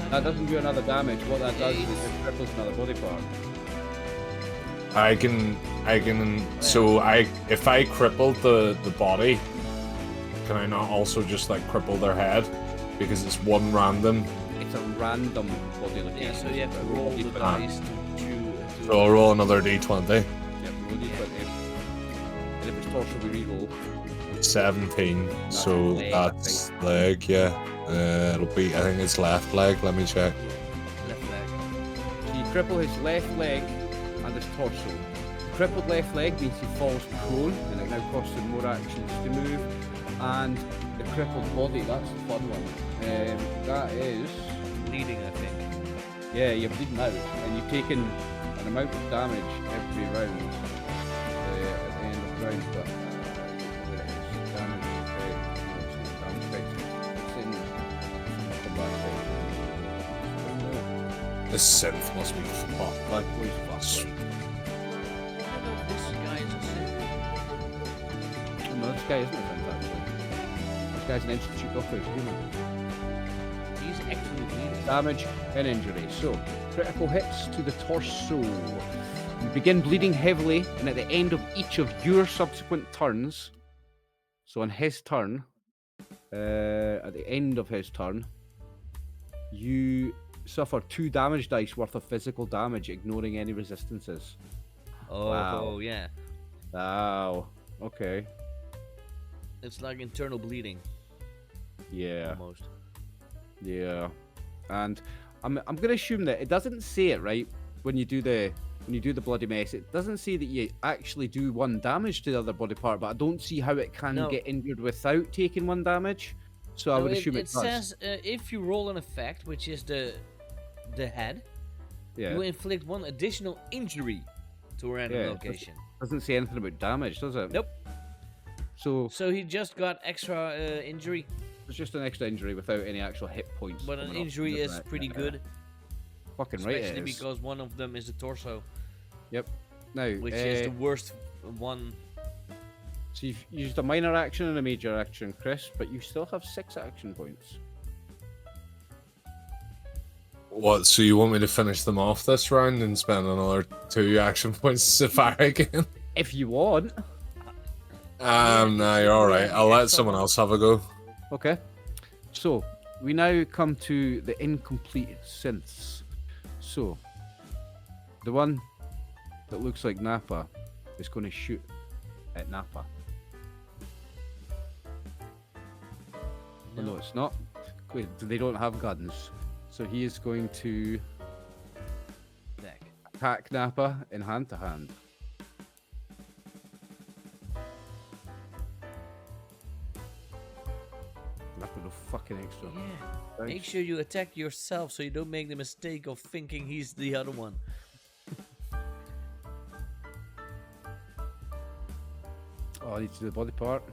That doesn't do another damage. What that does is it cripples another body part. I can. So if I crippled the body, can I not also just like cripple their head? Because it's 1 random. It's a random body location. yeah, so you have to roll the dice to choose. So I'll roll another d20. Yep, roll d20. And if it's torso, we reroll. 17. So leg, I that's leg, yeah. It'll be. I think it's left leg. Let me check. left leg. So you cripple his left leg and his torso. The crippled left leg means he falls prone, and it now costs him more actions to move. And the crippled body. That's the fun one. That is. Bleeding, I think. Yeah, you're bleeding out, and you've taken an amount of damage every round at the end of the round. But where it is, damage effect. No, it's not damage effect. It's in the last section. This synth must be fucked. Like, Always fucked. I don't know if this guy is a Sith. No, this guy isn't a synth actually. This guy's an institute doctor. He's human. He's actually bleeding. Damage and injury. So, critical hits to the torso. You begin bleeding heavily, and at the end of each of your subsequent turns, so on his turn, at the end of his turn, you suffer 2 damage dice worth of physical damage, ignoring any resistances. Oh, Wow. oh, yeah. Wow. Okay. It's like internal bleeding, Yeah. almost. Yeah. And I'm gonna assume that it doesn't say it right when you do the bloody mess. It doesn't say that you actually do 1 damage to the other body part, but I don't see how it can No. get injured without taking 1 damage. So I No, would assume it, it does. says if you roll an effect, which is the head, Yeah. you inflict 1 additional injury to a random Yeah, location. Doesn't say anything about damage, does it? Nope. So So he just got extra injury, it's just an extra injury without any actual hit points. but an coming up, injury isn't is it? pretty Yeah. good, Fucking right especially it is. because one of them is the torso, Now, which is the worst one. so you've used a minor action and a major action, Chris, but you still have 6 action points. what? So you want me to finish them off this round and spend another 2 action points to fire again? If you want. No, you're alright. I'll let someone else have a go. Okay. So, we now come to the incomplete synths. So, the one that looks like Nappa is going to shoot at Nappa. No, it's not. Wait, they don't have guns. So he is going to Deck. attack Nappa in hand to hand. Nappa no fucking extra. Yeah. Make sure you attack yourself so you don't make the mistake of thinking he's the other one. Oh, I need to do the body part.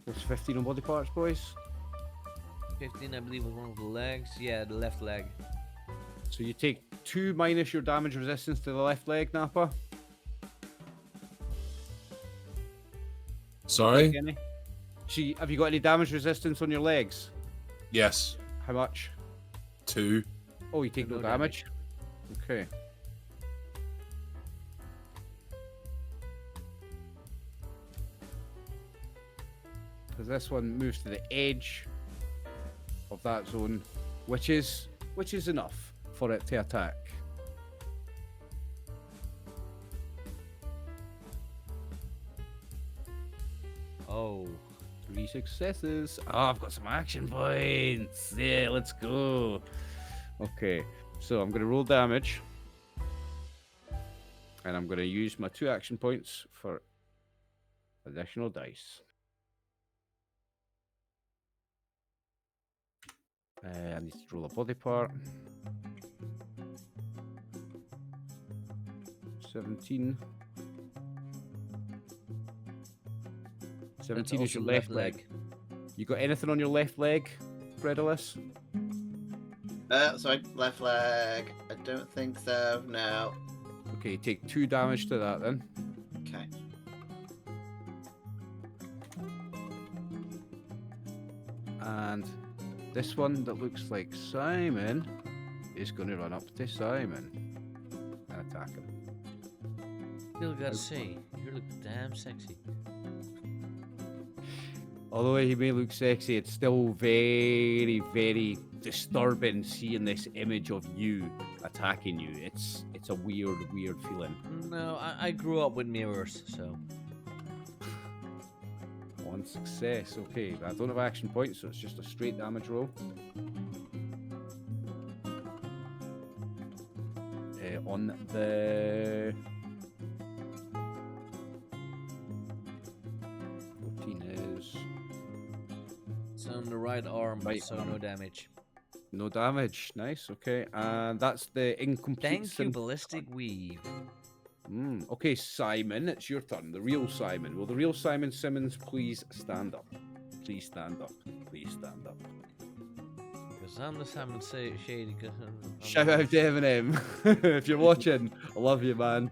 What's 15 on body parts, boys? 15, I believe, was one of the legs. Yeah, the left leg. So you take 2 minus your damage resistance to the left leg, Nappa. Sorry? Kenny. Have you got any damage resistance on your legs? Yes. How much? 2. Oh, you take no No damage? Okay. Because this one moves to the edge of that zone, which is enough for it to attack. Oh. 3 successes. Oh, I've got some action points. Yeah, let's go. Okay, so I'm going to roll damage. And I'm going to use my 2 action points for additional dice. I need to roll a body part. 17. 17 is your also left leg. You got anything on your left leg, Bredalus? Sorry, left leg. I don't think so. No. Okay, take 2 damage to that then. Okay. And this one that looks like Simon is going to run up to Simon and attack him. Still gotta say, you look damn sexy. Although he may look sexy, it's still very, very disturbing seeing this image of you attacking you. It's a weird, weird feeling. No, I grew up with mirrors, so. 1 success. Okay, but I don't have action points, so it's just a straight damage roll. On the on the right arm, Right so arm. no damage. No damage. Nice. Okay, and that's the incomplete. Thank you, Ballistic Weave. Okay, Simon, it's your turn. The real Simon. Will the real Simon Simmons please stand up? Please stand up. Please stand up. Because I'm the Simon Shady. Shout out to Eminem. If you're watching, I love you, man.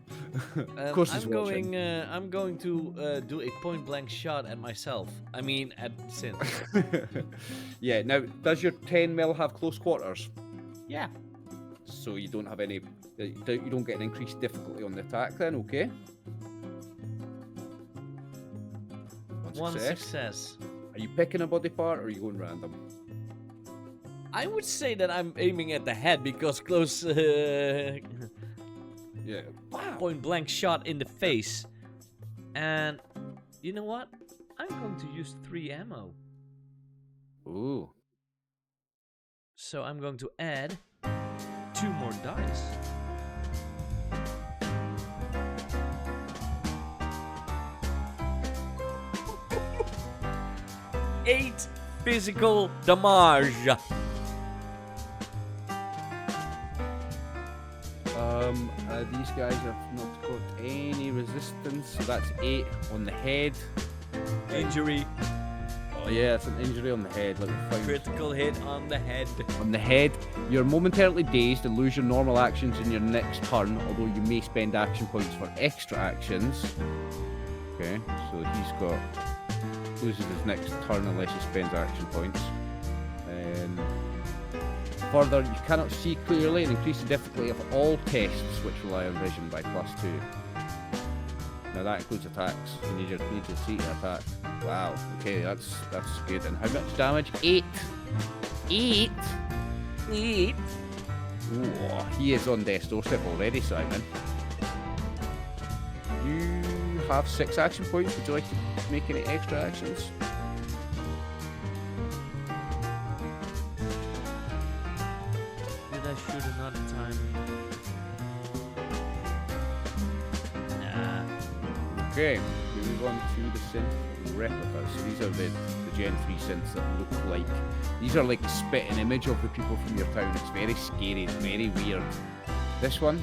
Of course he's watching. I'm going to do a point blank shot at myself. I mean, at Sin. Yeah. Now, does your 10 mil have close quarters? Yeah. So you don't have any. You don't get an increased difficulty on the attack. Then, okay. One success. Are you picking a body part or are you going random? I would say that I'm aiming at the head because close. Yeah. Wow. Point blank shot in the face. And you know what? I'm going to use 3 ammo. Ooh. So I'm going to add 2 more dice. Eight physical damage. These guys have not got any resistance, so that's 8 on the head. Injury. Oh yeah, it's an injury on the head. Let me find. Critical hit on the head. On the head, you're momentarily dazed and lose your normal actions in your next turn, although you may spend action points for extra actions. Okay, so he's got loses his next turn unless he spends action points. Further, you cannot see clearly and increase the difficulty of all tests which rely on vision by +2. Now that includes attacks. You need to see to attack. Wow. Okay, that's good. And how much damage? 8. 8. 8. Ooh, he is on death's doorstep already, Simon. You have 6 action points. Would you like to make any extra actions? Did I shoot another time? Nah. Okay, we move on to the synth replicas. So these are the Gen 3 synths that look like. These are like the spitting image of the people from your town. It's very scary, it's very weird. This one,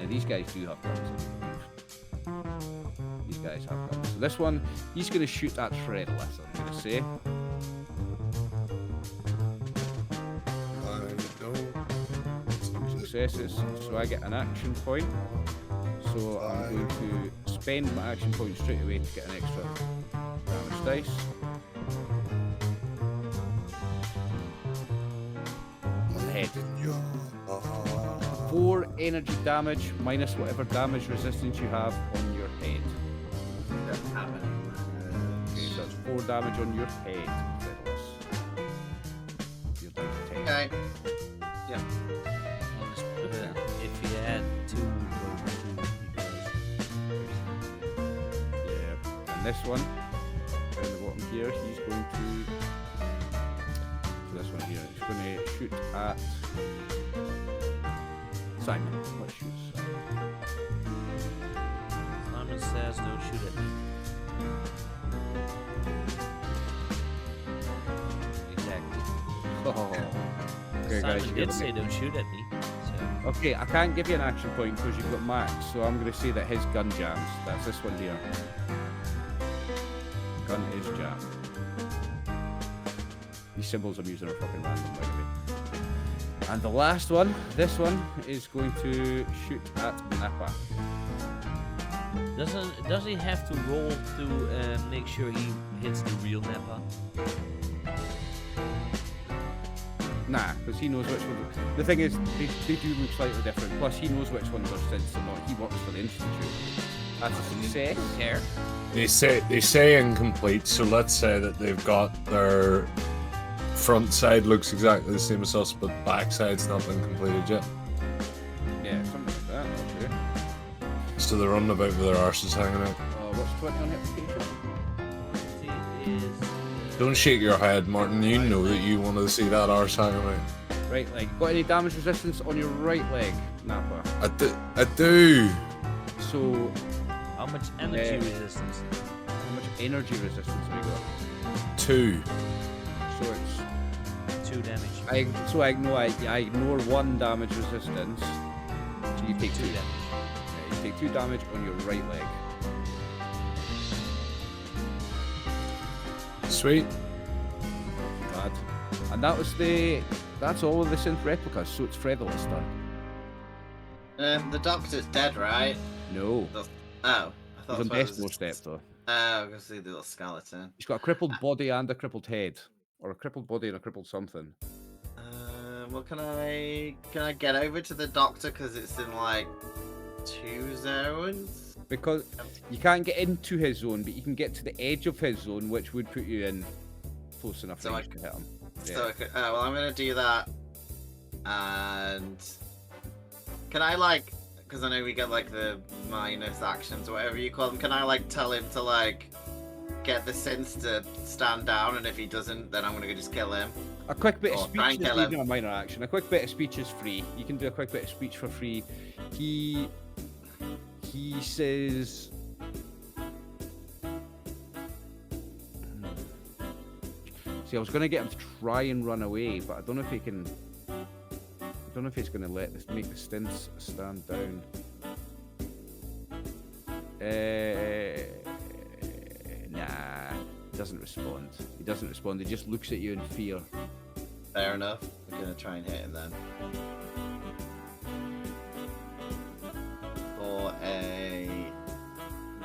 now these guys do have guns. These guys have guns. So this one, he's going to shoot at Shredless, I'm going to say. Successes, so I get an action point. So I'm going to spend my action point straight away to get an extra damage dice. On the head. 4 energy damage minus whatever damage resistance you have on your head. Okay, so that's 4 damage on your head. You're down to 10. Okay. Yeah. I'll just put it. If you add 2, Yeah. And this one, down the bottom here, he's going to. So this one here, he's going to shoot at Simon. Let's shoot Simon. Simon says don't shoot at me. Exactly. Oh. Okay, Simon guys, did say don't shoot at me. So. Okay, I can't give you an action point because you've got Max, so I'm going to say that his gun jams. That's this one here. Gun is jammed. These symbols I'm using are fucking random, by the way. And the last one, this one, is going to shoot at Nappa. Does he have to roll to make sure he hits the real Nappa? Nah, because he knows which one. The thing is, they do look slightly different. Plus, he knows which ones are synths and not. He works for the Institute. That's a success. Care. They say incomplete, so let's say that they've got their front side looks exactly the same as us, but back side's not been completed yet. Yeah, something like that. Okay. So they're running about with their arses hanging out. What's 20 on the application? Don't shake your head, Martin. You know that you want to see that arse hanging out. Right leg. Got any damage resistance on your right leg, Nappa? I do. So, How much energy resistance? how much energy resistance have you got? 2. So it's 2 damage. I ignore 1 damage resistance. So you take 2 damage. Yeah, you take 2 damage on your right leg. Sweet. Bad. And that's all of the synth replicas, so it's Fredol's turn. The doctor's dead, right? No. Oh, I He's thought on it was. Death's step though. Oh, I'm gonna see the little skeleton. He's got a crippled body and a crippled head. Or a crippled body and a crippled something. Well, can I get over to the doctor because it's in like 2 zones? Because you can't get into his zone, but you can get to the edge of his zone, which would put you in close enough So range to hit him. So I could, well, I'm gonna do that. And can I like, because I know we get like the minus actions or whatever you call them. Can I like tell him to like get the synths to stand down, and if he doesn't, then I'm gonna go just kill him. A quick bit of Or speech try and is kill him. even a minor action. A quick bit of speech is free. You can do a quick bit of speech for free. He says, see, I was gonna get him to try and run away, but I don't know if he can. I don't know if he's gonna make the stints stand down. Nah, he doesn't respond. He doesn't respond. He just looks at you in fear. Fair enough. I'm gonna try and hit him then. For a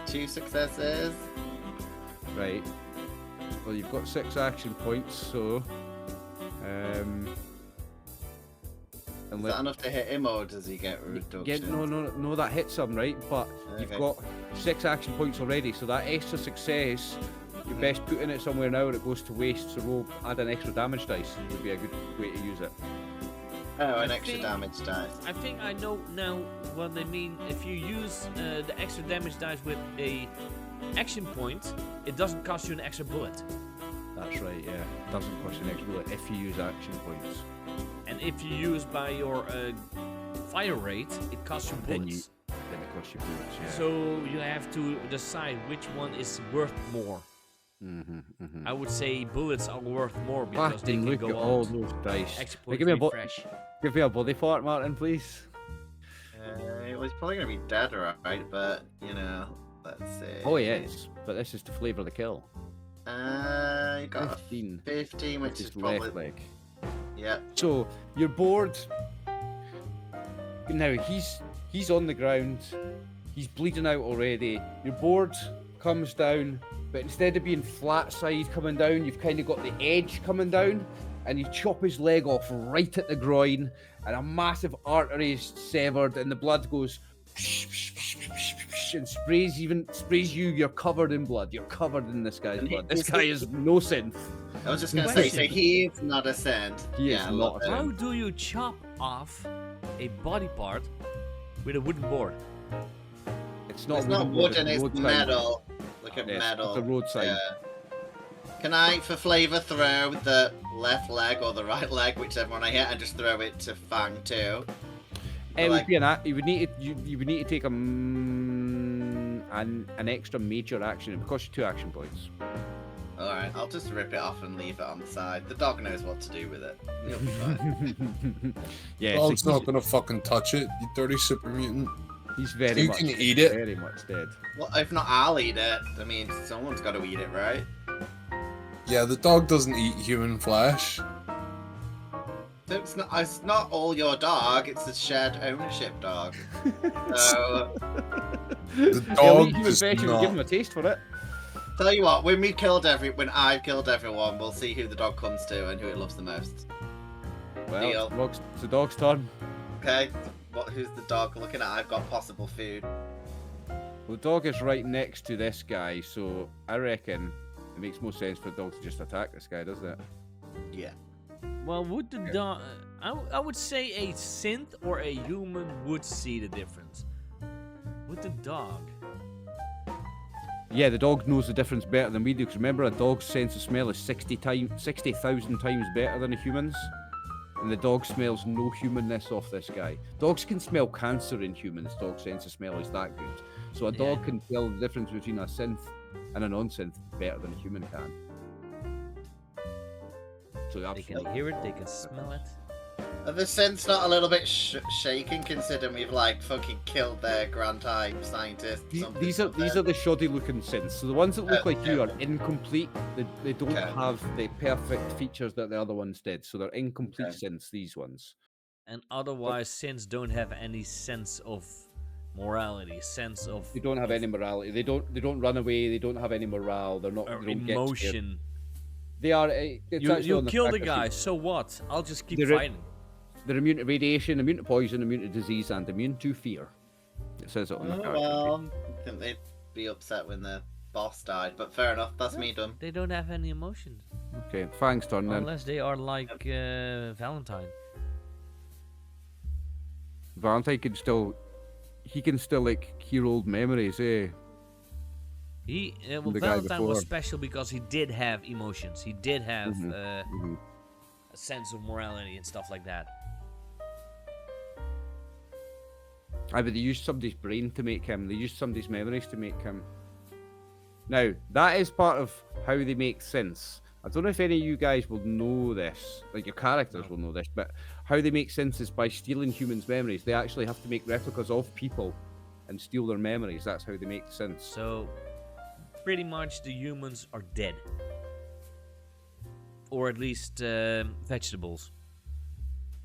2 successes. Right. Well, you've got 6 action points, so Is that enough to hit him, or does he get reduction? no, that hits him, right? But you've Okay. got 6 action points already, so that extra success, you're best putting it somewhere now, or it goes to waste. So roll, add an extra damage dice would be a good way to use it. Oh, an I extra think- damage dice. I think I know now what they mean. If you use the extra damage dice with a action point, it doesn't cost you an extra bullet. That's right, yeah. It doesn't cost you an extra bullet if you use action points. And if you use by your fire rate, it costs you Then bullets. Then it costs you bullets, yeah. So you have to decide which one is worth more. I would say bullets are worth more because they Fucking can look go at all on those dice. extra Hey, points give me a refresh. give me a body part, Martin, please. Well, he's probably gonna be dead, right? But you know, let's see. Oh yes, but this is to flavour the kill. You got 15. a 15, which is Just left probably leg. yeah. So you're bored. Now he's on the ground. He's bleeding out already. Your board comes down, but instead of being flat side coming down, you've kind of got the edge coming down, and you chop his leg off right at the groin, and a massive artery is severed, and the blood goes and sprays you. You're covered in blood. You're covered in this guy's And blood. This is guy he- is no synth. I was just gonna say, so Question. he's not a synth. He is yeah, I not love a it. synth. How do you chop off a body part with a wooden board? It's not It's not wooden board, wooden, it's road sign. metal. Look at Yes, metal. it's a road sign. Yeah. Can I, for flavour, throw the left leg or the right leg, whichever one I hit, and just throw it to Fang too? It Like- would be you would need to you would need to take an extra major action. It would cost you 2 action points. Alright, I'll just rip it off and leave it on the side. The dog knows what to do with it. He'll be fine. Yeah, Dog's so not gonna fucking touch it, you dirty super mutant. he's very You much can eat it. very much dead. Well, if not, I'll eat it. I mean, someone's got to eat it, right? Yeah, the dog doesn't eat human flesh. It's not all your dog, it's a shared ownership dog. So, The He'll dog eat human does flesh if you give him not. a taste for it. tell you what, when I've killed everyone, we'll see who the dog comes to and who it loves the most. Well, Deal. it's the dog's turn. Okay? Who's the dog looking at? I've got possible food. Well, the dog is right next to this guy, so I reckon it makes more sense for the dog to just attack this guy, doesn't it? Yeah. Well, would the dog? I would say a synth or a human would see the difference. With the dog, Yeah, the dog knows the difference better than we do. Because remember, a dog's sense of smell is 60,000 times better than a human's, and the dog smells no humanness off this guy. Dogs can smell cancer in humans. Dog's sense of smell is that good. So a dog Yeah. can tell the difference between a synth and a non-synth better than a human can. so They absolutely. can hear it, they can smell it. Are the synths not a little bit shaken considering we've like fucking killed their grand high scientist? These are the shoddy looking synths. So the ones that look like you are incomplete. They don't Okay. have the perfect features that the other ones did. So they're incomplete Okay. synths. These ones. And otherwise, synths don't have any sense of morality, sense of They don't have any morality. They don't run away. They don't have any morale. They're not. or They don't get scared. emotion. They are. It's actually You on the kill the factor guy, sheet. so what? I'll just keep They're- fighting. They're immune to radiation, immune to poison, immune to disease, and immune to fear. It says it on the Oh, character sheet. well, I think they'd be upset when the boss died, but fair enough. That's me done. They don't have any emotions. Okay, Fang's turn then. Unless they are like Valentine. Valentine can still, like hear old memories, eh? Well, The guy Valentine was before. special because he did have emotions. He did have Mhm. a sense of morality and stuff like that. But they used somebody's brain to make him. They used somebody's memories to make him. Now, that is part of how they make sense. I don't know if any of you guys will know this, like your characters No. will know this, but how they make sense is by stealing humans' memories. They actually have to make replicas of people and steal their memories. That's how they make sense. So, pretty much the humans are dead. Or at least vegetables.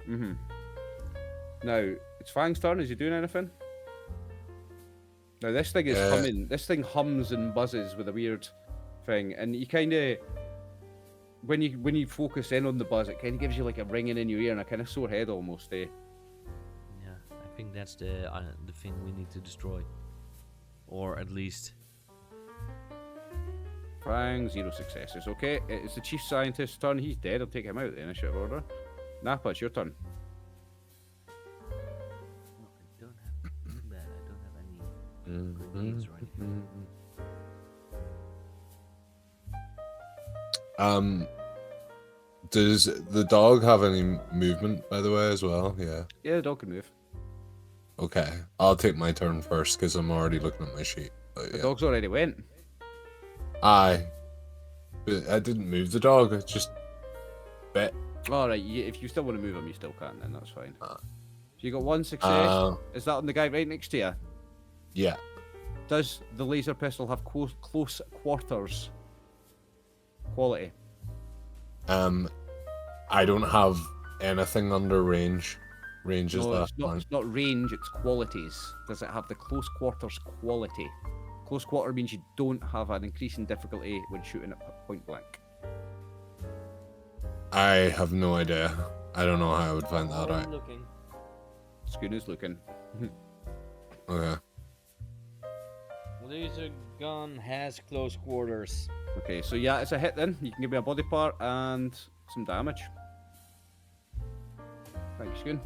Mm-hmm. Now, it's Fang's turn. Is he doing anything? Now, this thing is humming. This thing hums and buzzes with a weird thing. And you kind of... When you focus in on the buzz, it kind of gives you like a ringing in your ear and a kind of sore head almost, eh? Yeah, I think that's the thing we need to destroy. Or at least... Fang, 0 successes. Okay, it's the chief scientist's turn. He's dead. I'll take him out of the initiative order. Nappa, it's your turn. I don't have that. I don't have any grenades or anything. Does the dog have any movement, by the way, as well? Yeah. Yeah, the dog can move. Okay, I'll take my turn first because I'm already looking at my sheet. But The yeah. dog's already went. Aye. But I didn't move the dog. It just bit. Alright, if you still want to move him, you still can, then that's fine. Ah. So you got 1 success. Is that on the guy right next to you? Yeah. Does the laser pistol have close quarters quality? I don't have anything under range. Range is No, that it's not range, it's qualities. Does it have the close quarters quality? Close quarter means you don't have an increase in difficulty when shooting at point blank. I have no idea. I don't know how I would find that out. Looking. Schooner's looking. Okay. Laser gun has close quarters. Okay, so yeah, it's a hit then. You can give me a body part and some damage. Thanks, Schoon.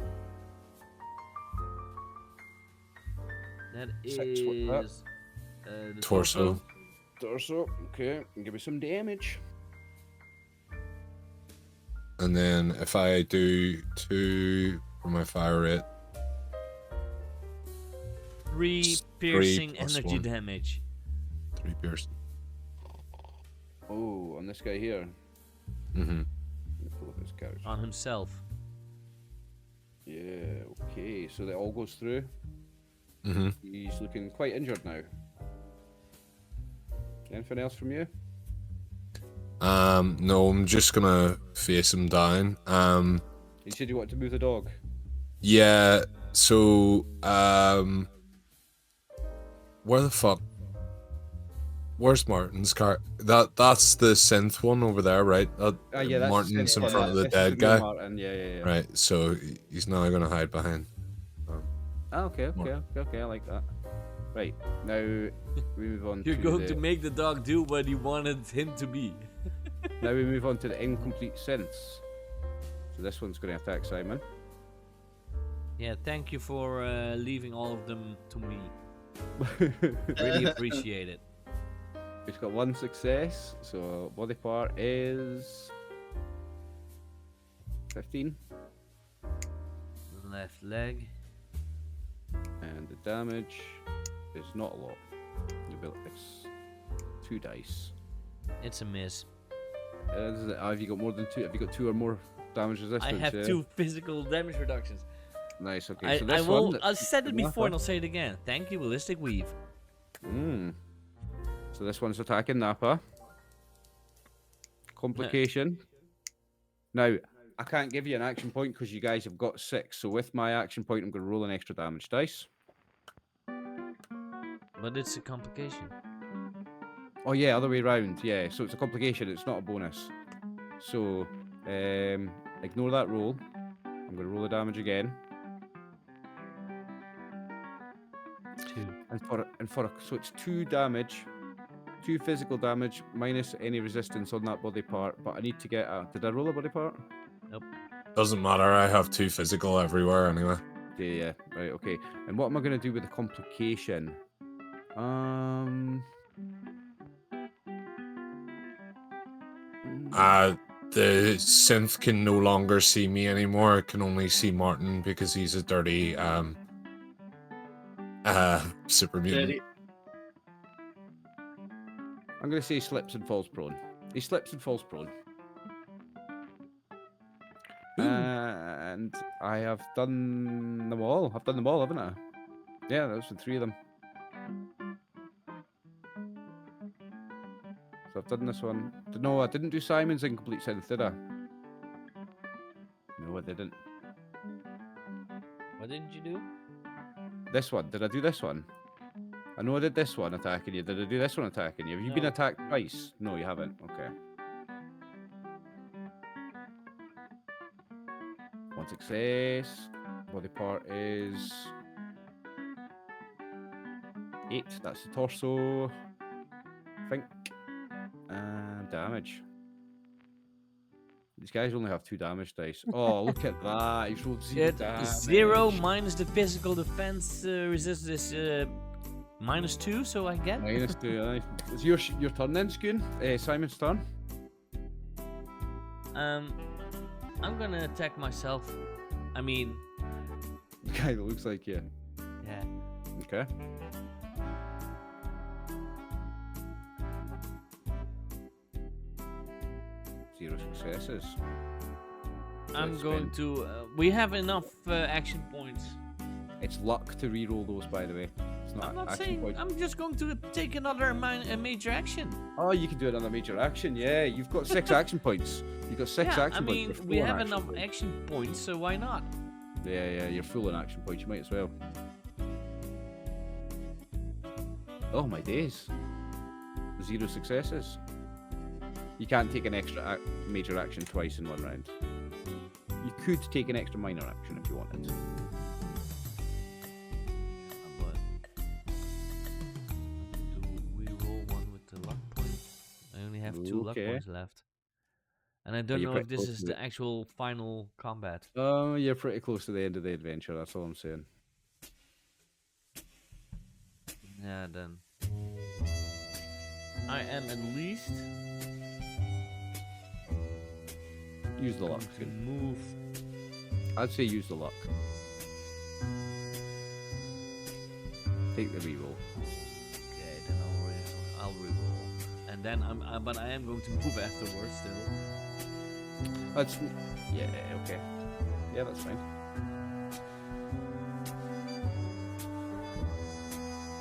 That 6, what's is the Torso. Torso, okay. Give me some damage. And then if I do 2 for my fire rate, 3 3 piercing plus energy 1. damage 3 piercing. Oh, on this guy here. Mm-hmm. Let me pull up his character. on himself. Yeah, okay, so that all goes through. Mm-hmm. He's looking quite injured now. Anything else from you? No, I'm just gonna face him down. You said you wanted to move the dog. Yeah, so, where the fuck? Where's Martin's car? That's the synth one over there, right? Yeah, that's Martin's in one, front of the this is dead new guy. Martin. Yeah. Right, so he's now gonna hide behind. Ah, okay, I like that. Right, now we move on You're to going the... to make the dog do what you wanted him to be. Now we move on to the incomplete sense. So this one's going to attack Simon. Yeah, thank you for leaving all of them to me. Really appreciate it. He's got 1 success, so body part is 15, Left leg. and the damage is not a lot. It's 2 dice. It's a miss. Have you got more than two? Have you got 2 or more damage resistance? I have yeah? 2 physical damage reductions. Nice. Okay. So I this will. one. I said it before and I'll say it again. Thank you, Ballistic Weave. So this one's attacking Nappa. Complication. Now, I can't give you an action point because you guys have got 6. So with my action point, I'm going to roll an extra damage dice. But it's a complication. Oh yeah, other way around. Yeah, so it's a complication. It's not a bonus. So ignore that roll. I'm going to roll the damage again. 2. So it's 2 damage, 2 physical damage minus any resistance on that body part. But I need to get a. Did I roll a body part? Nope. Doesn't matter. I have 2 physical everywhere anyway. Yeah. Right. Okay. And what am I going to do with the complication? The synth can no longer see me anymore. It can only see Martin because he's a dirty super mutant. I'm going to say he slips and falls prone. He slips and falls prone. And I have done them all. I've done them all, haven't I? Yeah, those were 3 of them. So I've done this one. No, I didn't do Simon's incomplete synth, did I? No, I didn't. What didn't you do? This one. Did I do this one? I know I did this one attacking you. Did I do this one attacking you? Have you been No. attacked twice? No, you haven't. Okay. 1 success. Body part is 8. That's the torso. I think. And damage. These guys only have 2 damage dice. Oh, look at that. He's rolled 0 damage. 0 minus the physical defense resistance is -2, so I get. -2. Aye. It's your turn then, Skoon. Simon's turn. I'm gonna attack myself. I mean, The guy that looks like you. yeah. Okay. Zero successes. I'm Let's going spin. to. We have enough action points. It's luck to re-roll those, by the way. It's not I'm not action saying. point. I'm just going to take another major action. Oh, you can do another major action. Yeah, you've got 6 action points. You've got 6 Yeah, action I mean, points. we have enough action points, so why not? Yeah, you're full in action points. You might as well. Oh my days. 0 successes. You can't take an extra major action twice in 1 round. You could take an extra minor action if you wanted. But do we roll one with the luck point? I only have 2 luck Okay. points left. And I don't you're know if pretty this close is to the it. actual final combat. Oh, you're pretty close to the end of the adventure. That's all I'm saying. Yeah, then. I am at least Use the luck. going to move. I'd say use the luck. Take the reroll. Okay, then I'll reroll. And then but I am going to move afterwards still. That's yeah, okay. Yeah, that's fine.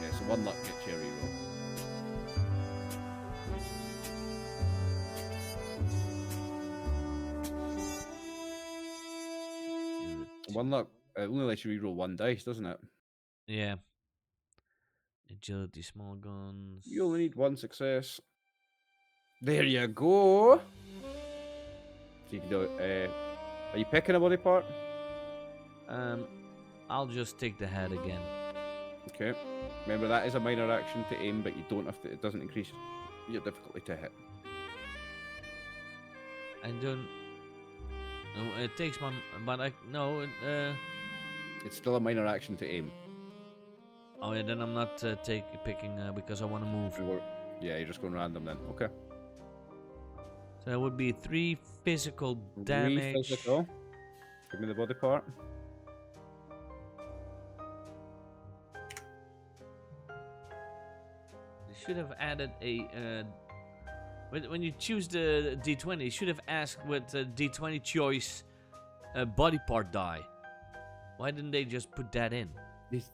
Yeah, so 1 luck gets you a reroll. Good. 1 luck only lets you reroll 1 dice, doesn't it? Yeah. Agility, small guns. You only need 1 success. There you go. So you can do it. Are you picking a body part? I'll just take the head again. Okay. Remember that is a minor action to aim, but you don't have to. It doesn't increase your difficulty to hit. I don't. No, it takes my. But I no. It's still a minor action to aim. Oh yeah, then I'm not picking because I want to move. Yeah, you're just going random then. Okay. So that would be 3 physical 3 damage. physical. Give me the body part. They should have added a When you choose the D20, you should have asked with the D20 choice body part die. Why didn't they just put that in?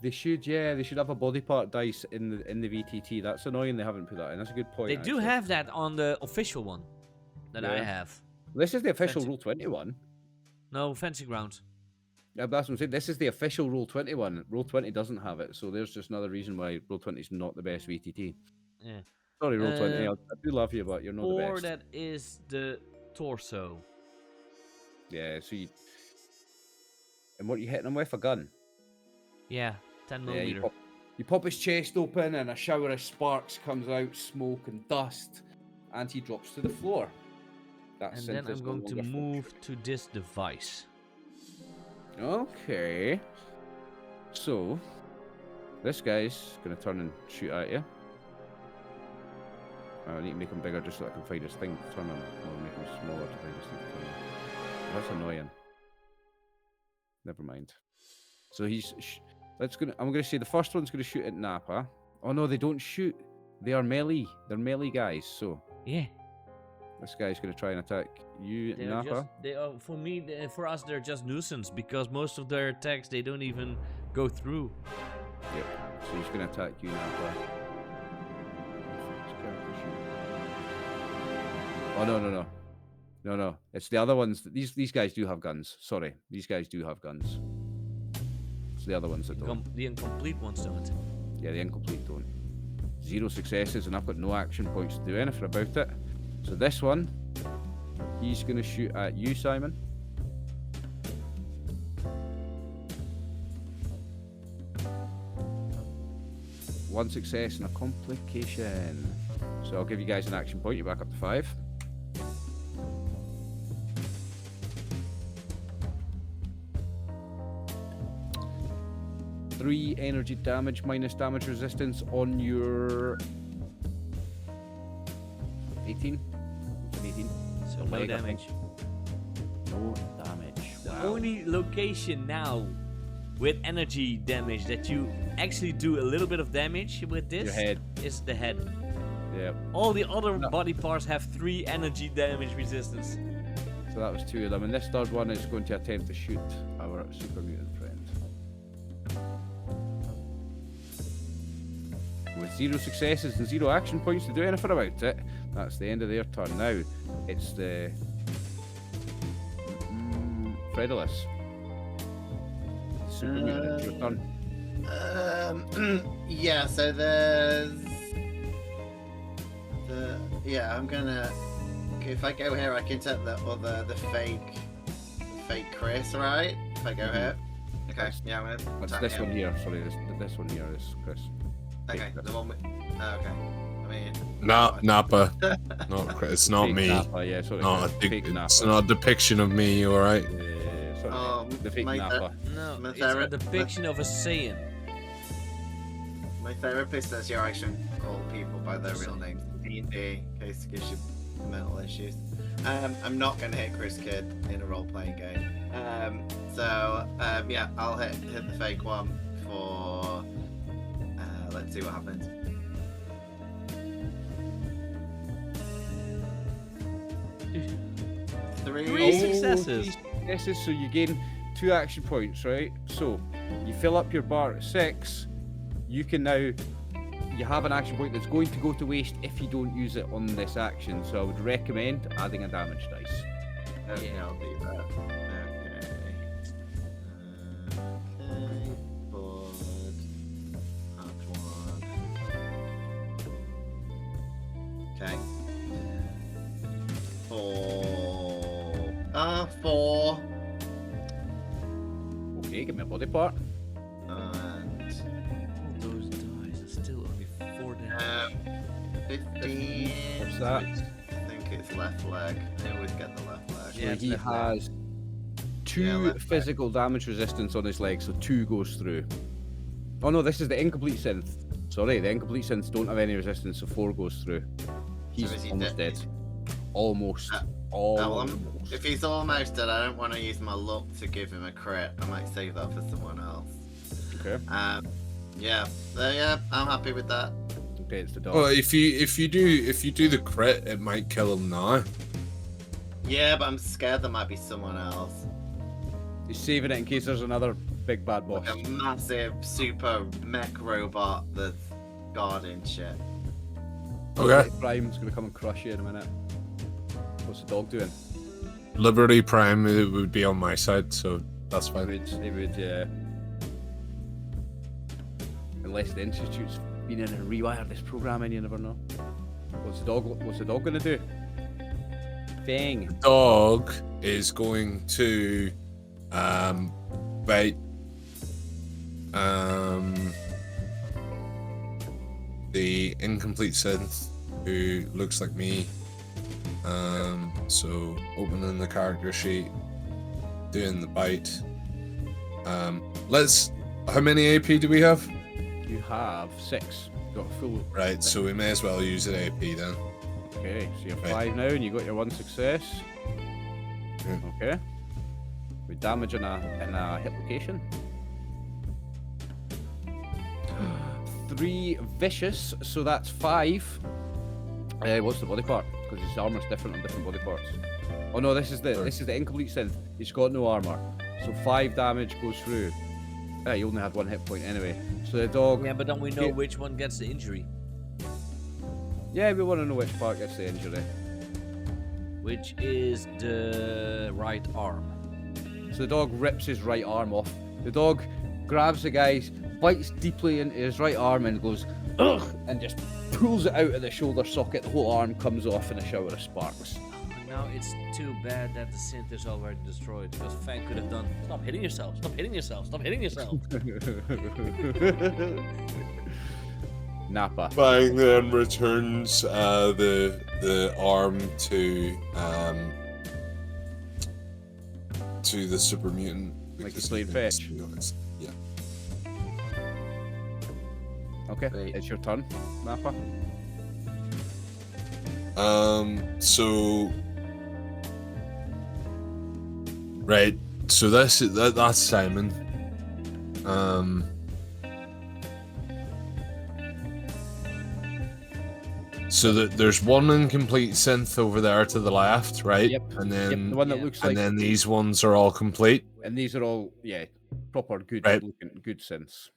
They should, yeah, they should have a body part dice in the VTT. That's annoying they haven't put that in. That's a good point. They do actually. have that on the official one that I Yeah. have. This is the official Fancy. Roll 20 one. No, Fancy Grounds. Yeah, that's what I'm saying. This is the official Roll 20 one. Roll 20 doesn't have it, so there's just another reason why Roll 20 is not the best VTT. Yeah. Sorry, Roll 20. I do love you, but you're not the Or best. that is the torso. Yeah, so you... And what you hitting him with? A gun? Yeah, 10 Yeah, millimeter. you pop his chest open and a shower of sparks comes out, smoke and dust, and he drops to the floor. That And then synth is I'm no going to longer move to this device. Okay. So, this guy's going to turn and shoot at you. I need to make him bigger just so I can find his thing to turn on. Or make him smaller to find his thing to turn on. That's annoying. Never mind. So he's... I'm going to say the first one's going to shoot at Napa. Oh no, they don't shoot. They are melee. They're melee guys, so... Yeah. This guy's going to try and attack you, They are Napa. just, for us, they're just nuisance because most of their attacks they don't even go through. Yep. So he's going to attack you, Napa. Oh no. No. It's the other ones. These guys do have guns. Sorry. These guys do have guns. It's the other ones that don't. The incomplete ones don't. Yeah, the incomplete don't. 0 successes, and I've got no action points to do anything about it. So this one, he's going to shoot at you, Simon. One success and a complication. So I'll give you guys an action point. You're back up to 5. Three energy damage minus damage resistance on your 18. 18. So The no leg, I think. damage. No damage. The Wow. only location now with energy damage that you actually do a little bit of damage with this Your head. is the head. Yeah. All the other No. body parts have 3 energy damage resistance. So that was 2 of them. And this third one is going to attempt to shoot our super mutant friend. With 0 successes and 0 action points to do anything about it, that's the end of their turn. Now, it's the... Fredulus. Super mutant, it's your turn. Yeah, so there's I'm gonna, if I go here I can take the fake Chris, right? If I go here. Okay, That's- yeah, I'm gonna What's attack this him. one here? Sorry, this one here is Chris. Okay, Fake the Chris. one with, okay. I mean, Napa. No, it's not Fake me. Napa, yeah, sorry. Not a Chris. Fake it's Napa. not a depiction of me, alright? Sorry. The fake my Napa. No, My it's a favorite- depiction of a Saiyan. my therapist says you actually call people by their real names. D&D, in case it gives you mental issues. I'm not gonna hit Chris Kidd in a role-playing game. Yeah, I'll hit the fake one for. Let's see what happens. Three successes. 3 successes, so you gain 2 action points, right? So you fill up your bar at 6. You can now. You have an action point that's going to go to waste if you don't use it on this action. So I would recommend adding a damage dice. Okay, Yeah. I'll do that. Okay, board. Add one. Okay. 4. Okay, give me a body part. And Those dice are still only 4 damage. 15. What's that? I think it's left leg. I always get the left leg. So Yeah, it's he left leg. has 2 Yeah, left leg. physical damage resistance on his leg, so 2 goes through. Oh no, this is the incomplete synth. Sorry, the incomplete synths don't have any resistance, so 4 goes through. He's is he almost dead? dead. Almost. well, Almost. If he's almost dead, I don't want to use my luck to give him a crit. I might save that for someone else. Okay. Yeah. So yeah, I'm happy with that. Okay, it's the dog. Well, if you do the crit, it might kill him now. Yeah, but I'm scared there might be someone else. He's saving it in case there's another big bad boss. Like a massive super mech robot that's guarding shit. Okay. Prime's gonna come and crush you in a minute. What's the dog doing? Liberty Prime it would be on my side, so that's fine. He would, yeah. Unless the Institute's been in and rewired this programming, you never know. What's the dog gonna do? Fang. Dog is going to bite the incomplete synth who looks like me. So opening the character sheet, doing the bite. How many AP do we have? You have 6. You got a full. Right, so we may as well use an AP then. Okay, so you're Right. 5 now, and you got your 1 success. Yeah. Okay. We damage in a hit location. 3 vicious, so that's 5. What's the body part? Because his armor's different on different body parts. Oh no, this is the incomplete synth. He's got no armor, so 5 damage goes through. He only had 1 hit point anyway. So the dog. Yeah, but don't we know which one gets the injury? Yeah, we want to know which part gets the injury. Which is the right arm. So the dog rips his right arm off. The dog grabs the guy's, bites deeply into his right arm and goes, ugh, and just pulls it out of the shoulder socket. The whole arm comes off in a shower of sparks. Now it's too bad that the synth is already destroyed, because Fang could have done. Stop hitting yourself! Stop hitting yourself! Stop hitting yourself! Nappa. Fang then returns the arm to the super mutant. Like because you played he fetch? thinks- Yeah. Okay, Wait. it's your turn, Nappa. So. Right. So that's Simon. So there's one incomplete synth over there to the left, right? Yep. And Yep, then the one that looks and like. then these ones are all complete. And these are all, yeah, proper good Right. looking, good synths.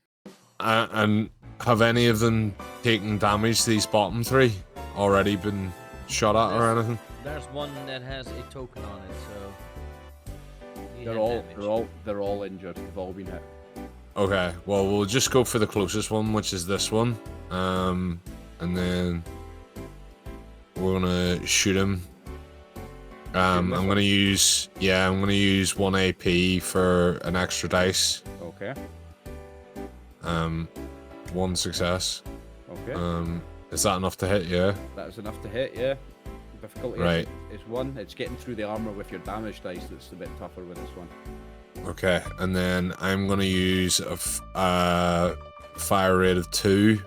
And have any of them taken damage? These bottom 3 already been shot at or anything? There's one that has a token on it, so he They're had all, damage. they're all injured. They've all been hit. Okay, well we'll just go for the closest one, which is this one. And then we're gonna shoot him. I'm gonna use 1 AP for an extra dice. Okay. 1 success. Okay. Is that enough to hit? Yeah. That is enough to hit, yeah. Difficulty Right. is 1. It's getting through the armor with your damage dice that's a bit tougher with this one. Okay, and then I'm gonna use a fire rate of 2,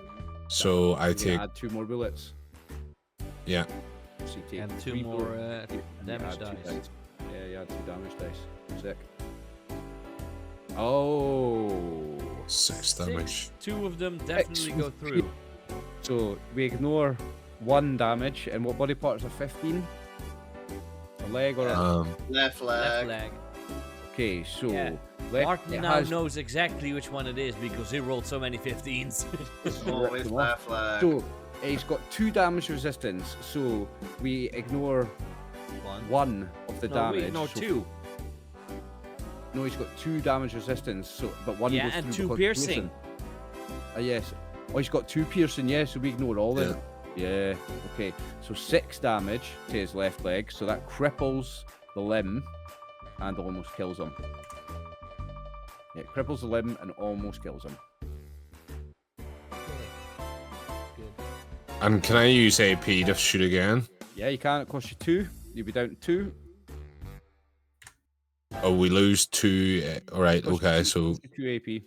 so I You're take gonna add 2 more bullets. yeah. So you take And 2 3 more bullets, and you damage add 2 dice. Yeah, you add 2 damage dice. Sick. Oh. 6 damage. 2 of them definitely go through. So we ignore 1 damage, and what body parts are 15? A leg or a... Left Left leg. leg. Okay, so... Yeah. Left, Mark it now has- knows exactly which one it is because he rolled so many 15s. Always left leg. So, he's got 2 damage resistance, so we ignore 1 of the No, damage. wait, no, so- 2. No, he's got 2 damage resistance, so but 1 Yeah, goes and through 2 because piercing. Yes. Oh, he's got 2 piercing, yeah, so we ignore all of it. Yeah, okay. So 6 damage to his left leg, so that cripples the limb and almost kills him. Yeah, it cripples the limb and almost kills him. Good. And can I use AP to shoot again? Yeah, you can. It costs you 2. You'll be down to 2. Oh, we lose 2. Alright, Costs you okay, 2 so 2 AP.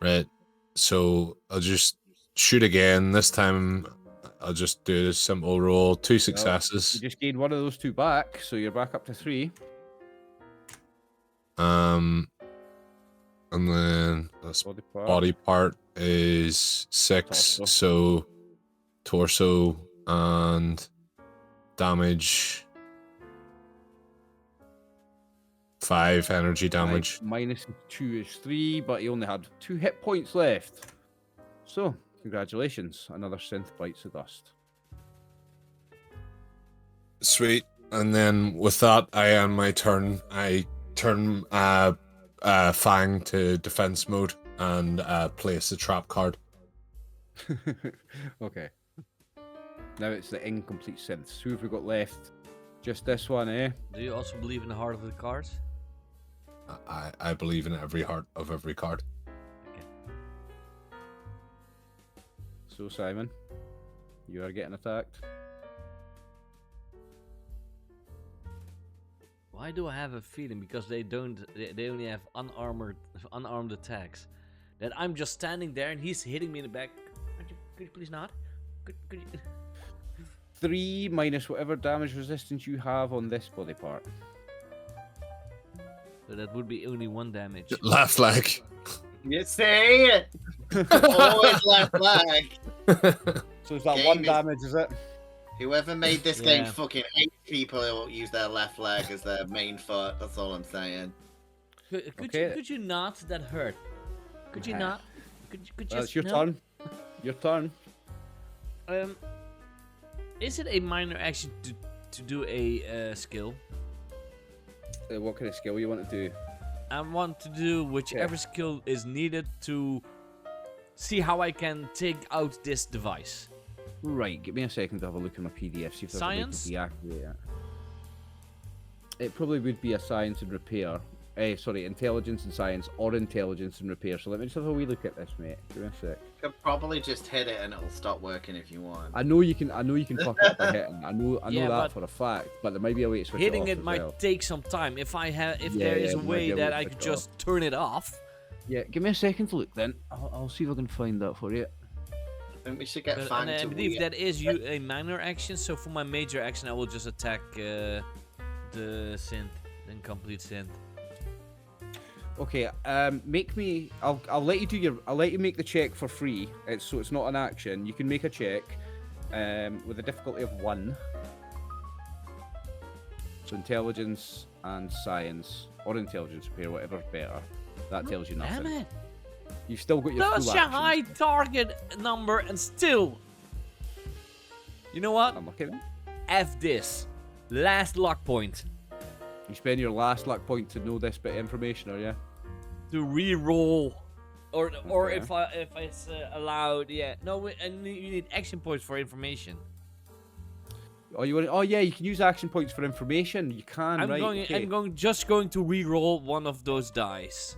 right. So I'll just shoot again. This time I'll just do a simple roll. 2 You successes. just gained 1 of those 2 back, so you're back up to 3. And then this Body part. body part is 6. Torso. So torso, and damage 5 energy damage. Minus 2 is 3, but he only had 2 hit points left. So, congratulations. Another synth bites the dust. Sweet. And then with that, I end my turn. I turn Fang to defense mode and place the trap card. Okay. Now it's the incomplete synths. Who have we got left? Just this one, eh? Do you also believe in the heart of the cards? I believe in every heart of every card. So, Simon, you are getting attacked. Why do I have a feeling, because they only have unarmed attacks, that I'm just standing there and he's hitting me in the back. Could you please not? Could you? 3 minus whatever damage resistance you have on this body part. So that would be only 1 damage. Left leg. You see? Always left leg. So is that Game 1 is- damage, is it? Whoever made this game Yeah. fucking hate people who use their left leg as their main foot. That's all I'm saying. Could you not? That hurt. Could you Okay. not? Could you That's your no? turn. Your turn. Is it a minor action to do a skill? What kind of skill you want to do? I want to do whichever skill is needed to see how I can take out this device. Right, give me a second to have a look at my PDF, see if there's Science? a way to deactivate it. It probably would be a science and repair. Sorry, intelligence and science, or intelligence and repair. So let me just have a wee look at this, mate. Give me a sec. You could probably just hit it and it'll stop working if you want. I know you can fuck it up by hitting. I know Yeah, that but for a fact, but there might be a way to switch Hitting it it off might as well. take some time. If Yeah, there is yeah, a might way be a that way I to could switch it just turn it off. Yeah, give me a second to look then. I'll see if I can find that for you. I think we should get But, Fang and I to believe wheel. that is a minor action. So for my major action, I will just attack the synth, the incomplete synth. Okay, make me. I'll let you do your. I'll let you make the check for free. So it's not an action. You can make a check, with a difficulty of 1. So intelligence and science, or intelligence repair, whatever's better. That tells you nothing. Damn it! You've still got your Such full a action. high target number, and still. You know what? I'm looking. F this. Last luck point. You spend your last luck point to know this bit of information, are you? To re-roll, or Okay. if it's allowed, yeah. No, and you need action points for information. Oh, you want? Oh, yeah. You can use action points for information. You can. I'm right? going. Okay. I'm just going to re-roll one of those dice.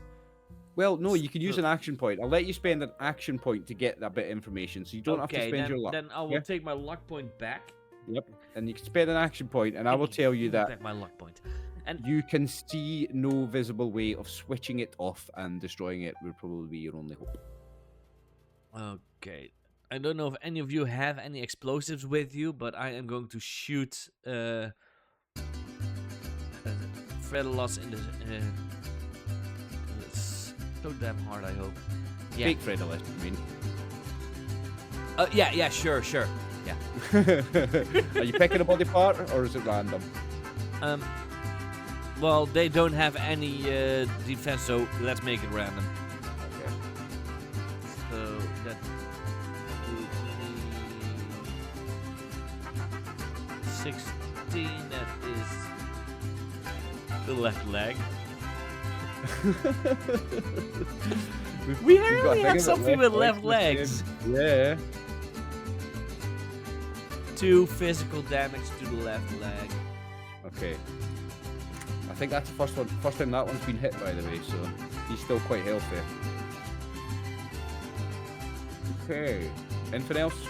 Well, no. You can use an action point. I'll let you spend an action point to get that bit of information, so you don't have to Okay, spend then, your luck. then I will yeah? take my luck point back. Yep. And you can spend an action point, and I will tell you that Back my luck point. And you can see no visible way of switching it off, and destroying it would probably be your only hope. okay, I don't know if any of you have any explosives with you, but I am going to shoot Fredalos in the. It's so damn hard. I hope. Yeah. Fake Fredolist, I mean. Yeah. Sure. Yeah. Are you picking a body part, or is it random? Well, they don't have any defense, so let's make it random. Okay. So that would be 16. That is the left leg. We You've got a rarely thing have about something with left leg legs. Yeah. 2 physical damage to the left leg. Okay. I think that's the first time that one's been hit, by the way, so he's still quite healthy. Okay. Anything else?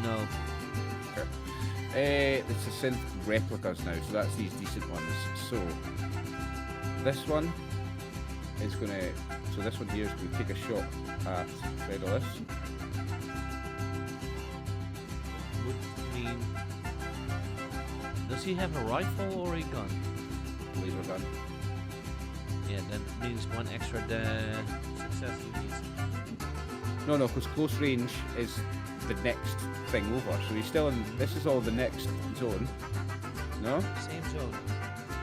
No. It's the synth replicas now, so that's these decent ones. So this one is gonna. So this one here is gonna take a shot at Fredalis. Would mean. Does he have a rifle or a gun? Laser gun. Yeah, that means 1 extra success he needs. No, because close range is the next thing over. So he's still in. This is all the next zone. No? Same zone.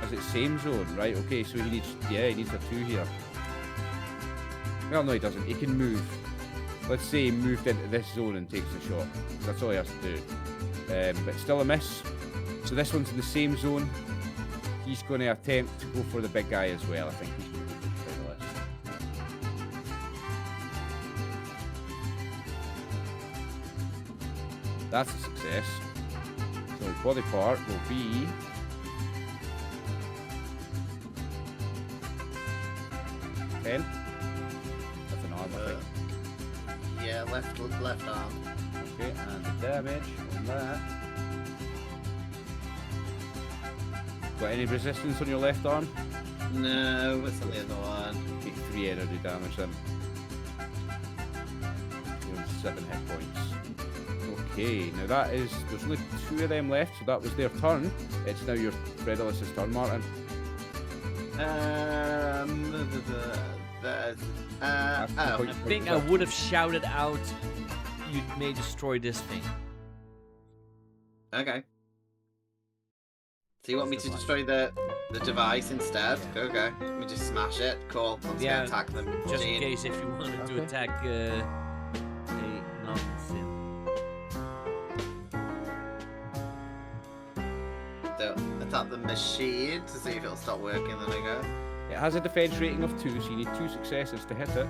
Is it same zone? Right. Okay. So he needs. Yeah, he needs a 2 here. Well, no, he doesn't. He can move. Let's say he moved into this zone and takes the shot. That's all he has to do. But still a miss. So this one's in the same zone. He's going to attempt to go for the big guy as well. I think he's going to go for the list. That's a success. So his body part will be... $10. That's an arm, I think. Yeah, left arm. Okay, and the damage on that. Got any resistance on your left arm? No, what's on the other one? Take 3 energy damage then. 7 hit points. Okay, now that is... There's only 2 of them left, so that was their turn. It's now your Fredalus's turn, Martin. I think I would have shouted out, "You may destroy this thing." Okay. So you want me to destroy the device instead? Yeah. Okay. Let me just smash it. Cool. I'm just Yeah, gonna attack them. Just in case if you wanted to attack a non-sim. So attack the machine to see if it'll stop working, then I go. It has a defense rating of 2, so you need 2 successes to hit it.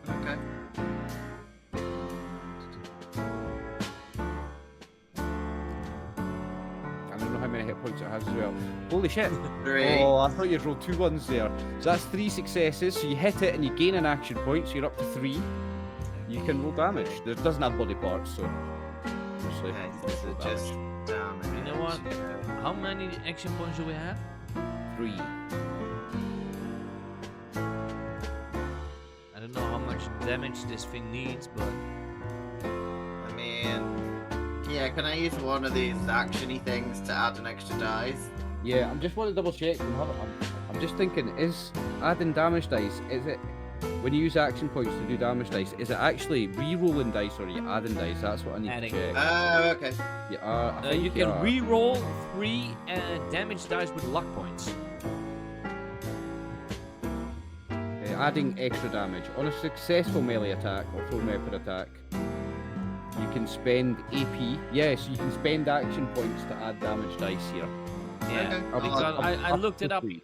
Okay. I don't know how many hit points it has as well. Holy shit! 3. Oh, I thought you'd roll 2 ones there. So that's 3 successes, so you hit it and you gain an action point, so you're up to 3. You can roll damage. It doesn't have body parts, so... Obviously, Okay, this is just damage. You know what? How many action points do we have? 3. I don't know how much damage this thing needs, but I mean, yeah, can I use one of these actiony things to add an extra dice? Yeah, I'm just want to double check. I'm just thinking, is adding damage dice, is it... When you use action points to do damage dice, is it actually re-rolling dice or are you adding dice? That's what I need Adding. to check. Oh, okay. You are, I think you can are. re-roll 3 damage dice with luck points. Adding extra damage. On a successful melee attack or full weapon attack, you can spend AP. Yes, you can spend action points to add damage dice here. Yeah, Okay. because I looked it up. 3.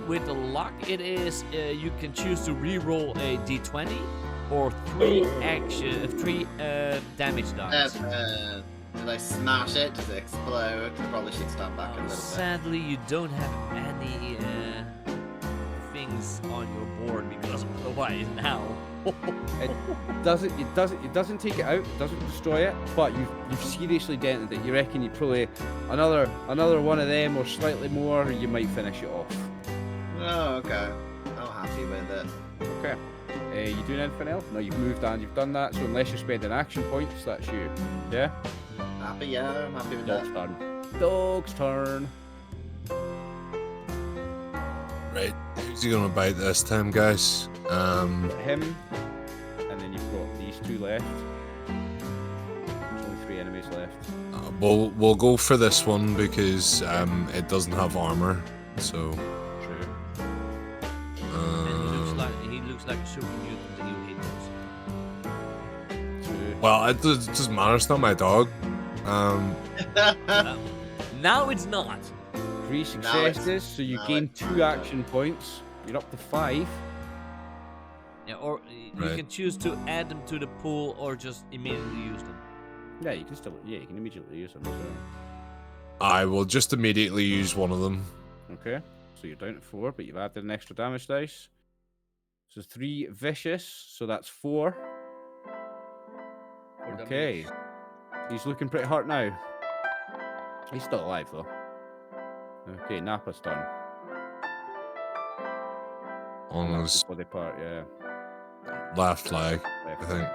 With the luck, it is you can choose to re-roll a d20 or 3 damage dice. Did I smash it? Does it explode? I probably should stand back a little bit. Sadly, you don't have any things on your board because otherwise now. It doesn't take it out, doesn't destroy it, but you've seriously dented it. You reckon you probably another one of them or slightly more, you might finish it off. Oh, okay. I'm happy with it. Okay. You doing anything else? No, you've moved on, you've done that, so unless you're spending action points, that's you. Yeah? Happy, yeah, I'm happy with Dog's that. turn. Dog's turn. Right, who's he gonna bite this time, guys? Him, and then you've got these 2 left. There's only 3 enemies left. We'll go for this one because it doesn't have armor, so. True. And he looks like a super mutant and you hate those. True. Well, it doesn't matter. It's not my dog. Now it's not. 3 successes, so you gain 2 action points. You're up to 5. Yeah, or you Right. can choose to add them to the pool or just immediately use them. Yeah, you can still. Yeah, you can immediately use them. So. I will just immediately use one of them. Okay, so you're down to 4, but you've added an extra damage dice. So 3 vicious, so that's 4. Okay, he's looking pretty hurt now. He's still alive though. Okay, Nappa's turn. On his Body part, yeah. left leg, Left I think.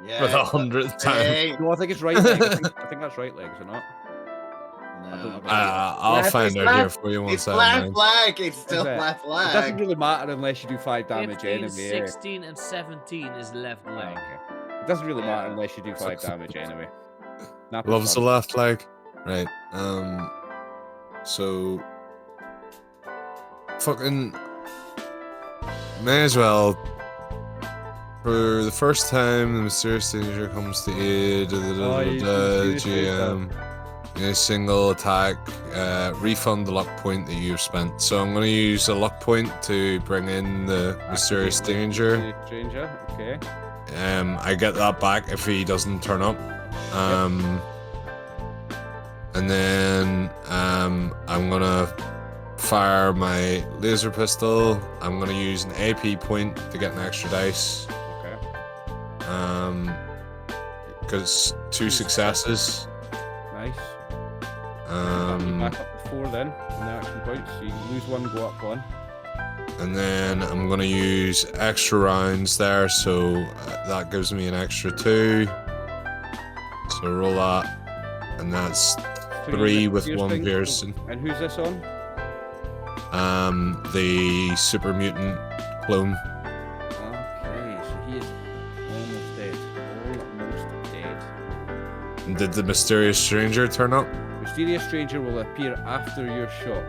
Yeah. For the 100th time. Hey. No, I think it's right leg. I think that's right leg, is it not? No. I'll Left, find it's out here left. for you It's once I have left mine. leg. It's still it? left It doesn't leg. really matter unless you do 5 damage 15, anyway. 16, and 17 is left leg. Okay. It doesn't really matter Yeah. unless you do 5 damage anyway. Napper's Loves the fun. left leg. Right. So fucking may as well. For the first time, the mysterious danger comes to aid. Oh, you can see this GM. In a single attack, refund the luck point that you've spent. So I'm going to use a luck point to bring in the mysterious danger. Stranger, okay. I get that back if he doesn't turn up. And then I'm gonna fire my laser pistol. I'm gonna use an AP point to get an extra dice. Okay. Because 2 successes. Nice. Um, Back up to 4 then, on the action points. So you lose 1, go up 1. and then I'm gonna use extra rounds there, so that gives me an extra 2. So roll that, and that's 3 with 1 piercing. And who's this on? The super mutant clone. Okay, so he is almost dead. Almost dead. Did the mysterious stranger turn up? Mysterious stranger will appear after your shot,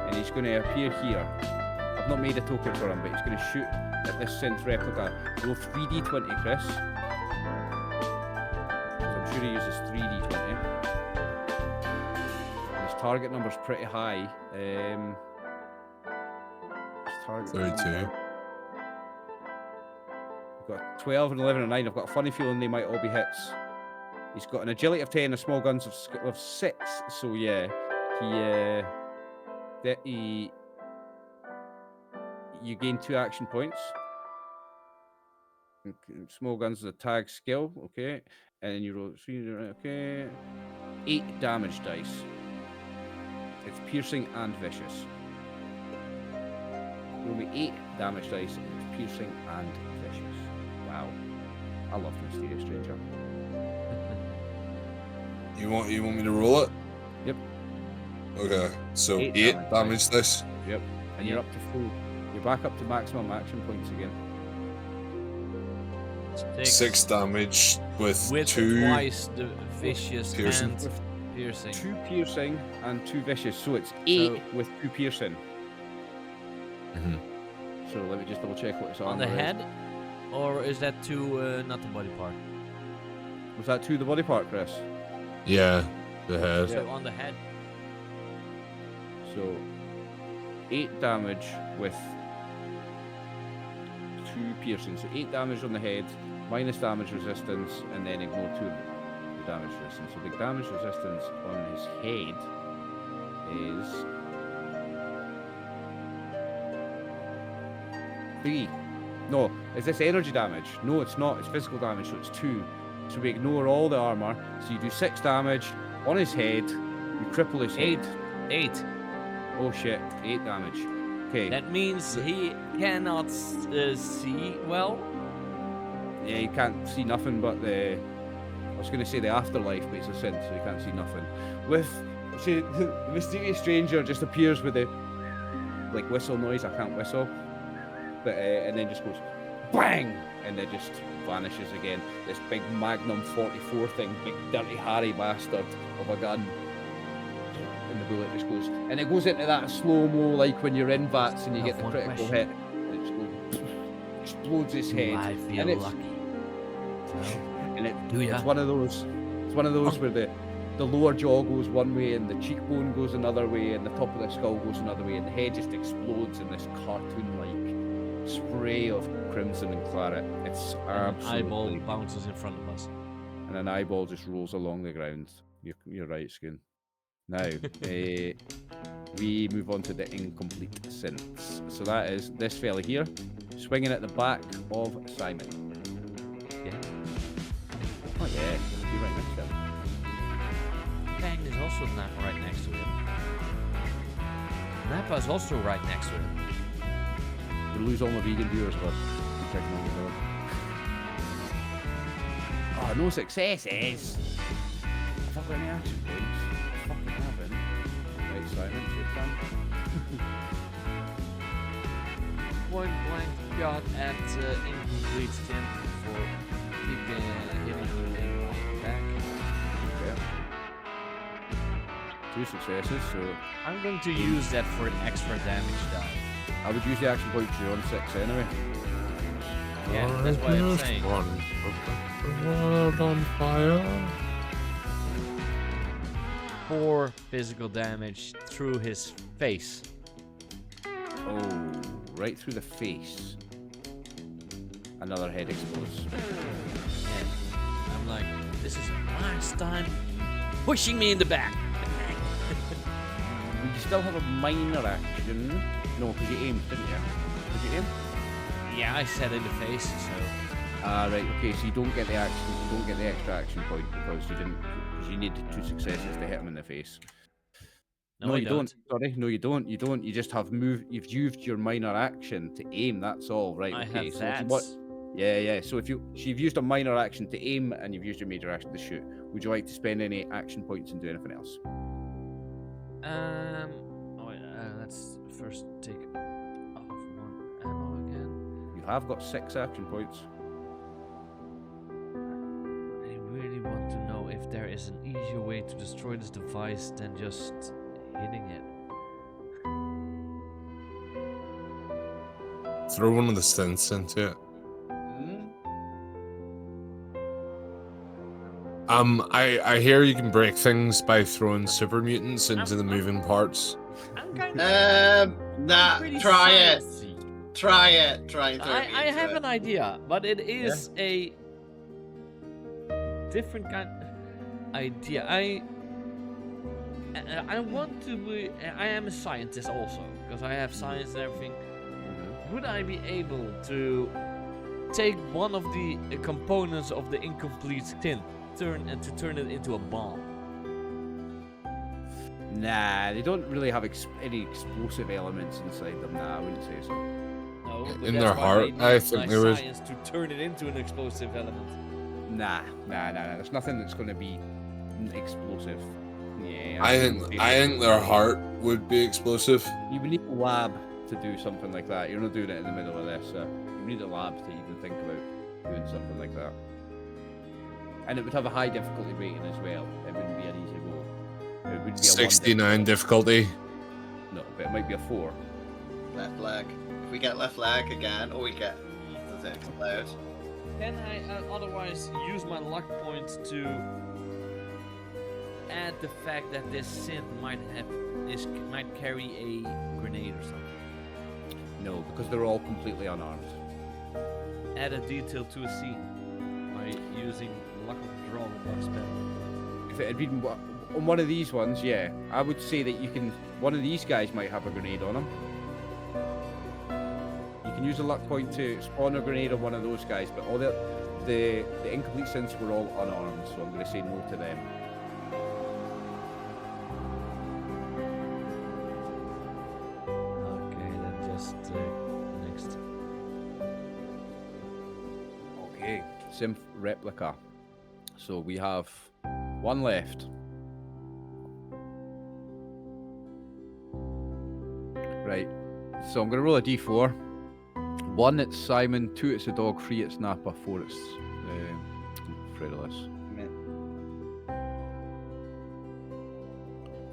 and he's going to appear here. I've not made a token for him, but he's going to shoot at this synth replica. Roll 3d20, Chris. So I'm sure he uses 3d20. His target number's pretty high. His target 32. number- We've got 12 and 11 and 9. I've got a funny feeling they might all be hits. He's got an agility of 10, a small guns of 6. So yeah, you gain 2 action points. Okay, small guns is a tag skill, okay, and then you roll 3. Okay, 8 damage dice. It's piercing and vicious. Roll me 8 damage dice. And it's piercing and vicious. Wow, I love Mysterious Stranger. You want me to roll it? Yep. Okay, so 8 8 damage damage dice. Yep, and you're up to full. You're back up to maximum action points again. 6 damage with 2 twice the vicious piercing. and piercing. 2 piercing and 2 vicious, so it's 8 with 2 piercing. Mhm. So let me just double check what it's On the head, or is that to not the body part? Was that 2 the body part, Chris? Yeah, the head. So on the head. So 8 damage with 2 piercing. So 8 damage on the head, minus damage resistance, and then ignore 2 of the damage resistance. So the damage resistance on his head is 3. No, is this energy damage? No, it's not. It's physical damage, so it's 2. So we ignore all the armor. So you do 6 damage on his head. You cripple his head. 8. Oh shit, 8 damage. Okay. That means he cannot see well. Yeah, you can't see nothing but the. I was going to say the afterlife, but it's a synth, so you can't see nothing. See, the mysterious stranger just appears with the like whistle noise. I can't whistle, but and then just goes bang, and then just vanishes again. This big Magnum 44 thing, big dirty hairy bastard of a gun. And the bullet just goes, and it goes into that slow mo, like when you're in VATS and you get the One critical question. hit, and it just goes, explodes his head. I and feel it's, lucky. and it, Do ya? it's one of those. It's one of those where the lower jaw goes one way and the cheekbone goes another way and the top of the skull goes another way and the head just explodes in this cartoon-like spray of crimson and claret. It's An eyeball absolutely, bounces in front of us. and an eyeball just rolls along the ground. You're right, Scoon. Now, we move on to the incomplete synths. So that is this fella here, swinging at the back of Simon. Yeah. Oh yeah, you're right next to him. Bang is also right next to him. Nappa is also right next to him. We lose all my vegan viewers for checking on the dog. Oh, no successes! Have I got any action points? I fucking haven't. Simon. Your turn. Point blank shot at incomplete stint for hitting him in my back. Okay. 2 successes, so I'm going to use that for an extra damage die. I would use the action point to on 6 anyway. Yeah, that's what I'm saying. World on fire. 4 physical damage through his face. Oh, right through the face. Another head explodes. And I'm like, this is last time pushing me in the back. You still have a minor action. No, because you aimed, didn't you? Did you aim? Yeah, I said in the face, so. Right, okay, so you don't get the action, you don't get the extra action point because you didn't, because you need 2 successes to hit him in the face. No, you don't. Sorry, no, you don't. You don't. You just have you've used your minor action to aim. That's all, right? I Okay. have So that. yeah. So if you've used a minor action to aim and you've used your major action to shoot, would you like to spend any action points and do anything else? Let's first take off 1 ammo again. You have got 6 action points. I really want to know if there is an easier way to destroy this device than just hitting it. Throw one of the stints into it. I hear you can break things by throwing super mutants into the moving parts. I'm kind Nah, pretty try it. sciencey. Try it. Try and throw me I into have it. an idea, but it is a different kind idea. I want to be. I am a scientist also because I have science and everything. Would I be able to take one of the components of the incomplete tin, turn it into a bomb? Nah, they don't really have any explosive elements inside them. Nah, I wouldn't say so. No, but In that's their why heart, need I think my they would. science to turn it into an explosive element. Nah. There's nothing that's going to be explosive. Yeah. I think their heart would be explosive. You would need a lab to do something like that. You're not doing it in the middle of this. You need a lab to even think about doing something like that. And it would have a high difficulty rating as well. It wouldn't be an easy roll. It would be a 69 difficulty. No, but it might be a 4. Left leg. If we get left leg again, or we get... Does it explode? Can I otherwise use my luck points to add the fact that this synth might carry a grenade or something? No, because they're all completely unarmed. Add a detail to a scene by using luck of the draw luck spell. If it had been on one of these ones, yeah, I would say that you can. One of these guys might have a grenade on him. You can use a luck point to spawn a grenade on one of those guys, but all the incomplete synths were all unarmed, so I'm going to say no to them. Okay, then just next. Okay, synth replica. So we have 1 left. Right. So I'm going to roll a d4. 1, it's Simon. 2, it's a dog. 3, it's Napa. 4, it's Fredulous.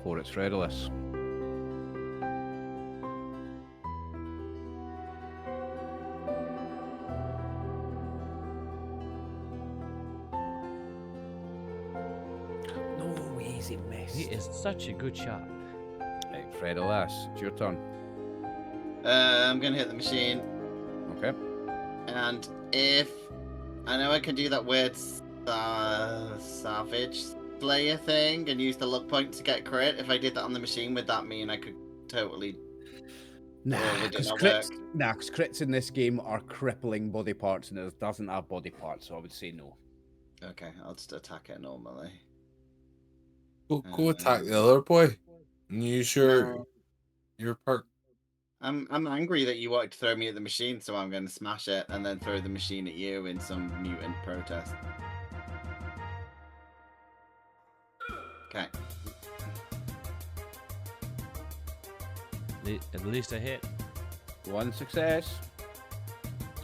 4, it's Fredulous. No ways he missed. He is such a good shot. Right, Fredulous, it's your turn. I'm gonna hit the machine. Okay. And if I know I can do that weird Savage Slayer thing and use the luck point to get crit, if I did that on the machine, would that mean I could totally? Nah, Or would it because not crits in this game are crippling body parts, and it doesn't have body parts, so I would say no. Okay, I'll just attack it normally. Go attack the other boy. And use your perk. I'm angry that you wanted to throw me at the machine, so I'm going to smash it and then throw the machine at you in some mutant protest. Okay. At least a hit. One success.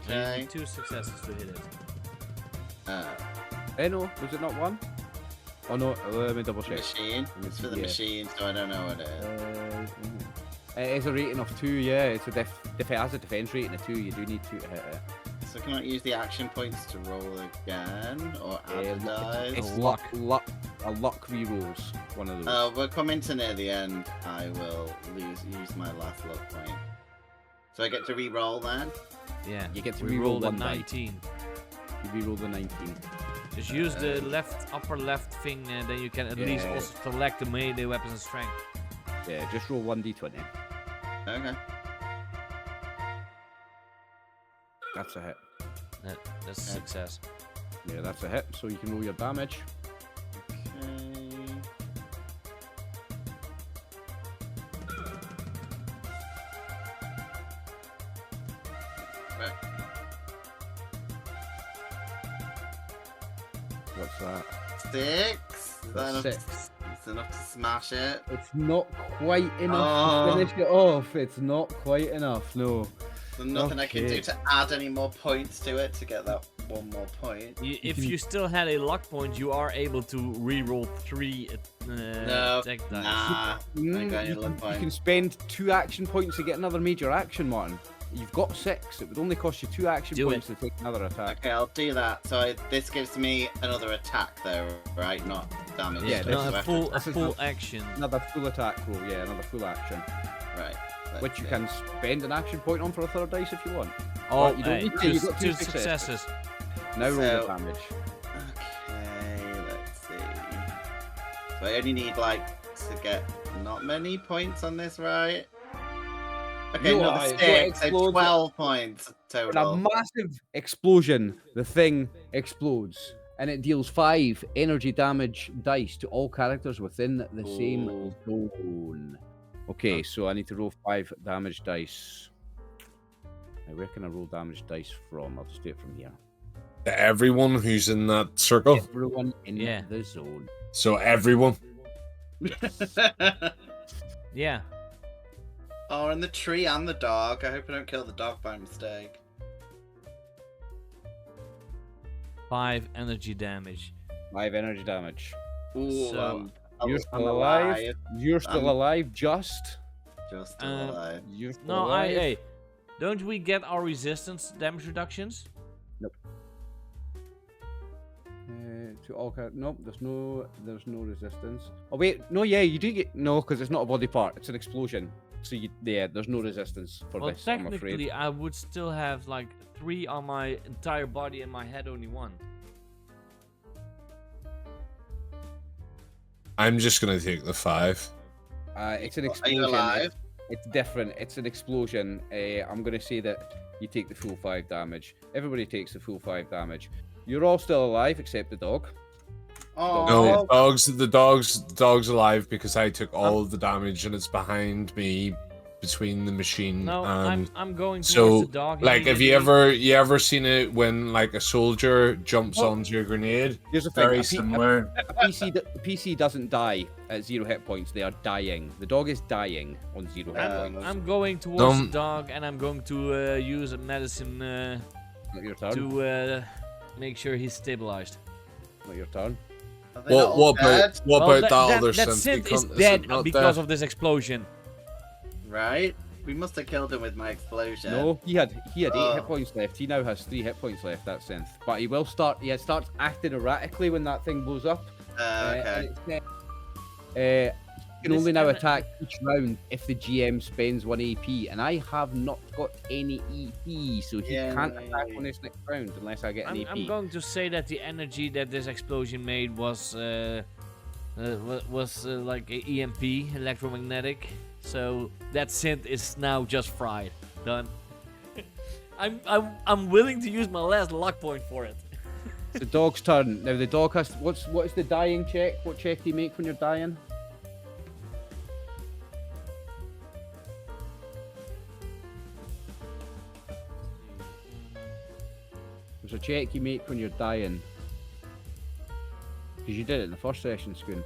You Okay. need 2 successes to hit it. No, was it not one? Oh no, let me double check. Machine. It's for the Yeah. machine, so I don't know what it is. It is a rating of 2, yeah. It's a it has a defense rating of 2. You do need 2 to hit it. So can I use the action points to roll again, or add a die? It's A luck, a luck rerolls. One of those. We're coming to near the end. I will use my last luck point. So I get to re-roll then. Yeah. You get to we reroll rolled a one die. 19. You reroll the 19. Just use the upper left thing, and then you can at least Yeah. also select the melee weapons and strength. Yeah, just roll 1d20. Okay. That's a hit. That's a success. Yeah, that's a hit. So you can roll your damage. Okay. Right. What's that? 6. Is that That's enough? 6. It's enough to smash it. It's not quite enough Oh. to finish it off. It's not quite enough, no. There's nothing I can Okay. do to add any more points to it to get that one more point. If you still had a luck point, you are able to re-roll 3 No, attack dice. nah. I got You your luck can point. spend 2 action points to get another major action, Martin. You've got 6. It would only cost you 2 action Do points to take another attack. Okay, I'll do that. So this gives me another attack though, right? Not damage. Yeah, to No, the a full weapon. action. Another full attack roll, yeah, another full action. Right. let's Which you see. can spend an action point on for a third dice if you want. Oh, you don't hey, need to, you've got 2 two successes. Now roll the So- damage. Okay, let's see. So I only need like to get not many points on this, right? Okay, No, another I- so it 6, so explodes- 12 points In a total. massive explosion, the thing explodes, and it deals 5 energy damage dice to all characters within the same Ooh. zone. Okay, so I need to roll 5 damage dice. Now, where can I roll damage dice from? I'll just do it from here. To everyone who's in that circle. Everyone in Yeah. the zone. So everyone. Yeah. Oh, and the tree and the dog. I hope I don't kill the dog by mistake. 5 energy damage. 5 energy damage. Ooh, So, You're I'm still alive. You're still I'm- alive, just. Just still Um, alive. You're still No, alive. hey, don't we get our resistance damage reductions? To all nope, there's no resistance. Oh wait, no, yeah, you do get no, because it's not a body part; it's an explosion. So yeah, there's no resistance for Well, this. I'm afraid. technically, I would still have like 3 on my entire body and my head only 1. I'm just gonna take the 5. It's an Are explosion. you alive? It's different. It's an explosion. I'm gonna say that you take the full 5 damage. Everybody takes the full 5 damage. You're all still alive except the dog. Oh, No, the dog's alive because I took all of the damage and it's behind me between the machine No, and I'm going towards so, the dog. like have you ever seen it when like a soldier jumps Oh. onto a grenade? Here's the thing. Very a similar. PC doesn't die at 0 hit points. They are dying. The dog is dying on 0 hit points. I'm going towards Don't- the dog, and I'm going to use a medicine Not your turn. to make sure he's stabilized. Not your turn. Are they not all What dead? about what Well, about that other that synth? synth is Is it dead not because dead? of this explosion. Right? We must have killed him with my explosion. No, he had 8 Oh. hit points left. He now has 3 hit points left. That synth, but he will start. He starts acting erratically when that thing blows up. Okay. You can This only now kinda- attack each round if the GM spends 1 AP, and I have not got any EP, so he Yeah, can't no, attack yeah. on this next round unless I get an I'm AP. going to say that the energy that this explosion made was like a EMP, electromagnetic. So that synth is now just fried. Done. I'm willing to use my last luck point for it. The dog's turn. Now the dog has. What is the dying check? What check do you make when you're dying? There's a check you make when you're dying. Because you did it in the first session, Schoon.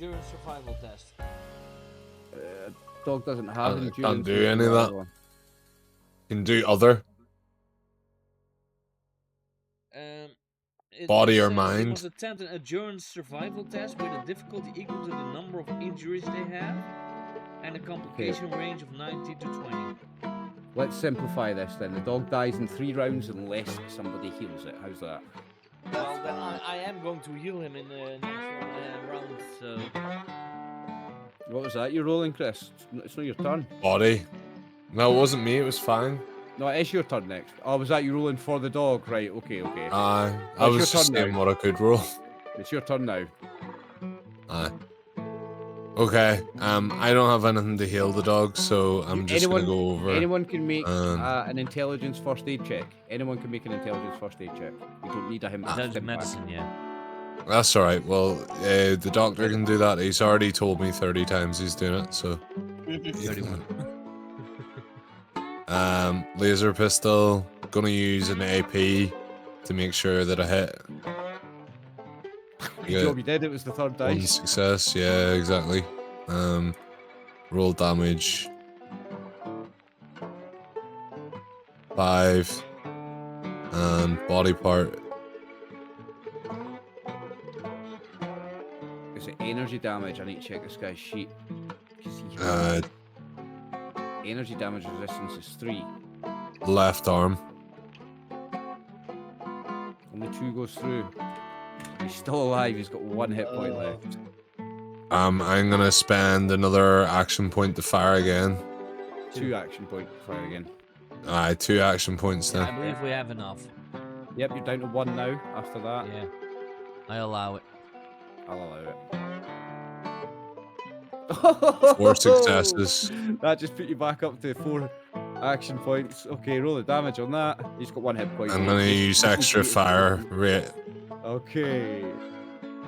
endurance survival test. Dog doesn't have endurance. Can't do any of survival. that. Can do other. Body or They mind. must attempt an endurance survival test with a difficulty equal to the number of injuries they have and a complication range of 90 to 20. Let's simplify this then. The dog dies in 3 rounds unless somebody heals it. How's that? Well, then I am going to heal him in the next round, so... What was that you're rolling, Chris? It's not your turn. Body. No, it wasn't me. It was fine. No, it is your turn next. Oh, was that you rolling for the dog? Right, okay. I your was just turn saying now. what I could roll. It's your turn now. Aye. Okay. I don't have anything to heal the dog, so I'm just gonna go over. Anyone can make an intelligence first aid check. Anyone can make an intelligence first aid check. You don't need a him. Intelligent medicine, yeah. That's all right. Well, the doctor can do that. He's already told me 30 times he's doing it. So. 31. Laser pistol. Gonna use an AP to make sure that I hit. Good job you did. It was the third One dice. success. Yeah, exactly. Roll damage. 5. And body part. Is it energy damage? I need to check this guy's sheet. 'Cause he has energy damage resistance is 3. Left arm. Only 2 goes through. He's still alive. He's got 1 hit point left. I'm gonna spend another action point to fire again. 2 action point fire again. Aye, 2 action points I then. believe we have enough. Yep, you're down to 1 now. After that, Yeah. I allow it. I'll allow it. 4 successes. That just put you back up to 4 action points. Okay, roll the damage on that. He's got 1 hit point. I'm gonna use extra fire rate. Okay.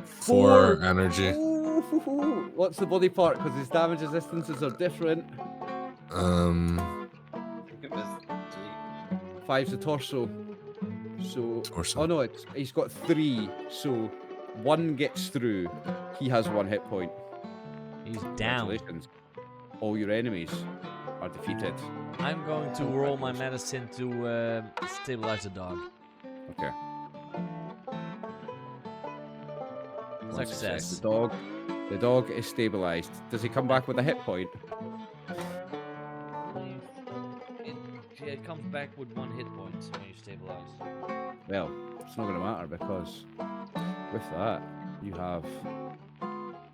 4 energy. Ooh, what's the body part? Because his damage resistances are different. It was 5's the torso. So. Torso. Oh no, he's got 3. So 1 gets through. He has 1 hit point. He's down. Congratulations. All your enemies are defeated. I'm going to roll my medicine to stabilize the dog. Okay. One Success. The dog is stabilized. Does he come back with a hit point? It comes back with 1 hit point when you stabilize. Well, it's not going to matter because with that, you have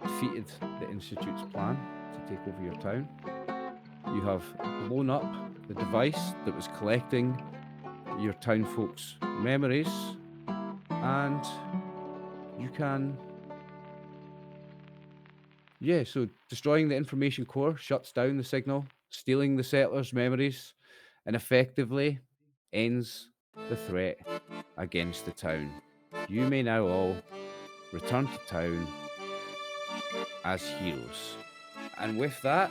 defeated the Institute's plan to take over your town. You have blown up the device that was collecting your town folks' memories, and you can... Yeah, so destroying the information core shuts down the signal, stealing the settlers' memories, and effectively ends the threat against the town. You may now all return to town as heroes. And with that,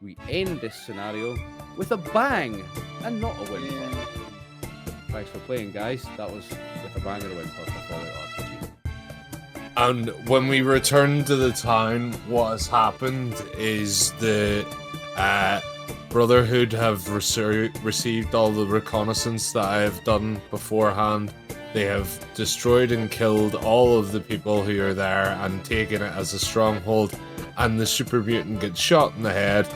we end this scenario with a bang and not a whimper. Thanks for playing, guys. That was with a bang and a whimper for Fallout RPG. And when we return to the town, what has happened is the Brotherhood have received all the reconnaissance that I have done beforehand. They have destroyed and killed all of the people who are there and taken it as a stronghold. And the super mutant gets shot in the head.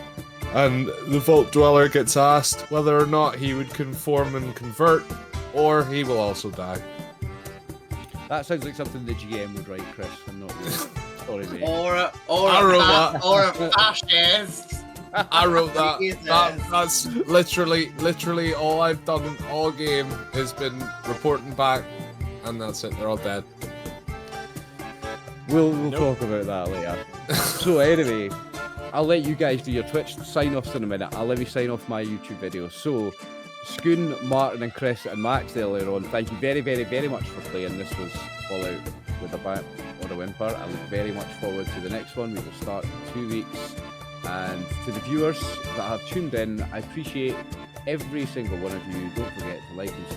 And the Vault Dweller gets asked whether or not he would conform and convert, or he will also die. That sounds like something the GM would write, Chris, and not you. Sorry, mate. or a fascist. I wrote that. Jesus. That's literally all I've done all game has been reporting back, and that's it. They're all dead. We'll talk about that later. So anyway, I'll let you guys do your Twitch sign-offs in a minute. I'll let me sign off my YouTube video. So, Scoon, Martin, and Chris, and Max earlier on, thank you very, very, very much for playing. This was Fallout with a bang or a whimper. I look very much forward to the next one. We will start in 2 weeks. And to the viewers that have tuned in, I appreciate every single one of you. Don't forget to like and